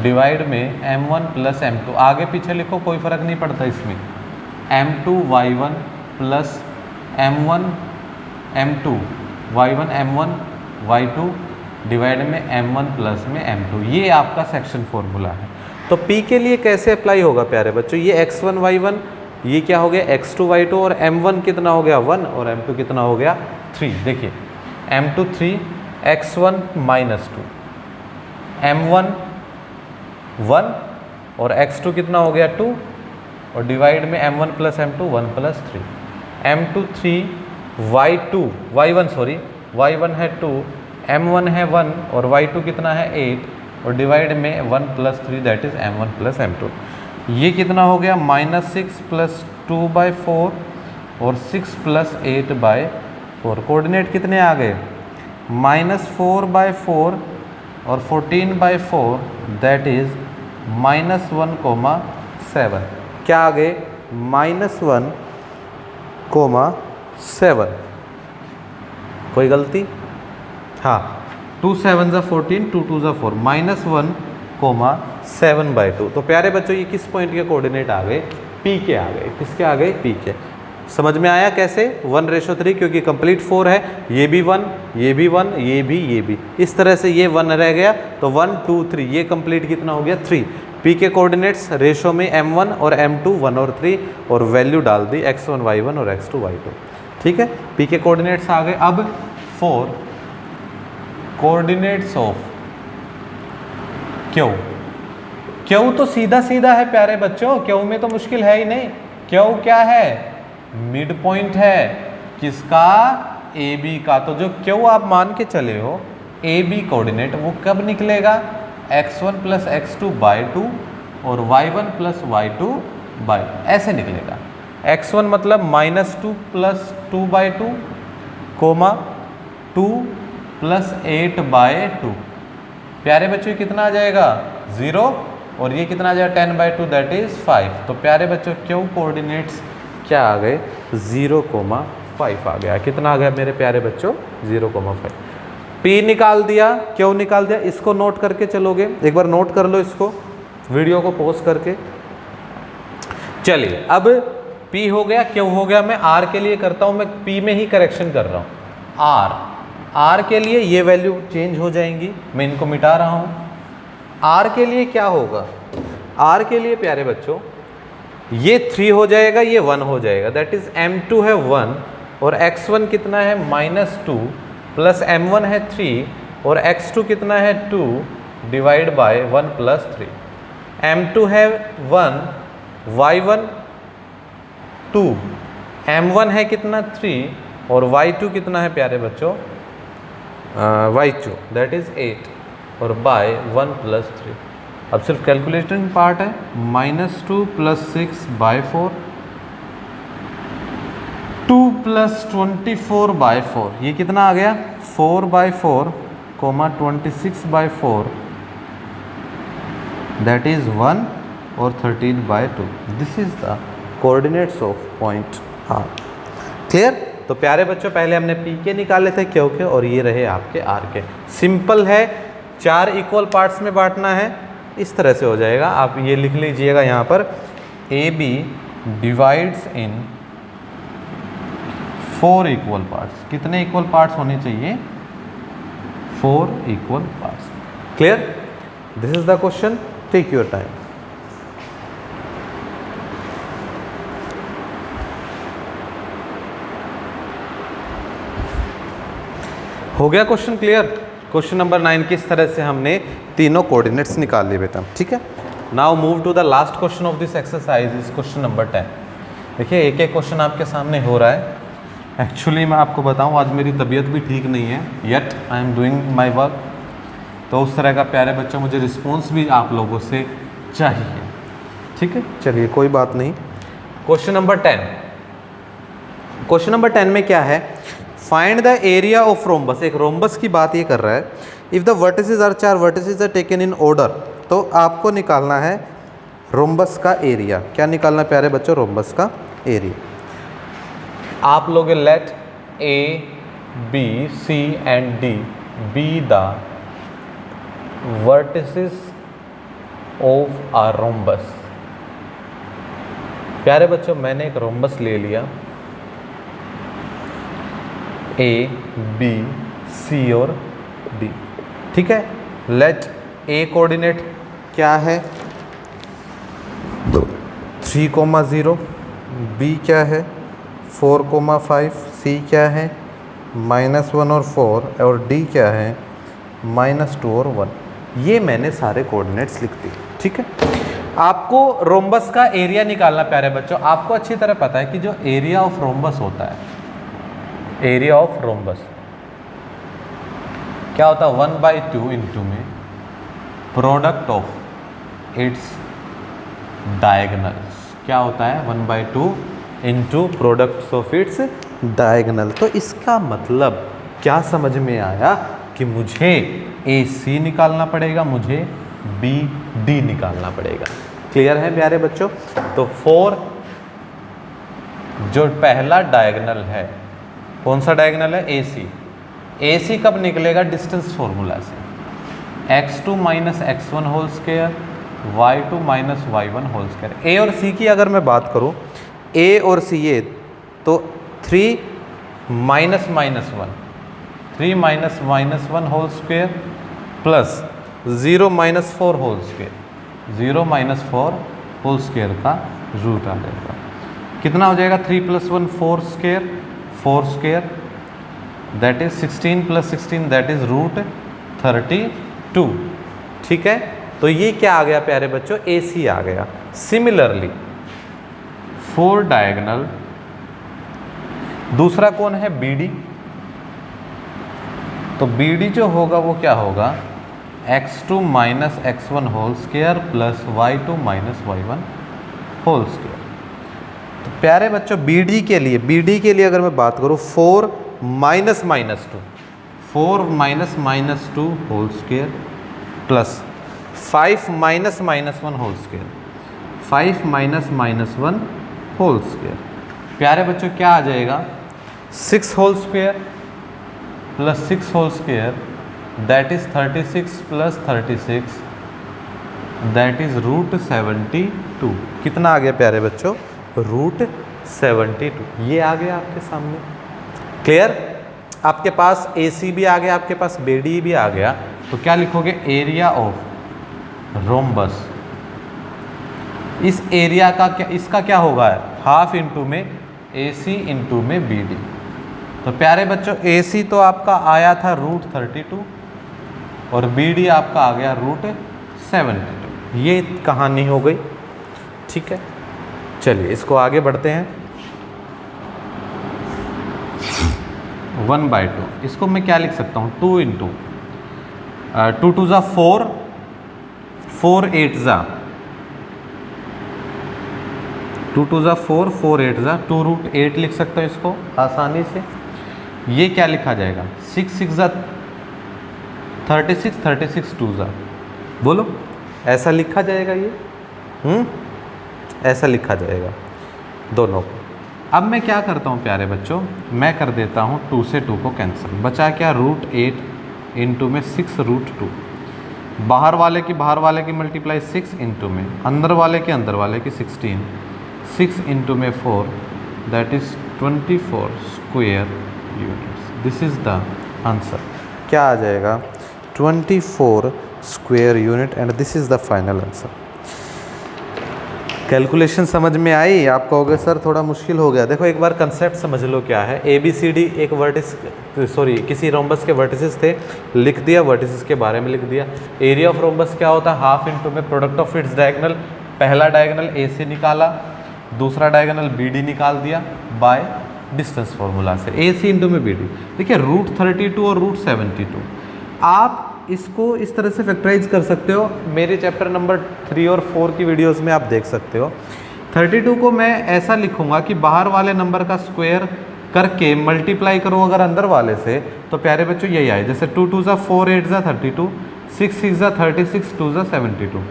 divide में m1 प्लस m2। आगे पीछे लिखो, कोई फ़र्क नहीं पड़ता इसमें। m2 y1 plus m1 m2 y1 m1 y2 divide में m1 प्लस में m2। ये आपका सेक्शन फॉर्मूला है। तो P के लिए कैसे अप्लाई होगा प्यारे बच्चों, ये x1 y1, ये क्या हो गया, x2 y2, और m1 कितना हो गया, 1, और m2 कितना हो गया, 3। देखिए m2 3, x1 -2, m1 1, और x2 कितना हो गया, 2, और डिवाइड में m1 plus m2 1 plus 3, m2 3, y1 है 2, m1 है 1, और y2 कितना है 8, और डिवाइड में 1 plus 3 that is m1 plus m2। ये कितना हो गया, -6 प्लस 2/4 और 6 प्लस 8/4। 4। कोऑर्डिनेट कितने आ गए? -4/4 और 14/4 दैट इज -1,7। क्या आ गए? -1,7। कोई गलती? हाँ, 2 7 ज़ा 14, 2 2 ज़ा 4, -1,7/2। तो प्यारे बच्चों ये किस पॉइंट के कोऑर्डिनेट आ गए? पी के आ गए। किसके आ गए? पी के। समझ में आया कैसे? 1:3 क्योंकि कंप्लीट 4 है, ये भी 1, ये भी 1, ये भी। इस तरह से ये 1 रह गया तो 1 2 3 ये कंप्लीट कितना हो गया? 3। पी के कोऑर्डिनेट्स रेशो में m1 और m2 1 और 3 और वैल्यू डाल दी x1 y1 और x2 y2। ठीक है, पी के कोऑर्डिनेट्स आ गए। अब 4 कोऑर्डिनेट्स ऑफ क्यू। क्यू तो सीधा सीधा है प्यारे बच्चों, क्यू में तो मुश्किल है ही नहीं। क्यू क्या है? मिड पॉइंट है। किसका? ए बी का। तो जो क्यू आप मान के चले हो ए बी कोऑर्डिनेट वो कब निकलेगा? x1 + x2/2 और y1 + y2/2 ऐसे निकलेगा। x1 मतलब -2 + 2/2, 2 + 8/2। प्यारे बच्चों कितना आ जाएगा? 0 और ये कितना आ जाएगा? 10/2 दैट इज 5। तो प्यारे बच्चों क्यू कोऑर्डिनेट्स क्या आ गए? 0,5 आ गया। कितना आ गया मेरे प्यारे बच्चों? 0,5। पी निकाल दिया, क्यू निकाल दिया। इसको नोट करके चलोगे, एक बार नोट कर लो इसको, वीडियो को पॉज करके। चलिए अब पी हो गया, क्यू हो गया। मैं आर के लिए करता हूं, मैं पी में ही करेक्शन कर रहा हूं। आर के लिए ये वैल्यू चेंज हो जाएंगी, मैं इनको मिटा रहा हूं। आर के लिए क्या होगा? आर के लिए प्यारे बच्चों ये 3 हो जाएगा, ये 1 हो जाएगा। दैट इज m2 है 1 और x1 कितना है? -2 प्लस m1 है 3 और x2 कितना है? 2 डिवाइड बाय 1 + 3। m2 है 1, y1 2, m1 है कितना? 3 और y2 कितना है प्यारे बच्चों? y2 दैट इज 8 और बाय 1 + 3। अब सिर्फ कैलकुलेटिंग पार्ट है। -2 + 6/4, 2 + 24/4, ये कितना आ गया? 4/4, 26/4 दैट इज 1 और 13/2। This is the coordinates of point R. Clear? तो प्यारे बच्चों पहले हमने पी के निकाले थे, क्यू के, और ये रहे आपके आर के। सिंपल है, 4 इक्वल पार्ट्स में बांटना है। इस तरह से हो जाएगा। आप ये लिख लीजिएगा यहाँ पर, A B divides in 4 equal parts. कितने इक्वल पार्ट्स होने चाहिए? 4 equal parts. Clear? This is the question, take your time. हो गया क्वेश्चन क्लियर? क्वेश्चन नंबर 9 किस तरह से हमने तीनों कोऑर्डिनेट्स निकाल लिए बेटा। ठीक है, now move to the last question of this exercise is question number 10। देखिए एक एक क्वेश्चन आपके सामने हो रहा है। एक्चुअली मैं आपको बताऊं आज मेरी तबीयत भी ठीक नहीं है, yet I am doing my work. तो उस तरह का प्यारे बच्चों मुझे रिस्पॉन्स भी आप लोगों से चाहिए। ठीक है, चलिए कोई बात नहीं। क्वेश्चन नंबर 10, क्वेश्चन नंबर 10 में क्या है? Find the area of rhombus. एक रोम्बस की बात ये कर रहा है। If the vertices are 4 vertices are taken in order, तो आपको निकालना है रोम्बस का एरिया। क्या निकालना है प्यारे बच्चों? रोम्बस का एरिया। आप लोग let A B C and D be the vertices of a rhombus. प्यारे बच्चों मैंने एक रोम्बस ले लिया, ए बी सी और डी। ठीक है, लेट ए कोऑर्डिनेट क्या है? 3,0, बी क्या है? 4,5, सी क्या है? -1 और 4, और डी क्या है? -2 और 1। ये मैंने सारे कोऑर्डिनेट्स लिख दिए। ठीक है, आपको रोम्बस का एरिया निकालना प्यारे बच्चों। आपको अच्छी तरह पता है कि जो एरिया ऑफ रोम्बस होता है, एरिया ऑफ रोम्बस क्या होता है? 1/2 इंटू में प्रोडक्ट ऑफ इट्स डायगोनल्स। क्या होता है? 1/2 into products of its diagonal. तो इसका मतलब क्या समझ में आया कि मुझे AC निकालना पड़ेगा, मुझे BD निकालना पड़ेगा। क्लियर है प्यारे बच्चों? तो 4 जो पहला डायगोनल है, कौन सा डायगोनल है? AC। AC कब निकलेगा? डिस्टेंस फॉर्मूला से, x2 minus x1 whole square, y2 minus y1 whole square. A और C की अगर मैं बात करूं, A और C ये तो 3 minus minus 1, 3 minus minus 1 whole square plus 0 minus 4 whole square, 0 minus 4 whole square का रूट आ जाएगा। कितना हो जाएगा? 3 plus 1 4 square, 4 square that is 16 plus 16 that is root 32। ठीक है, तो ये क्या आ गया प्यारे बच्चों? AC आ गया। सिमिलरली 4 डायगोनल, दूसरा कौन है? BD। तो BD जो होगा वो क्या होगा? x2 minus x1 whole square plus y2 minus y1 whole square. तो प्यारे बच्चों BD के लिए अगर मैं बात करूँ 4 minus minus 2, 4 minus minus 2 whole square plus 5 minus minus 1 whole square, 5 minus minus 1 whole square. प्यारे बच्चों क्या आ जाएगा? 6 whole square plus 6 whole square that is 36 plus 36 that is root 72। कितना आ गया प्यारे बच्चों? रूट 72। ये आ गया आपके सामने। क्लियर? आपके पास AC भी आ गया, आपके पास BD भी आ गया। तो क्या लिखोगे? Area of rhombus. इस एरिया का क्या, इसका क्या होगा? हाफ इंटू में AC इंटू में BD। तो प्यारे बच्चों AC तो आपका आया था रूट 32 और BD आपका आ गया रूट 72। ये कहानी हो गई। ठीक है, चलिए इसको आगे बढ़ते हैं। 1/2 इसको मैं क्या लिख सकता हूँ? 2 इंटू 2 2 ज़ा 4, 4 8 ज़ा 2 2 ज़ा 4, 4 8 ज़ा 2 रूट 8 लिख सकता हूँ इसको आसानी से। ये क्या लिखा जाएगा? 6 6 ज़ा 36, 36 2 ज़ा, बोलो ऐसा लिखा जाएगा ये? ऐसा लिखा जाएगा दोनों को। अब मैं क्या करता हूँ प्यारे बच्चों? मैं कर देता हूँ 2 से 2 को कैंसिल, बचा क्या? रूट 8 इंटू में 6 रूट 2। बाहर वाले की मल्टीप्लाई 6 इंटू में अंदर वाले की 16, 6 इंटू में 4 that is 24 square units. This is the answer. क्या आ जाएगा? 24 square unit and this is the final answer. Calculation समझ में आई? आप कहोगे सर थोड़ा मुश्किल हो गया। देखो एक बार कंसेप्ट समझ लो क्या है। ABCD एक किसी रोम्बस के वर्टिसेस थे, लिख दिया, वर्टिसेस के बारे में लिख दिया। एरिया ऑफ रोम्बस क्या होता है? हाफ इंटू में प्रोडक्ट ऑफ इट्स डायगोनल। पहला डायगोनल AC निकाला, दूसरा डायगोनल BD निकाल दिया बाय डिस्टेंस फॉर्मूला से, AC इंटू में BD। देखिए रूट 32 और रूट 72 आप इसको इस तरह से फैक्टराइज कर सकते हो। मेरे चैप्टर नंबर 3 और 4 की वीडियोस में आप देख सकते हो। 32 को मैं ऐसा लिखूंगा कि बाहर वाले नंबर का स्क्वायर करके मल्टीप्लाई करो अगर अंदर वाले से, तो प्यारे बच्चों यही आए। जैसे 2 2 ज़ा 4 8 ज़ा 32, 6 6 ज़ा 36, 2 ज़ा 72।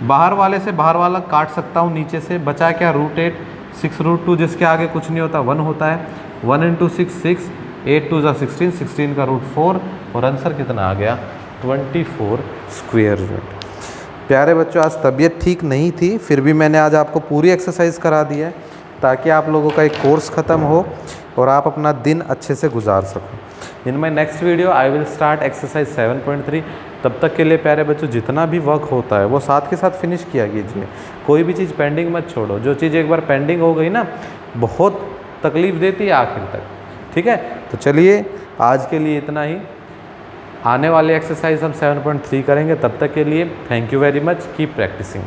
बाहर वाले से बाहर वाला काट सकता हूँ नीचे से, बचा क्या? रूट 8, 6 रूट 2 जिसके आगे कुछ नहीं होता 1 होता है, 1 इंटू 6 6, 8 2 ज़ा 16, 16 का रूट 4 और आंसर कितना आ गया? 24 स्क्वायर यूनिट। प्यारे बच्चों आज तबीयत ठीक नहीं थी, फिर भी मैंने आज आपको पूरी एक्सरसाइज करा दी है ताकि आप लोगों का एक कोर्स ख़त्म हो और आप अपना दिन अच्छे से गुजार सको। In my next video I will start exercise 7.3। तब तक के लिए प्यारे बच्चों जितना भी वर्क होता है वो साथ के साथ फिनिश किया कीजिए। कोई भी चीज़ पेंडिंग मत छोड़ो। जो चीज़ एक बार पेंडिंग हो गई ना बहुत तकलीफ़ देती है आखिर तक। ठीक है, तो चलिए आज के लिए इतना ही। आने वाले एक्सरसाइज हम 7.3 करेंगे। तब तक के लिए thank you very much, keep practising.